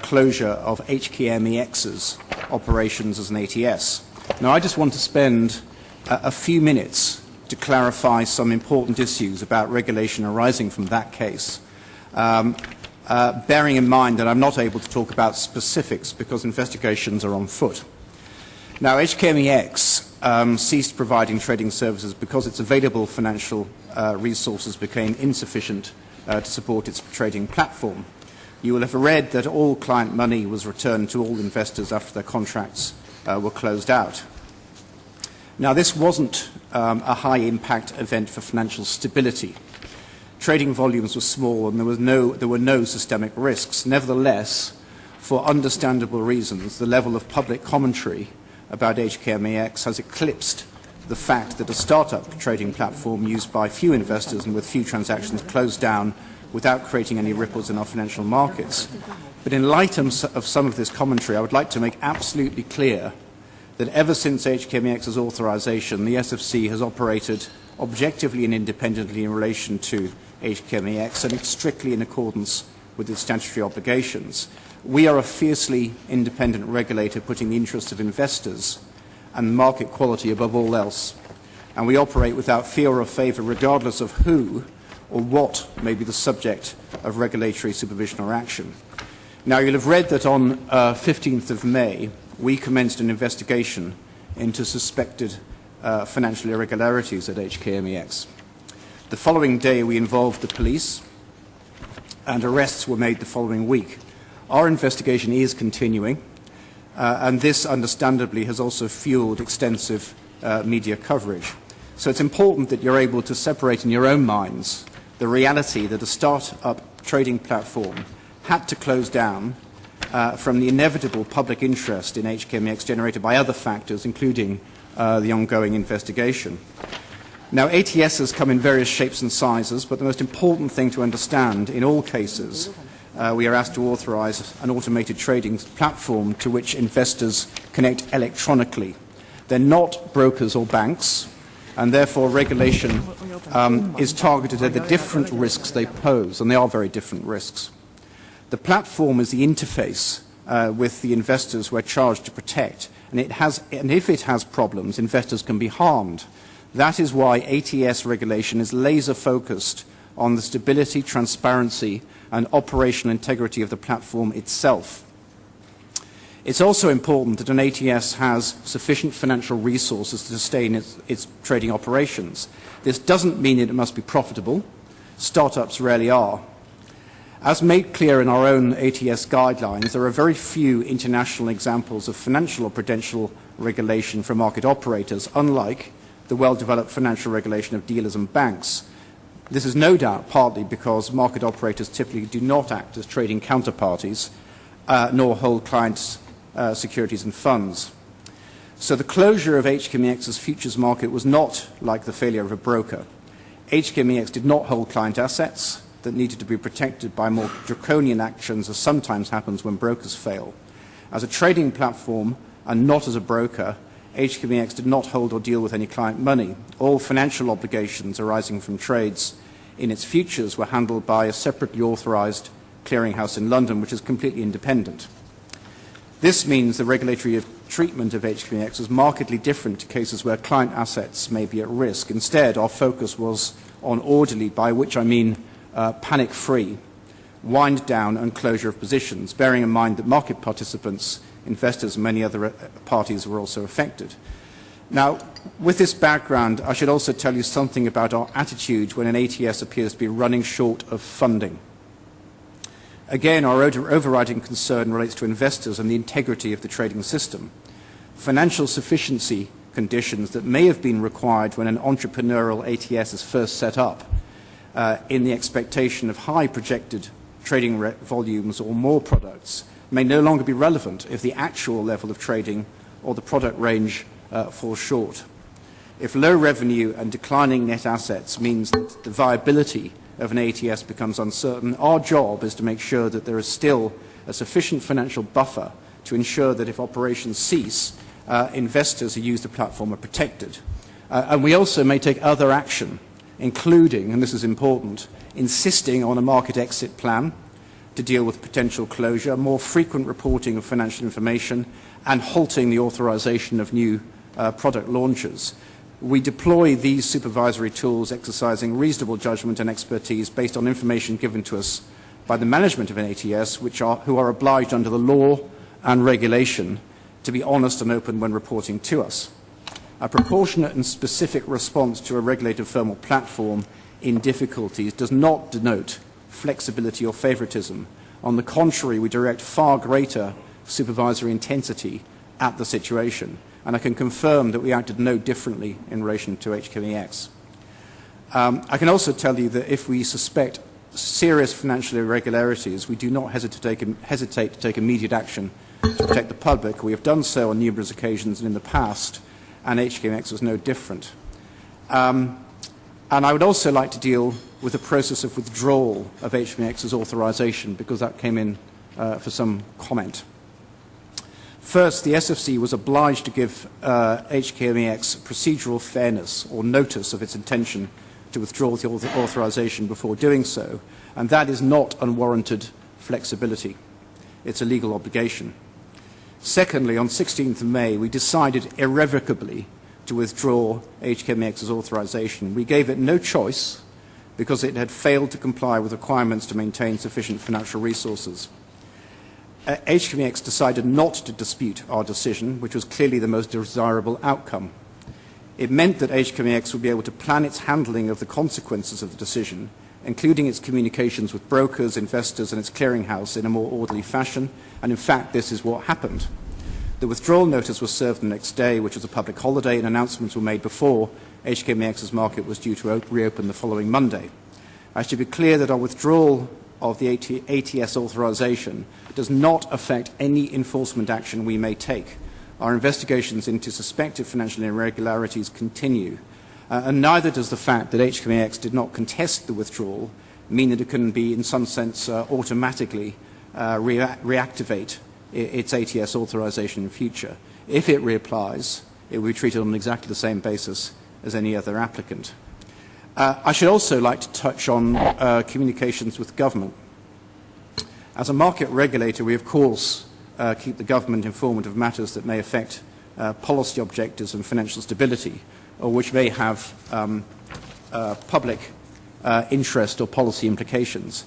closure of HKMEX's operations as an ATS. Now, I just want to spend a few minutes to clarify some important issues about regulation arising from that case, bearing in mind that I'm not able to talk about specifics because investigations are on foot. Now, HKMEX ceased providing trading services because its available financial resources became insufficient to support its trading platform. You will have read that all client money was returned to all investors after their contracts were closed out. Now, this wasn't a high-impact event for financial stability. Trading volumes were small and there were no systemic risks. Nevertheless, for understandable reasons, the level of public commentary about HKMEX has eclipsed the fact that a startup trading platform used by few investors and with few transactions closed down without creating any ripples in our financial markets. But in light of some of this commentary, I would like to make absolutely clear that ever since HKMEX's authorization, the SFC has operated objectively and independently in relation to HKMEX and strictly in accordance with its statutory obligations. We are a fiercely independent regulator putting the interests of investors and market quality above all else. And we operate without fear or favour regardless of who or what may be the subject of regulatory supervision or action. Now, you'll have read that on 15th of May, we commenced an investigation into suspected financial irregularities at HKMEX. The following day, we involved the police, and arrests were made the following week. Our investigation is continuing, and this, understandably, has also fueled extensive media coverage. So it's important that you're able to separate in your own minds the reality that a start-up trading platform had to close down from the inevitable public interest in HKMEX generated by other factors, including the ongoing investigation. Now, ATSs come in various shapes and sizes, but the most important thing to understand in all cases, we are asked to authorize an automated trading platform to which investors connect electronically. They're not brokers or banks, and therefore regulation is targeted at the different risks they pose, and they are very different risks. The platform is the interface with the investors we're charged to protect, and if it has problems, investors can be harmed. That is why ATS regulation is laser-focused on the stability, transparency, and operational integrity of the platform itself. It's also important that an ATS has sufficient financial resources to sustain its trading operations. This doesn't mean that it must be profitable. Startups rarely are. As made clear in our own ATS guidelines, there are very few international examples of financial or prudential regulation for market operators, unlike the well-developed financial regulation of dealers and banks. This is no doubt partly because market operators typically do not act as trading counterparties, nor hold clients' securities and funds. So the closure of HKMEX's futures market was not like the failure of a broker. HKMEX did not hold client assets that needed to be protected by more draconian actions, as sometimes happens when brokers fail. As a trading platform and not as a broker, HKMEX did not hold or deal with any client money. All financial obligations arising from trades in its futures were handled by a separately authorized clearinghouse in London, which is completely independent. This means the regulatory treatment of HKMEX was markedly different to cases where client assets may be at risk. Instead, our focus was on orderly, by which I mean panic-free, wind down and closure of positions, bearing in mind that market participants, investors and many other parties were also affected. Now, with this background, I should also tell you something about our attitude when an ATS appears to be running short of funding. Again, our overriding concern relates to investors and the integrity of the trading system. Financial sufficiency conditions that may have been required when an entrepreneurial ATS is first set up in the expectation of high projected trading volumes or more products may no longer be relevant if the actual level of trading or the product range falls short. If low revenue and declining net assets means that the viability of an ATS becomes uncertain, our job is to make sure that there is still a sufficient financial buffer to ensure that if operations cease, investors who use the platform are protected. And we also may take other action, including, and this is important, insisting on a market exit plan to deal with potential closure, more frequent reporting of financial information, and halting the authorization of new product launches. We deploy these supervisory tools exercising reasonable judgment and expertise based on information given to us by the management of an ATS, who are obliged under the law and regulation to be honest and open when reporting to us. A proportionate and specific response to a regulated firm or platform in difficulties does not denote flexibility or favoritism. On the contrary, we direct far greater supervisory intensity at the situation. And I can confirm that we acted no differently in relation to HKMEX. I can also tell you that if we suspect serious financial irregularities, we do not hesitate to take immediate action to protect the public. We have done so on numerous occasions and in the past, and HKMEX was no different. And I would also like to deal with the process of withdrawal of HKMEX's authorization, because that came in for some comment. First, the SFC was obliged to give HKMEX procedural fairness or notice of its intention to withdraw the authorization before doing so, and that is not unwarranted flexibility. It's a legal obligation. Secondly, on 16th of May, we decided irrevocably to withdraw HKMEX's authorization. We gave it no choice because it had failed to comply with requirements to maintain sufficient financial resources. HKMEX decided not to dispute our decision, which was clearly the most desirable outcome. It meant that HKMEX would be able to plan its handling of the consequences of the decision, including its communications with brokers, investors, and its clearinghouse in a more orderly fashion, and in fact this is what happened. The withdrawal notice was served the next day, which was a public holiday, and announcements were made before HKMEX's market was due to reopen the following Monday. I should be clear that our withdrawal of the ATS authorization does not affect any enforcement action we may take. Our investigations into suspected financial irregularities continue, and neither does the fact that HKMEX did not contest the withdrawal mean that it can be, in some sense, automatically reactivate its ATS authorization in future. If it reapplies, it will be treated on exactly the same basis as any other applicant. I should also like to touch on communications with government. As a market regulator, we of course keep the government informed of matters that may affect policy objectives and financial stability, or which may have public interest or policy implications.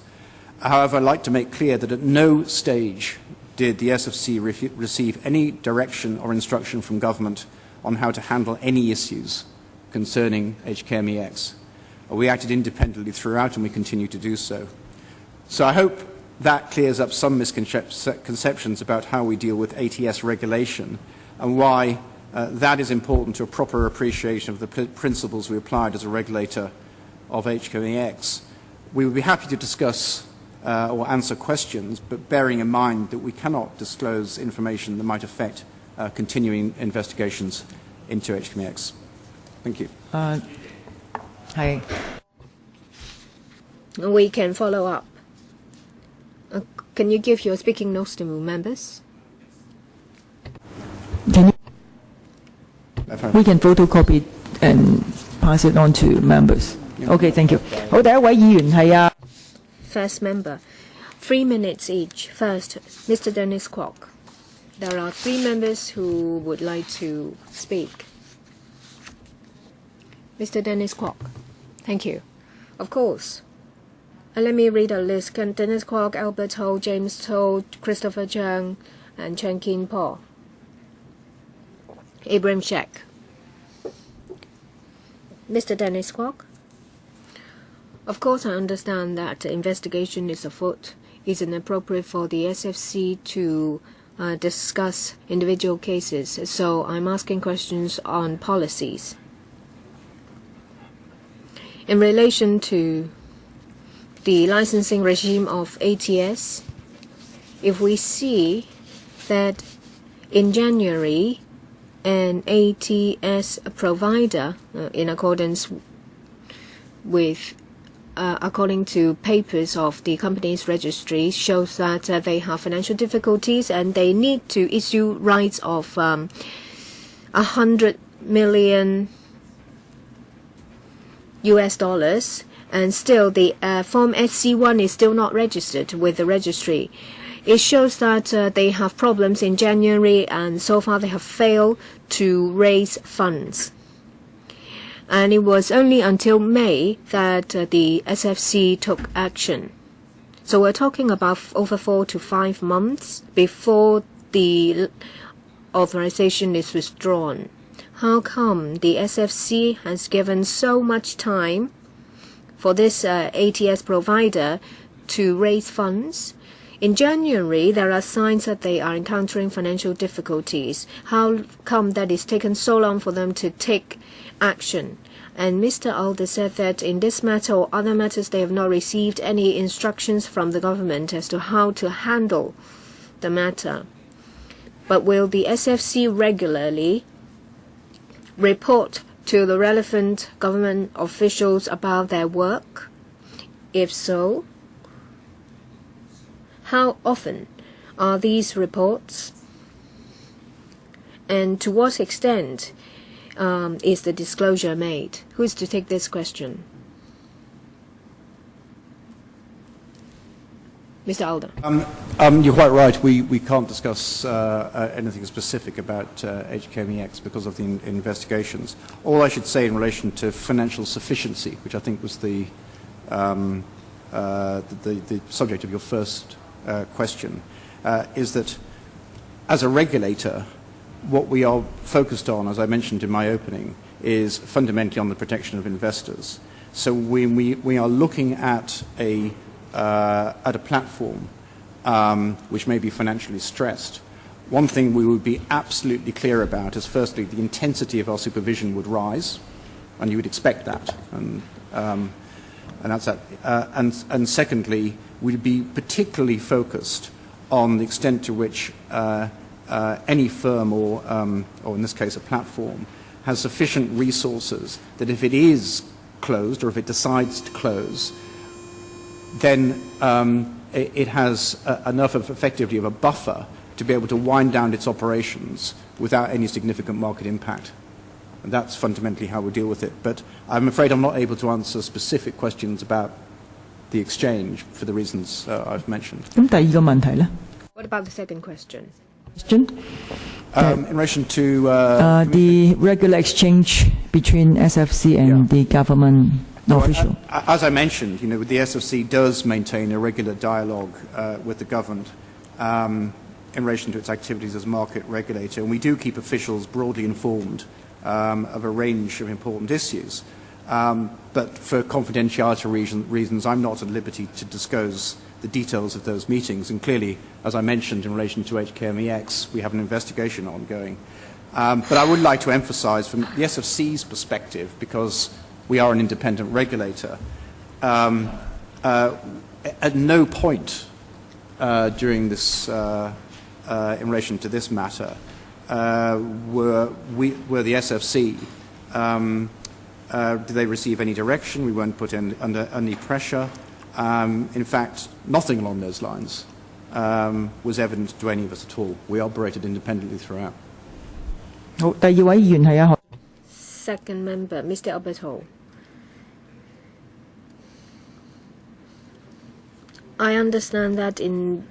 However, I'd like to make clear that at no stage did the SFC receive any direction or instruction from government on how to handle any issues concerning HKMEX. We acted independently throughout, and we continue to do so. So I hope that clears up some misconceptions about how we deal with ATS regulation and why that is important to a proper appreciation of the principles we applied as a regulator of HKMEX. We would be happy to discuss or answer questions, but bearing in mind that we cannot disclose information that might affect continuing investigations into HKMEX. Thank you. Hi. We can follow up. Can you give your speaking notes to members? We can photocopy and pass it on to members. Okay, thank you. 好，第一位議員係啊。First member, 3 minutes each. First, Mr. Dennis Kwok. There are 3 members who would like to speak. Mr. Dennis Kwok. Thank you. Of course. Let me read a list. Dennis Kwok, Albert Ho, James Toh, Christopher Chang, and Chen Kin Po. Ibrahim Sheikh. Mr. Dennis Kwok. Of course, I understand that the investigation is afoot. It's inappropriate for the SFC to discuss individual cases. So I'm asking questions on policies. In relation to the licensing regime of ATS, if we see that in January, an ATS provider, in accordance with according to papers of the company's registry, shows that they have financial difficulties and they need to issue rights of 100 million US dollars, and still the form SC1 is still not registered with the registry. It shows that they have problems in January, and so far they have failed to raise funds. And it was only until May that the SFC took action. So we're talking about over 4 to 5 months before the authorization is withdrawn. How come the SFC has given so much time for this ATS provider to raise funds? In January, there are signs that they are encountering financial difficulties. How come that it's taken so long for them to take action? And Mr. Alder said that in this matter or other matters, they have not received any instructions from the government as to how to handle the matter. But will the SFC regularly report to the relevant government officials about their work? If so, how often are these reports? And to what extent is the disclosure made? Who is to take this question? Mr. Alder. You're quite right. We can't discuss anything specific about HKMEX because of the investigations. All I should say in relation to financial sufficiency, which I think was the subject of your first question, is that as a regulator, what we are focused on, as I mentioned in my opening, is fundamentally on the protection of investors. So when we are looking at a platform which may be financially stressed, one thing we would be absolutely clear about is, firstly, the intensity of our supervision would rise, and you would expect that, and that's that. And secondly, we'd be particularly focused on the extent to which any firm or in this case a platform has sufficient resources that if it is closed or if it decides to close, then it has enough of effectively of a buffer to be able to wind down its operations without any significant market impact. And that's fundamentally how we deal with it. But I'm afraid I'm not able to answer specific questions about the exchange for the reasons I've mentioned. 咁第二個問題呢？ What about the second question? In relation to the regular exchange between SFC and the government official. As I mentioned, the SFC does maintain a regular dialogue with the government in relation to its activities as market regulator, and we do keep officials broadly informed of a range of important issues. But for confidentiality reasons, I'm not at liberty to disclose the details of those meetings. And clearly, as I mentioned in relation to HKMEX, we have an investigation ongoing. But I would like to emphasize from the SFC's perspective, because we are an independent regulator, at no point during this, in relation to this matter, were the SFC, did they receive any direction? We weren't put under any pressure. In fact, nothing along those lines was evident to any of us at all. We operated independently throughout. 好，第二位議員係啊。Second member, Mr. Albert Ho. I understand that in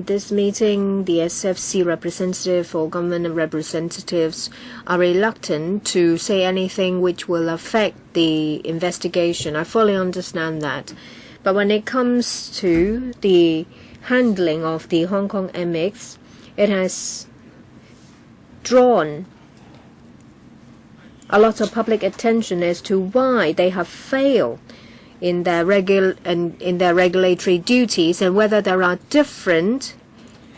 this meeting, the SFC representative or government representatives are reluctant to say anything which will affect the investigation. I fully understand that. But when it comes to the handling of the Hong Kong MX, it has drawn a lot of public attention as to why they have failed in their regulatory duties and whether there are different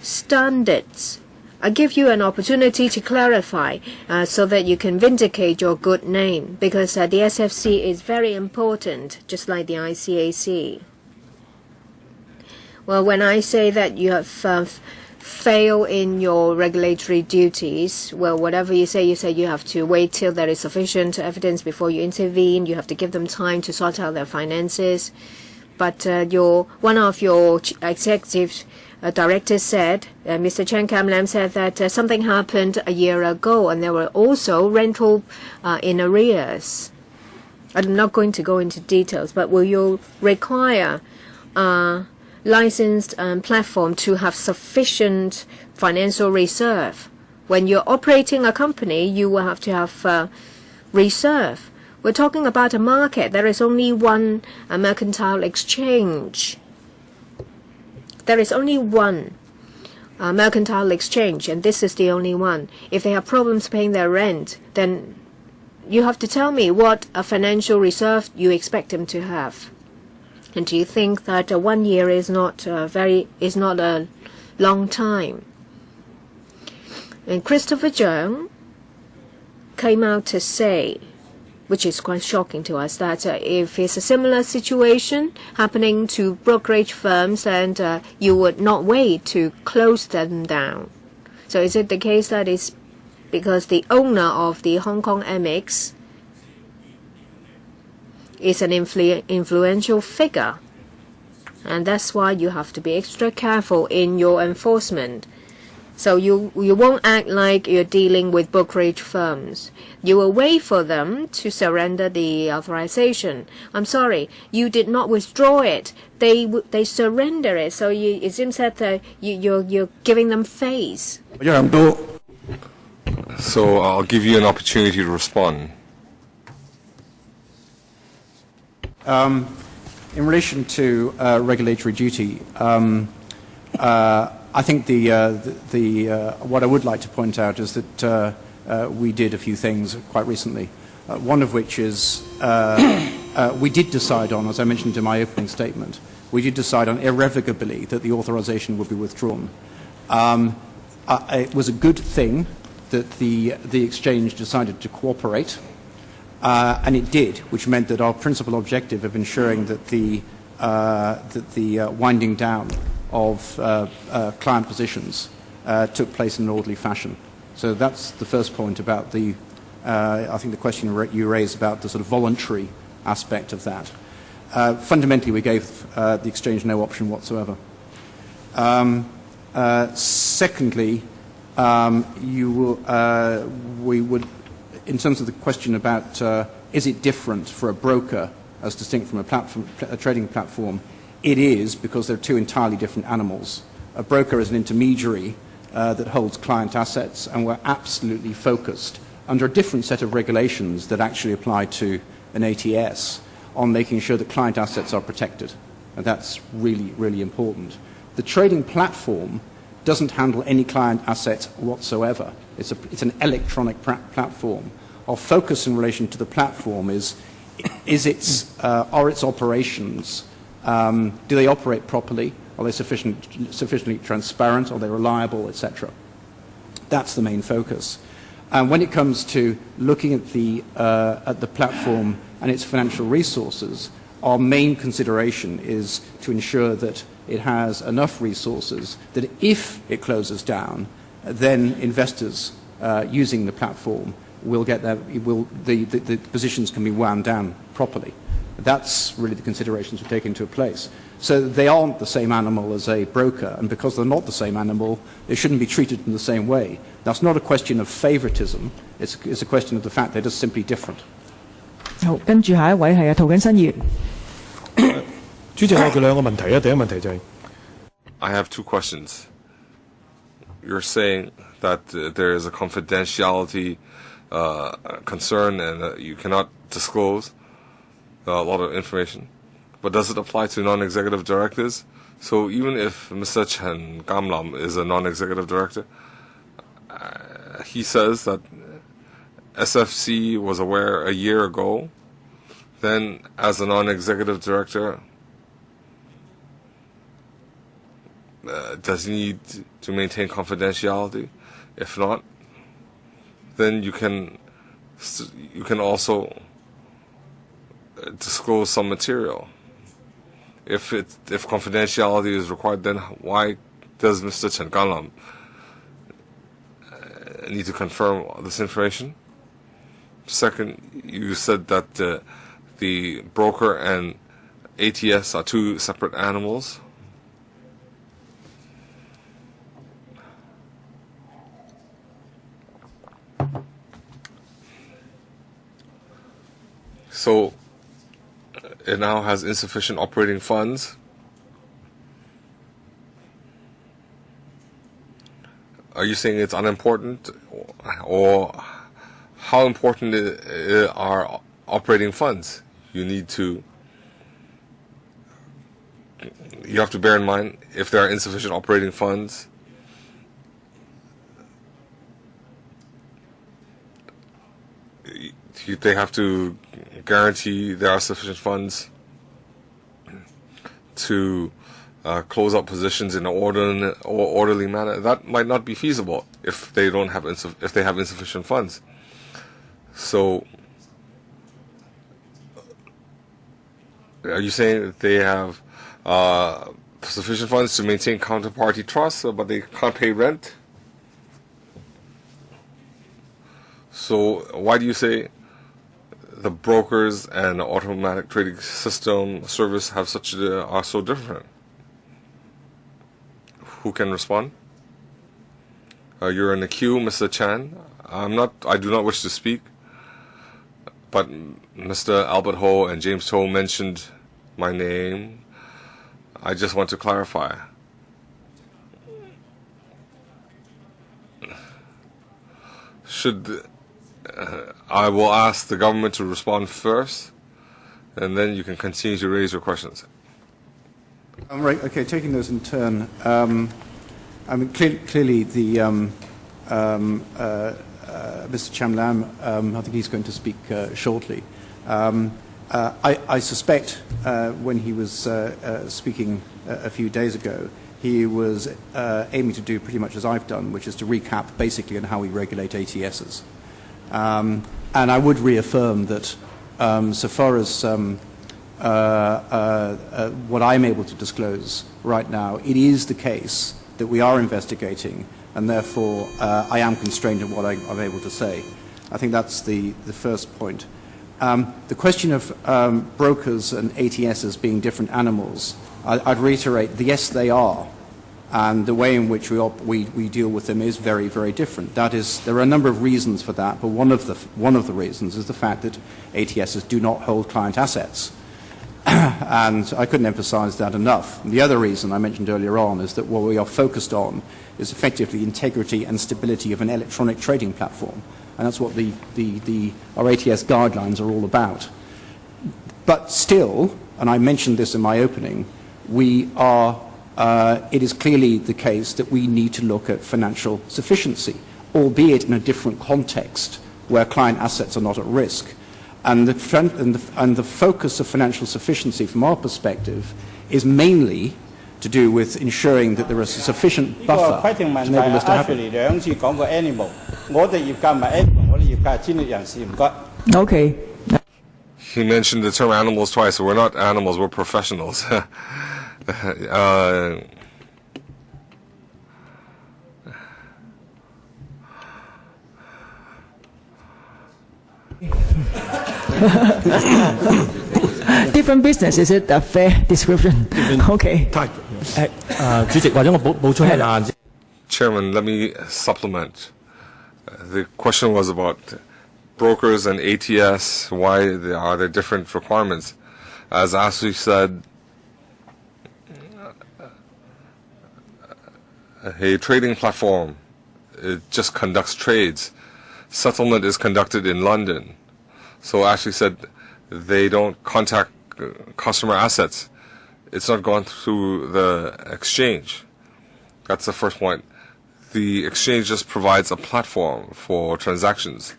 standards. I give you an opportunity to clarify so that you can vindicate your good name, because the SFC is very important, just like the ICAC. Well, when I say that you have failed in your regulatory duties, well, whatever you say you have to wait till there is sufficient evidence before you intervene. You have to give them time to sort out their finances. But one of your executive directors said, Mr. Chen Kam-lam said that something happened a year ago, and there were also rental in arrears. I'm not going to go into details, but will you require licensed platform to have sufficient financial reserve? When you're operating a company, you will have to have reserve. We're talking about a market. There is only one mercantile exchange. There is only one mercantile exchange, and this is the only one. If they have problems paying their rent, then you have to tell me what a financial reserve you expect them to have. And do you think that 1 year is not a long time? And Christopher Zhang came out to say, which is quite shocking to us, that if it's a similar situation happening to brokerage firms, and you would not wait to close them down. So is it the case that it's because the owner of the Hong Kong MX is an influential figure, and that's why you have to be extra careful in your enforcement? So you won't act like you're dealing with brokerage firms. You will wait for them to surrender the authorization. I'm sorry, you did not withdraw it. They surrender it. So it seems that you're giving them face. So I'll give you an opportunity to respond. In relation to regulatory duty, I think what I would like to point out is that we did a few things quite recently. One of which is we did decide on, as I mentioned in my opening statement, we did decide on irrevocably that the authorization would be withdrawn. It was a good thing that the exchange decided to cooperate, and it did, which meant that our principal objective of ensuring that the winding down of client positions took place in an orderly fashion. So that's the first point about I think the question you raised about the sort of voluntary aspect of that. Fundamentally, we gave the exchange no option whatsoever. Secondly, we would, in terms of the question about is it different for a broker as distinct from a trading platform, it is, because they're two entirely different animals. A broker is an intermediary that holds client assets, and we're absolutely focused under a different set of regulations that actually apply to an ATS on making sure that client assets are protected. And that's really, really important. The trading platform doesn't handle any client assets whatsoever. It's an electronic platform. Our focus in relation to the platform are its operations, do they operate properly? Are they sufficiently transparent? Are they reliable, etc.? That's the main focus. And when it comes to looking at the platform and its financial resources, our main consideration is to ensure that it has enough resources that if it closes down, then investors using the platform will get the positions can be wound down properly. That's really the considerations we take into place. So they aren't the same animal as a broker, and because they're not the same animal, they shouldn't be treated in the same way. That's not a question of favoritism, it's a question of the fact they're just simply different. 好，跟住下一位係啊，涂謹申議員。主席，我有兩個問題啊。第一個問題就係 I have two questions. You're saying that there is a confidentiality concern and that you cannot disclose a lot of information. But does it apply to non-executive directors? So even if Mr. Chen Kam-lam is a non-executive director, he says that SFC was aware a year ago then as a non-executive director, does he need to maintain confidentiality? If not, then you can also disclose some material. If confidentiality is required, then why does Mr. Chen Ganlam need to confirm this information? Second, you said that the broker and ATS are two separate animals. So it now has insufficient operating funds. Are you saying it's unimportant, or how important are operating funds? You have to bear in mind, if there are insufficient operating funds, they have to guarantee there are sufficient funds to close out positions in an orderly manner. That might not be feasible if they have insufficient funds. So, are you saying that they have sufficient funds to maintain counterparty trust, but they can't pay rent? So, why do you say the brokers and the automatic trading system service are so different? Who can respond? You're in the queue, Mr. Chan. I do not wish to speak, but Mr. Albert Ho and James Ho mentioned my name. I just want to clarify. I will ask the government to respond first, and then you can continue to raise your questions. Right. Okay. Taking those in turn. I mean, clearly, Mr. Cham Lam, I think he's going to speak shortly. I suspect when he was speaking a few days ago, he was aiming to do pretty much as I've done, which is to recap basically on how we regulate ATSs. And I would reaffirm that so far as what I'm able to disclose right now, it is the case that we are investigating, and therefore I am constrained in what I'm able to say. I think that's the first point. The question of brokers and ATSs being different animals, I'd reiterate, yes, they are. And the way in which we deal with them is very, very different. That is, there are a number of reasons for that, but one of the reasons is the fact that ATSs do not hold client assets. And I couldn't emphasize that enough. The other reason I mentioned earlier on is that what we are focused on is effectively integrity and stability of an electronic trading platform. And that's what our ATS guidelines are all about. But still, and I mentioned this in my opening, it is clearly the case that we need to look at financial sufficiency, albeit in a different context where client assets are not at risk. And the focus of financial sufficiency from our perspective is mainly to do with ensuring that there is a sufficient buffer to enable this to happen. Okay. He mentioned the term animals twice. We're not animals, we're professionals. Different business, is it a fair description? Okay. Chairman, let me supplement. The question was about brokers and ATS, why are there different requirements. As Ashley said, a trading platform, it just conducts trades. Settlement is conducted in London. So Ashley said they don't contact customer assets. It's not gone through the exchange. That's the first point. The exchange just provides a platform for transactions.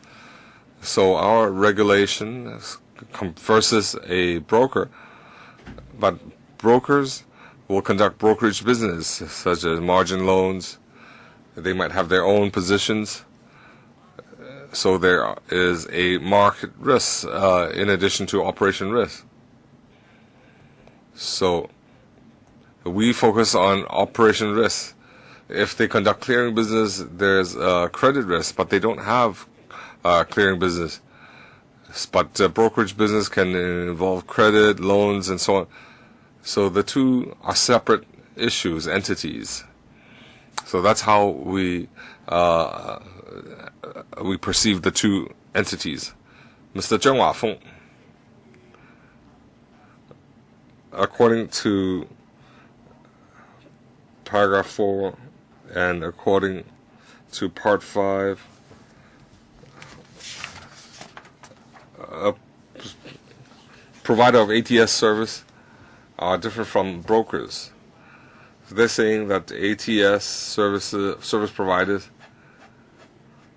So our regulation versus a broker. But brokers will conduct brokerage business, such as margin loans. They might have their own positions. So there is a market risk in addition to operation risk. So we focus on operation risk. If they conduct clearing business, there's credit risk, but they don't have clearing business. But brokerage business can involve credit, loans, and so on. So the two are separate issues, entities. So that's how we perceive the two entities. Mr. Zheng Wafeng, according to paragraph 4 and according to part 5, a provider of ATS service are different from brokers. They're saying that ATS service providers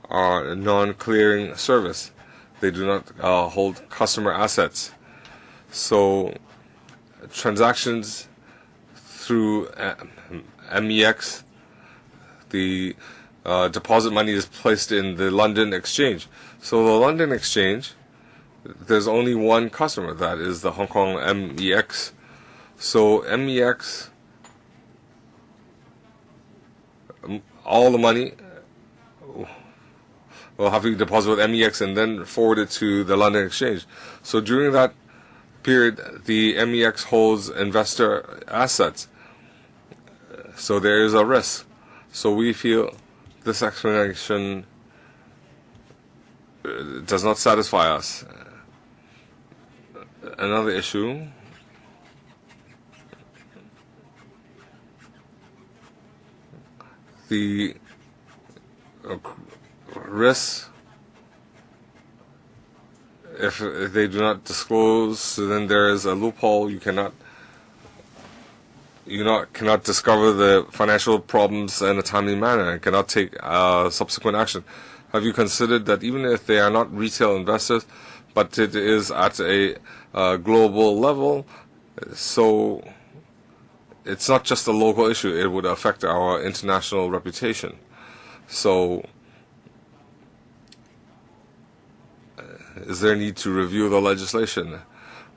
are non-clearing service. They do not hold customer assets. So transactions through MEX, the deposit money is placed in the London Exchange. So the London Exchange, there's only one customer, that is the Hong Kong MEX. So MEX, all the money will have to be deposited with MEX and then forwarded to the London Exchange. So during that period, the MEX holds investor assets. So there is a risk. So we feel this explanation does not satisfy us. Another issue, the risk, if they do not disclose, then there is a loophole. You cannot discover the financial problems in a timely manner and cannot take subsequent action. Have you considered that even if they are not retail investors, but it is at a global level, so it's not just a local issue, it would affect our international reputation. So is there a need to review the legislation?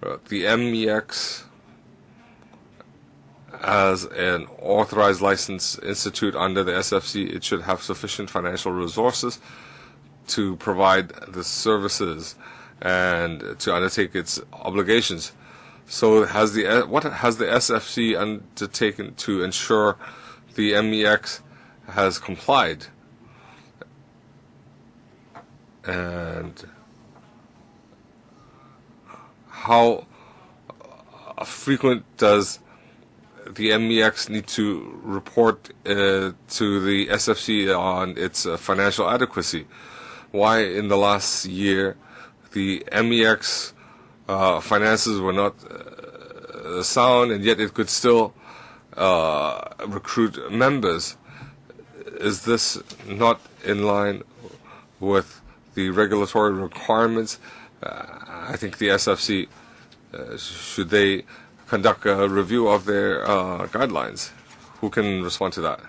The MEX, as an authorized licensed institute under the SFC, it should have sufficient financial resources to provide the services and to undertake its obligations. So what has the SFC undertaken to ensure the MEX has complied? And how frequent does the MEX need to report to the SFC on its financial adequacy? Why in the last year the MEX finances were not sound, and yet it could still recruit members? Is this not in line with the regulatory requirements? I think the SFC, should they conduct a review of their guidelines? Who can respond to that?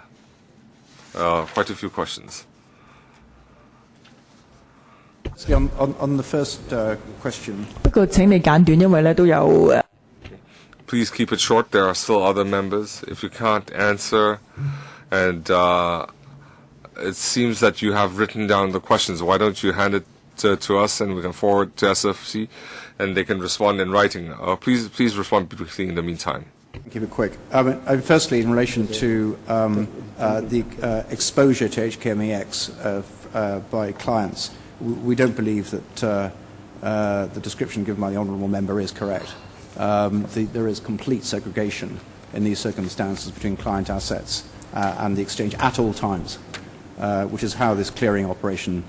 Quite a few questions. See, on the first question. 不過請你簡短，因為咧都有 Please keep it short. There are still other members. If you can't answer, and it seems that you have written down the questions, why don't you hand it to us and we can forward to SFC and they can respond in writing. Please respond briefly in the meantime. Keep it quick. Firstly, in relation to the exposure to HKMEX by clients, we don't believe that the description given by the Honourable Member is correct. There is complete segregation in these circumstances between client assets and the exchange at all times, which is how this clearing operation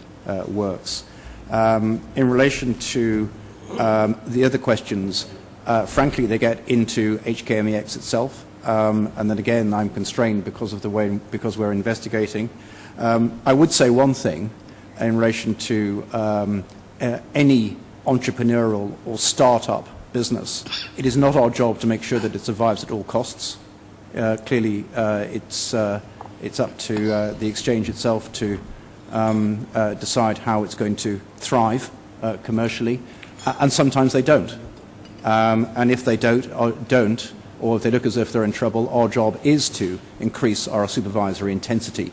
works. In relation to the other questions, frankly, they get into HKMEX itself, and then again, I'm constrained because we're investigating. I would say one thing in relation to any entrepreneurial or start-up business. It is not our job to make sure that it survives at all costs. Clearly, it's up to the exchange itself to decide how it's going to thrive commercially, and sometimes they don't. And if they don't, or if they look as if they're in trouble, our job is to increase our supervisory intensity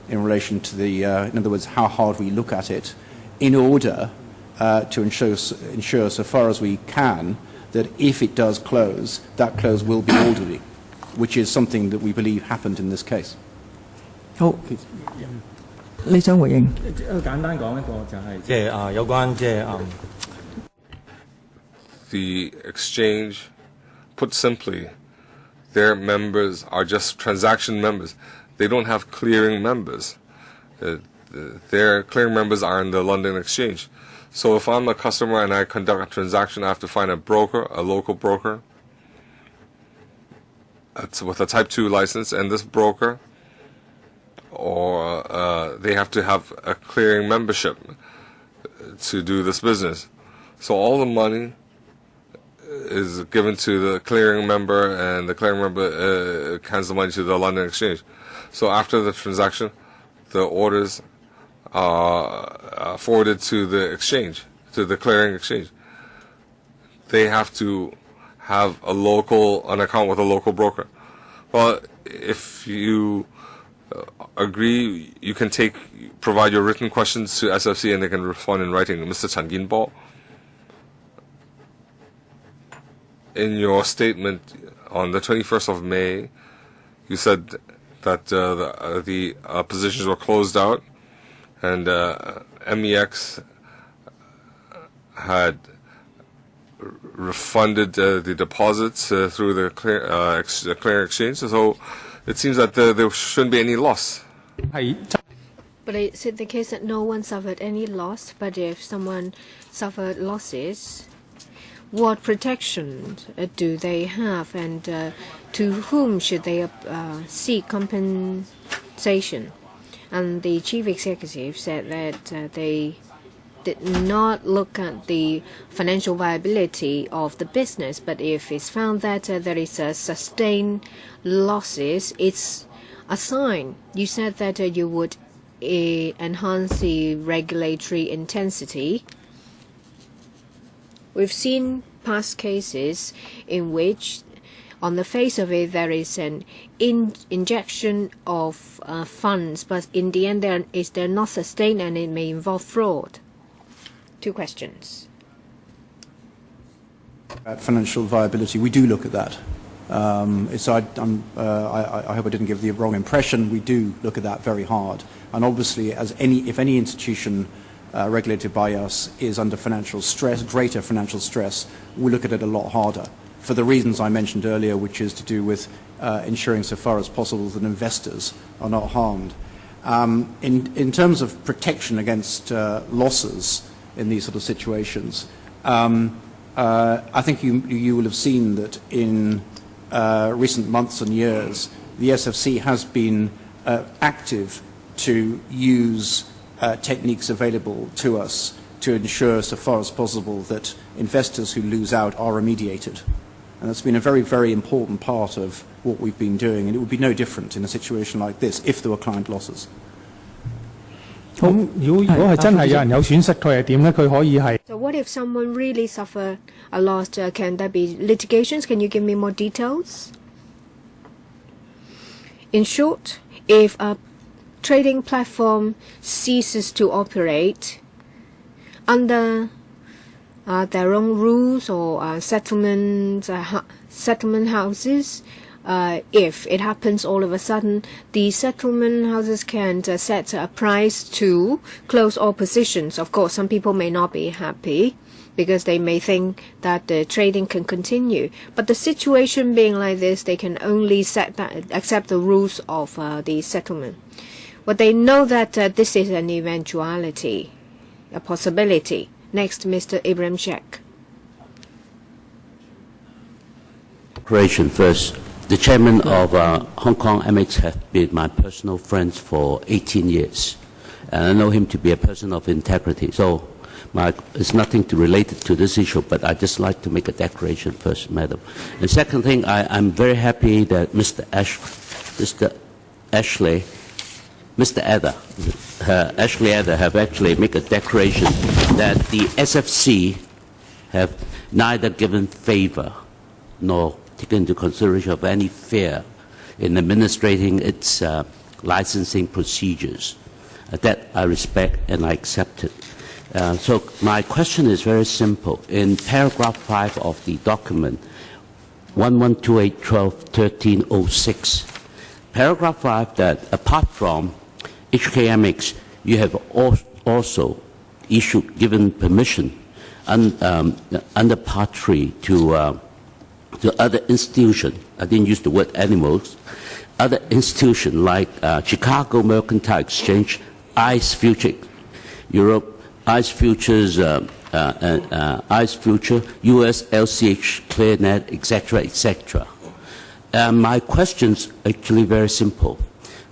in relation to the, in other words, how hard we look at it, in order to ensure so far as we can that if it does close, that close will be orderly, which is something that we believe happened in this case. 好，你想回應？簡單講一個就係即係有關即係The exchange, put simply, their members are just transaction members. They don't have clearing members. Their clearing members are in the London Exchange. So if I'm a customer and I conduct a transaction, I have to find a broker, a local broker, with a Type 2 license, and this broker, or they have to have a clearing membership to do this business. So all the money is given to the clearing member, and the clearing member hands the money to the London Exchange. So after the transaction, the orders are forwarded to the exchange, to the clearing exchange. They have to have an account with a local broker. Well, if you agree, you can provide your written questions to SFC and they can respond in writing. Mr. Chan Ginbo, in your statement on the 21st of May, you said that the positions were closed out and MEX had refunded the deposits through the clearing exchange. So it seems that there shouldn't be any loss. But is it the case that no one suffered any loss? But if someone suffered losses, what protection do they have, and to whom should they seek compensation? And the chief executive said that they did not look at the financial viability of the business, but if it's found that there is a sustained losses, it's a sign. You said that you would enhance the regulatory intensity. We've seen past cases in which, on the face of it, there is an injection of funds, but in the end, they're not sustained, and it may involve fraud. Two questions. At financial viability, we do look at that. I hope I didn't give the wrong impression. We do look at that very hard, and obviously, if any institution regulated by us is under financial stress, greater financial stress, we look at it a lot harder for the reasons I mentioned earlier, which is to do with ensuring so far as possible that investors are not harmed. In terms of protection against losses in these sort of situations, I think you will have seen that in recent months and years, the SFC has been active to use techniques available to us to ensure so far as possible that investors who lose out are remediated. And that's been a very, very important part of what we've been doing, and it would be no different in a situation like this if there were client losses. 咁如果係真係有人有損失，佢係點咧？佢可以係 So what if someone really suffer a loss? Can there be litigations? Can you give me more details? In short, if a trading platform ceases to operate under their own rules or settlement houses, if it happens all of a sudden, the settlement houses can set a price to close all positions. Of course, some people may not be happy because they may think that the trading can continue. But the situation being like this, they can only accept the rules of the settlement. But they know that this is an eventuality, a possibility. Next, Mr. Ibrahim Sheikh. Operation first. The chairman of Hong Kong MX has been my personal friend for 18 years. And I know him to be a person of integrity. So It's nothing related to this issue, but I just like to make a declaration first, Madam. And second thing, I'm very happy that Mr. Ashley Adder have actually made a declaration that the SFC have neither given favor nor taken into consideration of any fear in administrating its licensing procedures. That I respect and I accept it. So my question is very simple. In paragraph 5 of the document, 1128121306, paragraph 5, that apart from HKMX, you have also given permission under Part 3 to other institutions. I didn't use the word animals. Other institutions like Chicago Mercantile Exchange, ICE Future Europe, ICE Futures, ICE Future, US LCH, ClearNet, etc., etc. My question's actually very simple.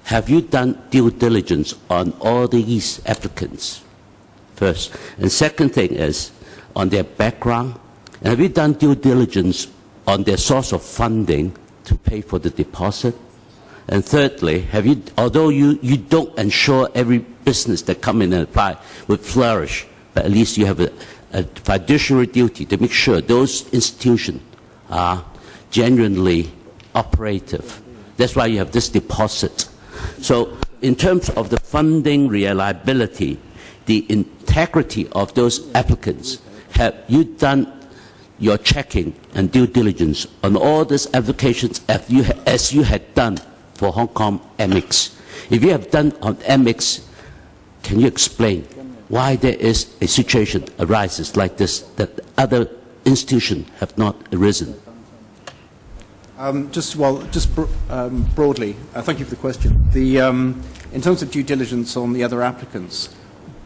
Have you done due diligence on all these applicants? First. And second thing is on their background. And have you done due diligence on their source of funding to pay for the deposit? And thirdly, although you don't ensure every business that come in and apply would flourish, but at least you have a fiduciary duty to make sure those institutions are genuinely operative. That's why you have this deposit. So in terms of the funding reliability, the integrity of those applicants, have you done your checking and due diligence on all these applications as you had done for Hong Kong MX? If you have done on MX, can you explain why there is a situation arises like this that other institutions have not arisen? Broadly, thank you for the question. In terms of due diligence on the other applicants,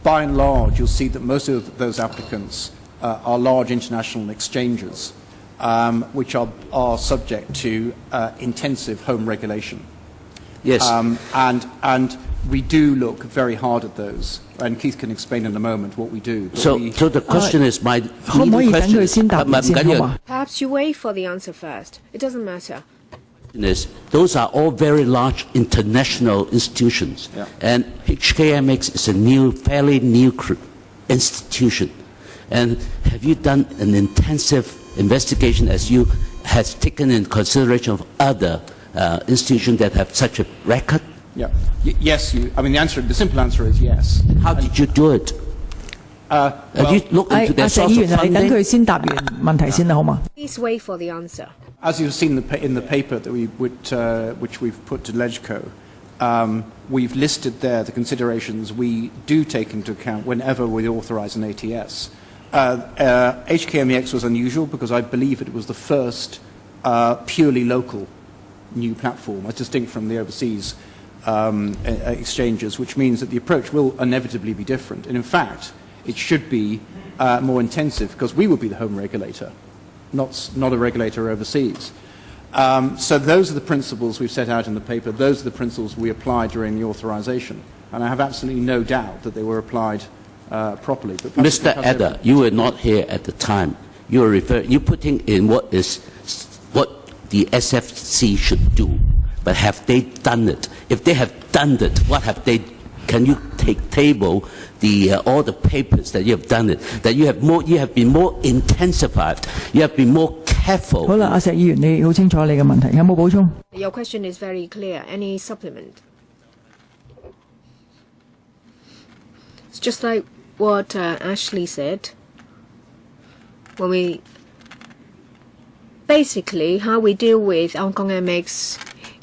by and large, you'll see that most of those applicants are large international exchanges, which are subject to intensive home regulation. Yes. And we do look very hard at those. And Keith can explain in a moment what we do. So the question is, my question. Perhaps you wait for the answer first. It doesn't matter. Those are all very large international institutions. Yeah. And HKMX is a fairly new institution. And have you done an intensive investigation as you has taken in consideration of other institutions that have such a record? Yeah. Yes. The simple answer is yes. How did you do it? Have you looked into their source of funding? Please wait for the answer. As you've seen in the paper that which we've put to LegCo, we've listed there the considerations we do take into account whenever we authorise an ATS. HKMEX was unusual because I believe it was the first purely local new platform, as distinct from the overseas exchanges, which means that the approach will inevitably be different. And in fact, it should be more intensive because we will be the home regulator, not a regulator overseas. So those are the principles we've set out in the paper. Those are the principles we applied during the authorization. And I have absolutely no doubt that they were applied properly. But Mr. Adder, you were not here at the time. You're putting in what the SFC should do. But have they done it? If they have done it, what have they? Can you table all the papers that you have done it? That you have been more intensified. You have been more careful. 好啦，阿石議員，你好清楚你嘅問題，有冇補充？ Your question is very clear. Any supplement? It's just like what Ashley said. Basically, how we deal with Hong Kong MX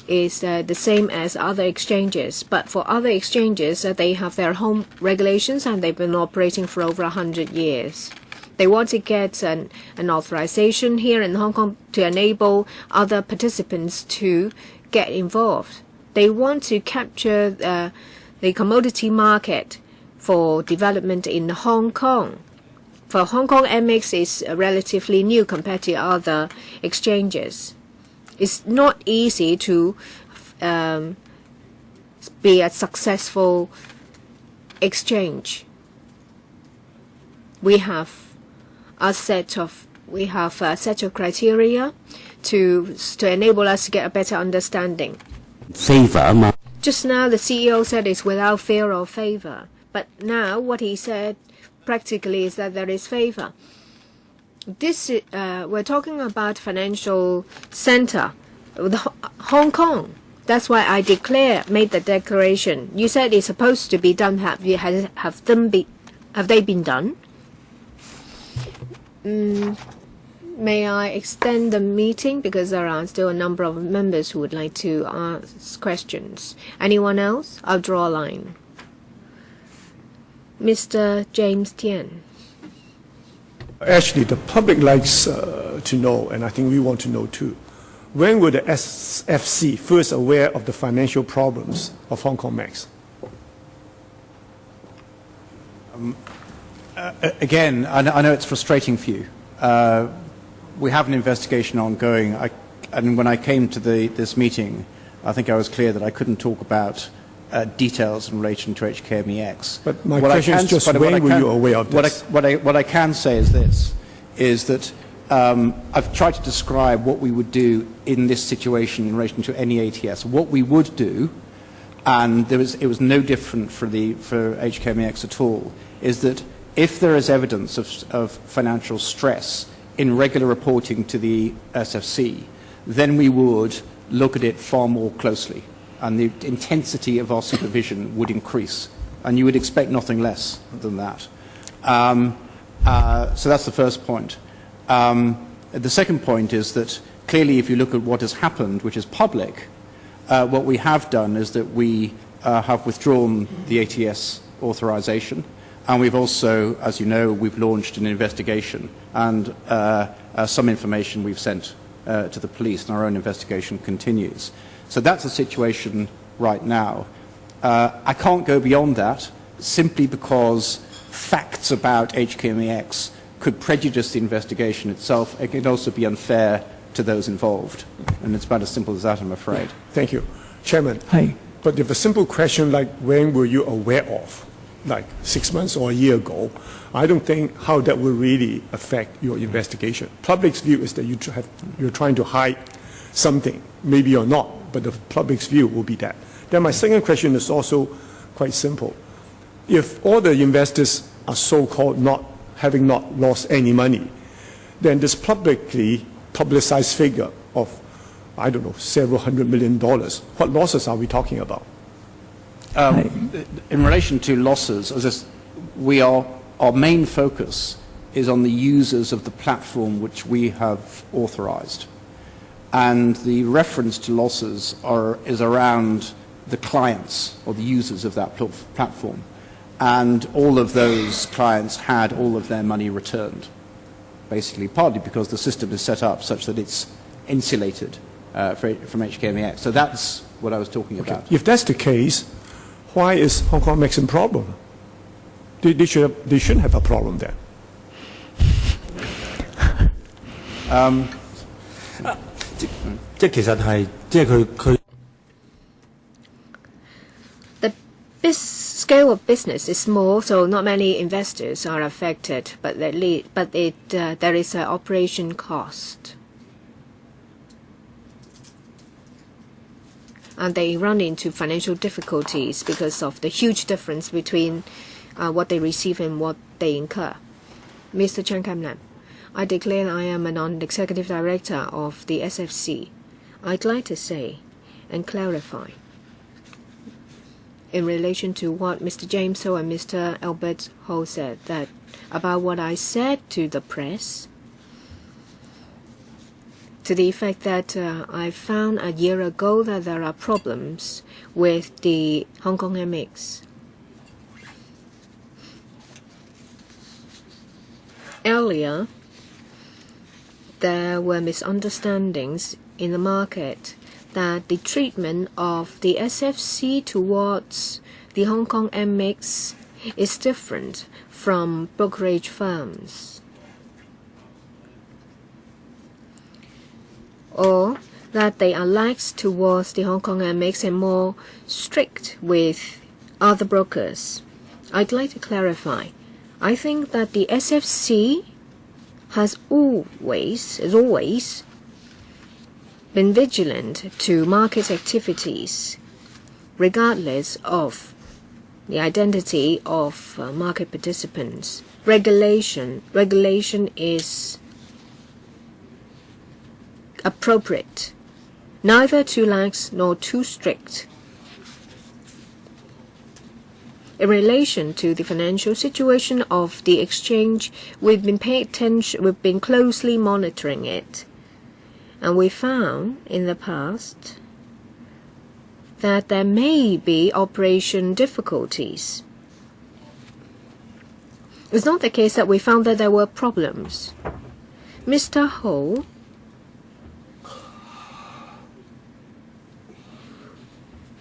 is the same as other exchanges. But for other exchanges, they have their home regulations and they've been operating for over 100 years. They want to get an authorization here in Hong Kong to enable other participants to get involved. They want to capture the commodity market for development in Hong Kong. For Hong Kong, MX is relatively new compared to other exchanges. It's not easy to be a successful exchange. we have a set of criteria to enable us to get a better understanding. Favor. Just now, the CEO said it's without fear or favor, but now what he said practically is that there is favor. This we're talking about financial center, Hong Kong. That's why I made the declaration. You said it's supposed to be done. Have they been done? May I extend the meeting because there are still a number of members who would like to ask questions. Anyone else? I'll draw a line. Mr. James Tian. Actually, the public likes to know, and I think we want to know too. When were the SFC first aware of the financial problems of Hong Kong Max? Again, I know it's frustrating for you. We have an investigation ongoing, and when I came to this meeting, I think I was clear that I couldn't talk about details in relation to HKMEX. But my question is just when were you aware of this? What I can say is this, is that I've tried to describe what we would do in this situation in relation to any ATS. What we would do, and it was no different for HKMEX at all, is that if there is evidence of financial stress in regular reporting to the SFC, then we would look at it far more closely, and the intensity of our supervision would increase, and you would expect nothing less than that. So that's the first point. The second point is that clearly if you look at what has happened, which is public, what we have done is that we have withdrawn the ATS authorization, and we've also, as you know, we've launched an investigation, and some information we've sent to the police, and our own investigation continues. So that's the situation right now. I can't go beyond that simply because facts about HKMEX could prejudice the investigation itself. It could also be unfair to those involved. And it's about as simple as that, I'm afraid. Thank you. Chairman. Hi. But if a simple question like when were you aware of, like 6 months or a year ago, I don't think how that will really affect your investigation. Public's view is that you're trying to hide something, maybe you're not, but the public's view will be that. Then my second question is also quite simple. If all the investors are so-called having not lost any money, then this publicly publicized figure of, I don't know, several $100 million, what losses are we talking about? In relation to losses, our main focus is on the users of the platform which we have authorized. And the reference to losses is around the clients or the users of that platform. And all of those clients had all of their money returned, basically, partly because the system is set up such that it's insulated from HKMEX. So that's what I was talking about. If that's the case, why is Hong Kong Max a problem? They shouldn't have a problem there. The scale of business is small, so not many investors are affected, but there is an operation cost. And they run into financial difficulties because of the huge difference between what they receive and what they incur. Mr. Chan Kam-lam, I declare I am a non-executive director of the SFC. I'd like to say and clarify in relation to what Mr. James Ho and Mr. Albert Ho said, that about what I said to the press, to the effect that I found a year ago that there are problems with the Hong Kong MX. Earlier, there were misunderstandings in the market that the treatment of the SFC towards the Hong Kong MX is different from brokerage firms, or that they are lax towards the Hong Kong MX and more strict with other brokers. I'd like to clarify. I think that the SFC has always been vigilant to market activities, regardless of the identity of market participants. Regulation is appropriate, neither too lax nor too strict. In relation to the financial situation of the exchange, we've been paying attention, we've been closely monitoring it, and we found in the past that there may be operation difficulties. It's not the case that we found that there were problems. Mr. Ho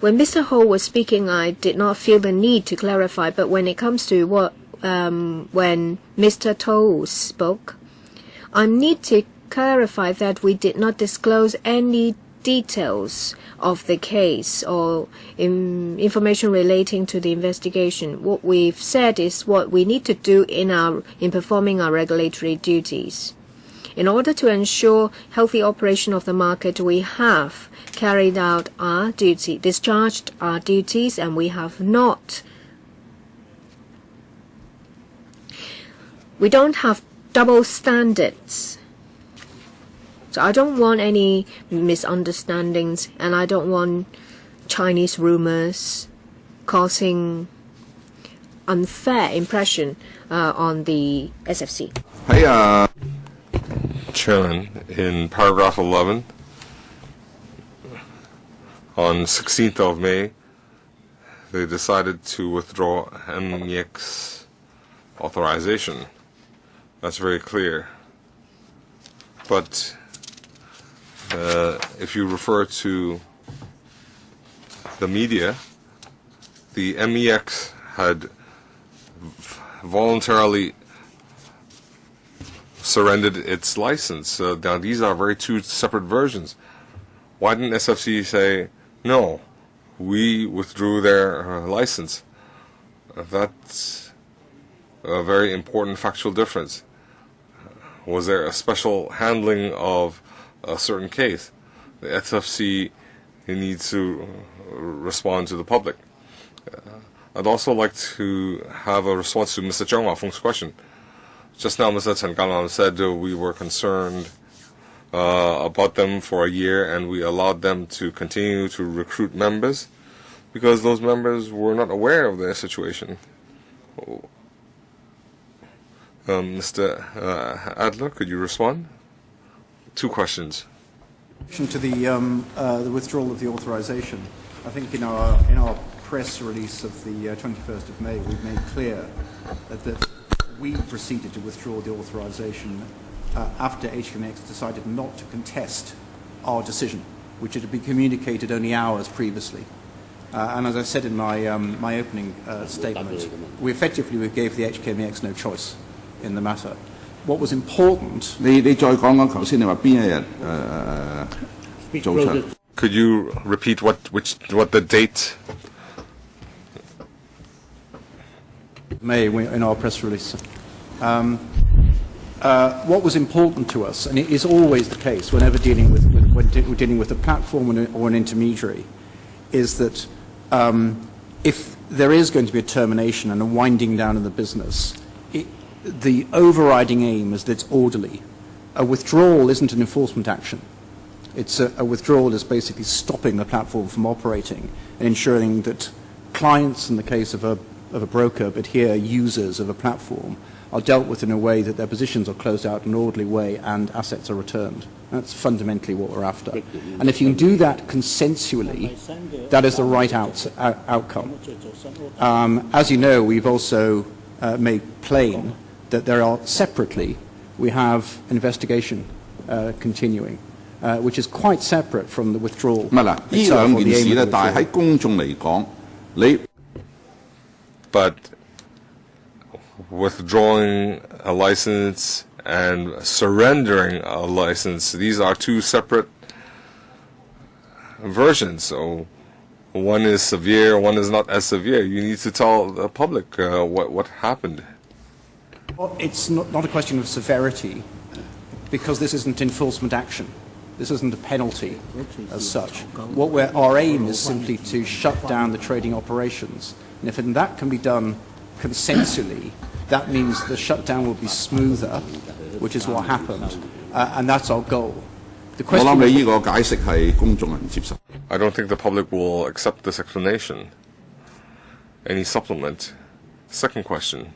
When Mr. Ho was speaking, I did not feel the need to clarify, but when it comes to when Mr. To spoke, I need to clarify that we did not disclose any details of the case or information relating to the investigation. What we've said is what we need to do in performing our regulatory duties. In order to ensure healthy operation of the market, we have carried out our duty, discharged our duties, and we don't have double standards. So I don't want any misunderstandings, and I don't want Chinese rumors causing unfair impression on the SFC. Chairman, in paragraph 11, on 16th of May, they decided to withdraw MEX authorization. That's very clear. But if you refer to the media, the MEX had voluntarily surrendered its license. Now these are two separate versions. Why didn't SFC say, no, we withdrew their license? That's a very important factual difference. Was there a special handling of a certain case? The SFC needs to respond to the public. I'd also like to have a response to Mr. Zheng Wafeng's question. Just now, Mr. Chen Galan said we were concerned about them for a year, and we allowed them to continue to recruit members because those members were not aware of their situation. Mr. Adler, could you respond? Two questions. To the withdrawal of the authorization, I think in our press release of the 21st of May, we've made clear that we proceeded to withdraw the authorization after HKMX decided not to contest our decision, which had been communicated only hours previously. And as I said in my opening statement, we effectively gave the HKMX no choice in the matter. What was important... Could you repeat what the date? May in our press release. What was important to us, and it is always the case whenever dealing with a platform or an intermediary, is that if there is going to be a termination and a winding down of the business, the overriding aim is that it's orderly. A withdrawal isn't an enforcement action. It's a withdrawal is basically stopping the platform from operating and ensuring that clients, in the case of a broker, but here users of a platform, are dealt with in a way that their positions are closed out in an orderly way and assets are returned. That's fundamentally what we're after. And if you can do that consensually, that is the right outcome. As you know, we've also made plain that there are separately, we have an investigation continuing, which is quite separate from the withdrawal. But withdrawing a license and surrendering a license, these are two separate versions. So one is severe, one is not as severe. You need to tell the public what happened. Well, it's not a question of severity, because this isn't enforcement action. This isn't a penalty as such. Our aim is simply to shut down the trading operations. And if that can be done consensually, that means the shutdown will be smoother, which is what happened. And that's our goal. The question I don't think the public will accept this explanation. Any supplement? Second question.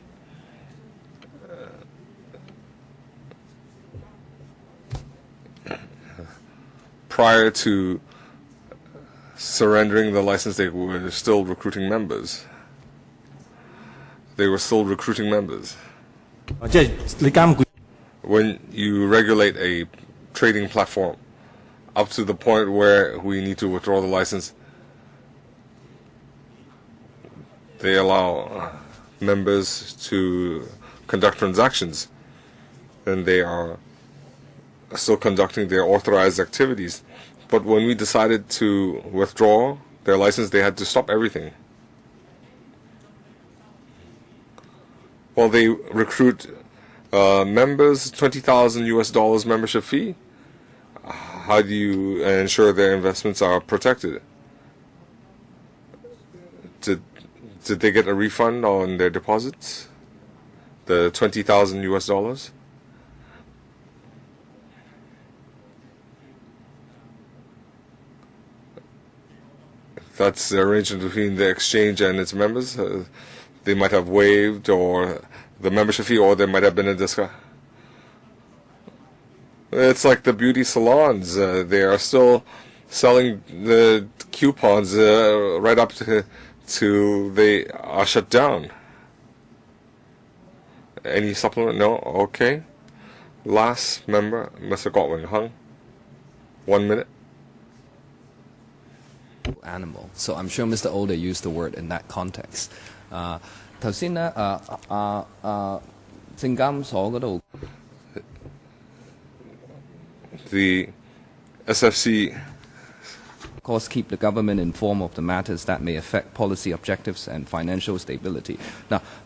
Prior to surrendering the license, they were still recruiting members. When you regulate a trading platform up to the point where we need to withdraw the license, they allow members to conduct transactions, and they are still conducting their authorized activities. But when we decided to withdraw their license, they had to stop everything. Well, they recruit members, $20,000 membership fee. How do you ensure their investments are protected? Did they get a refund on their deposits? The $20,000? That's the arrangement between the exchange and its members. They might have waived or the membership fee, or there might have been a discount. It's like the beauty salons. They are still selling the coupons right up to they are shut down. Any supplement? No? Okay. Last member, Mr. Wai-king. 1 minute. Animal. So I'm sure Mr. Older used the word in that context. 頭先咧證監所嗰度 The SFC of course keep the government informed of the matters that may affect policy objectives and financial stability.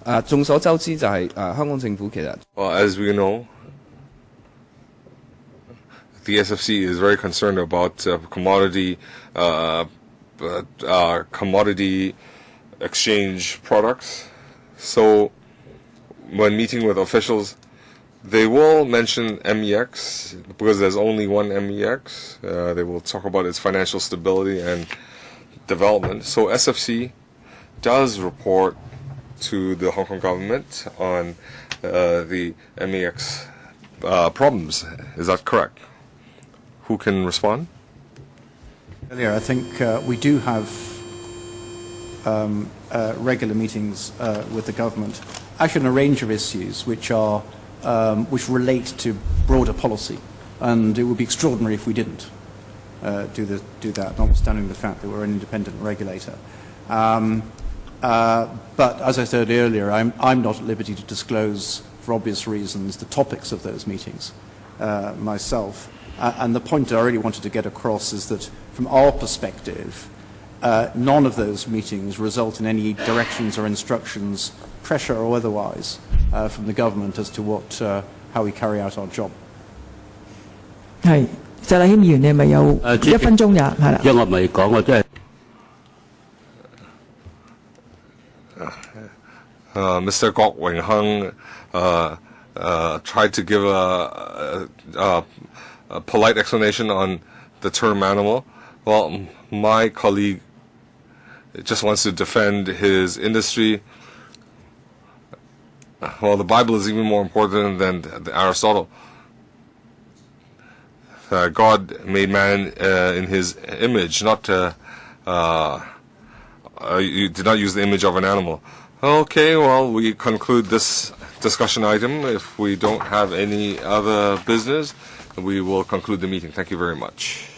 嗱眾所周知就係香港政府其實 Well, as we know, the SFC is very concerned about commodity exchange products. So when meeting with officials, they will mention MEX because there's only one MEX. They will talk about its financial stability and development. So SFC does report to the Hong Kong government on the MEX problems. Is that correct? Who can respond? Earlier, I think we do have regular meetings with the government, actually on a range of issues which relate to broader policy, and it would be extraordinary if we didn't do that, notwithstanding the fact that we're an independent regulator. But as I said earlier, I'm not at liberty to disclose, for obvious reasons, the topics of those meetings myself. And the point I really wanted to get across is that, from our perspective, none of those meetings result in any directions or instructions, pressure or otherwise, from the government as to how we carry out our job. 係，石禮謙議員，你係咪有1分鐘呀？係啦。因為我咪講，我真係。Mr. Wai-king tried to give a polite explanation on the term animal. Well, my colleague just wants to defend his industry. Well, the Bible is even more important than Aristotle. God made man in his image, not you did not use the image of an animal. Okay, well, we conclude this discussion item. If we don't have any other business, we will conclude the meeting. Thank you very much.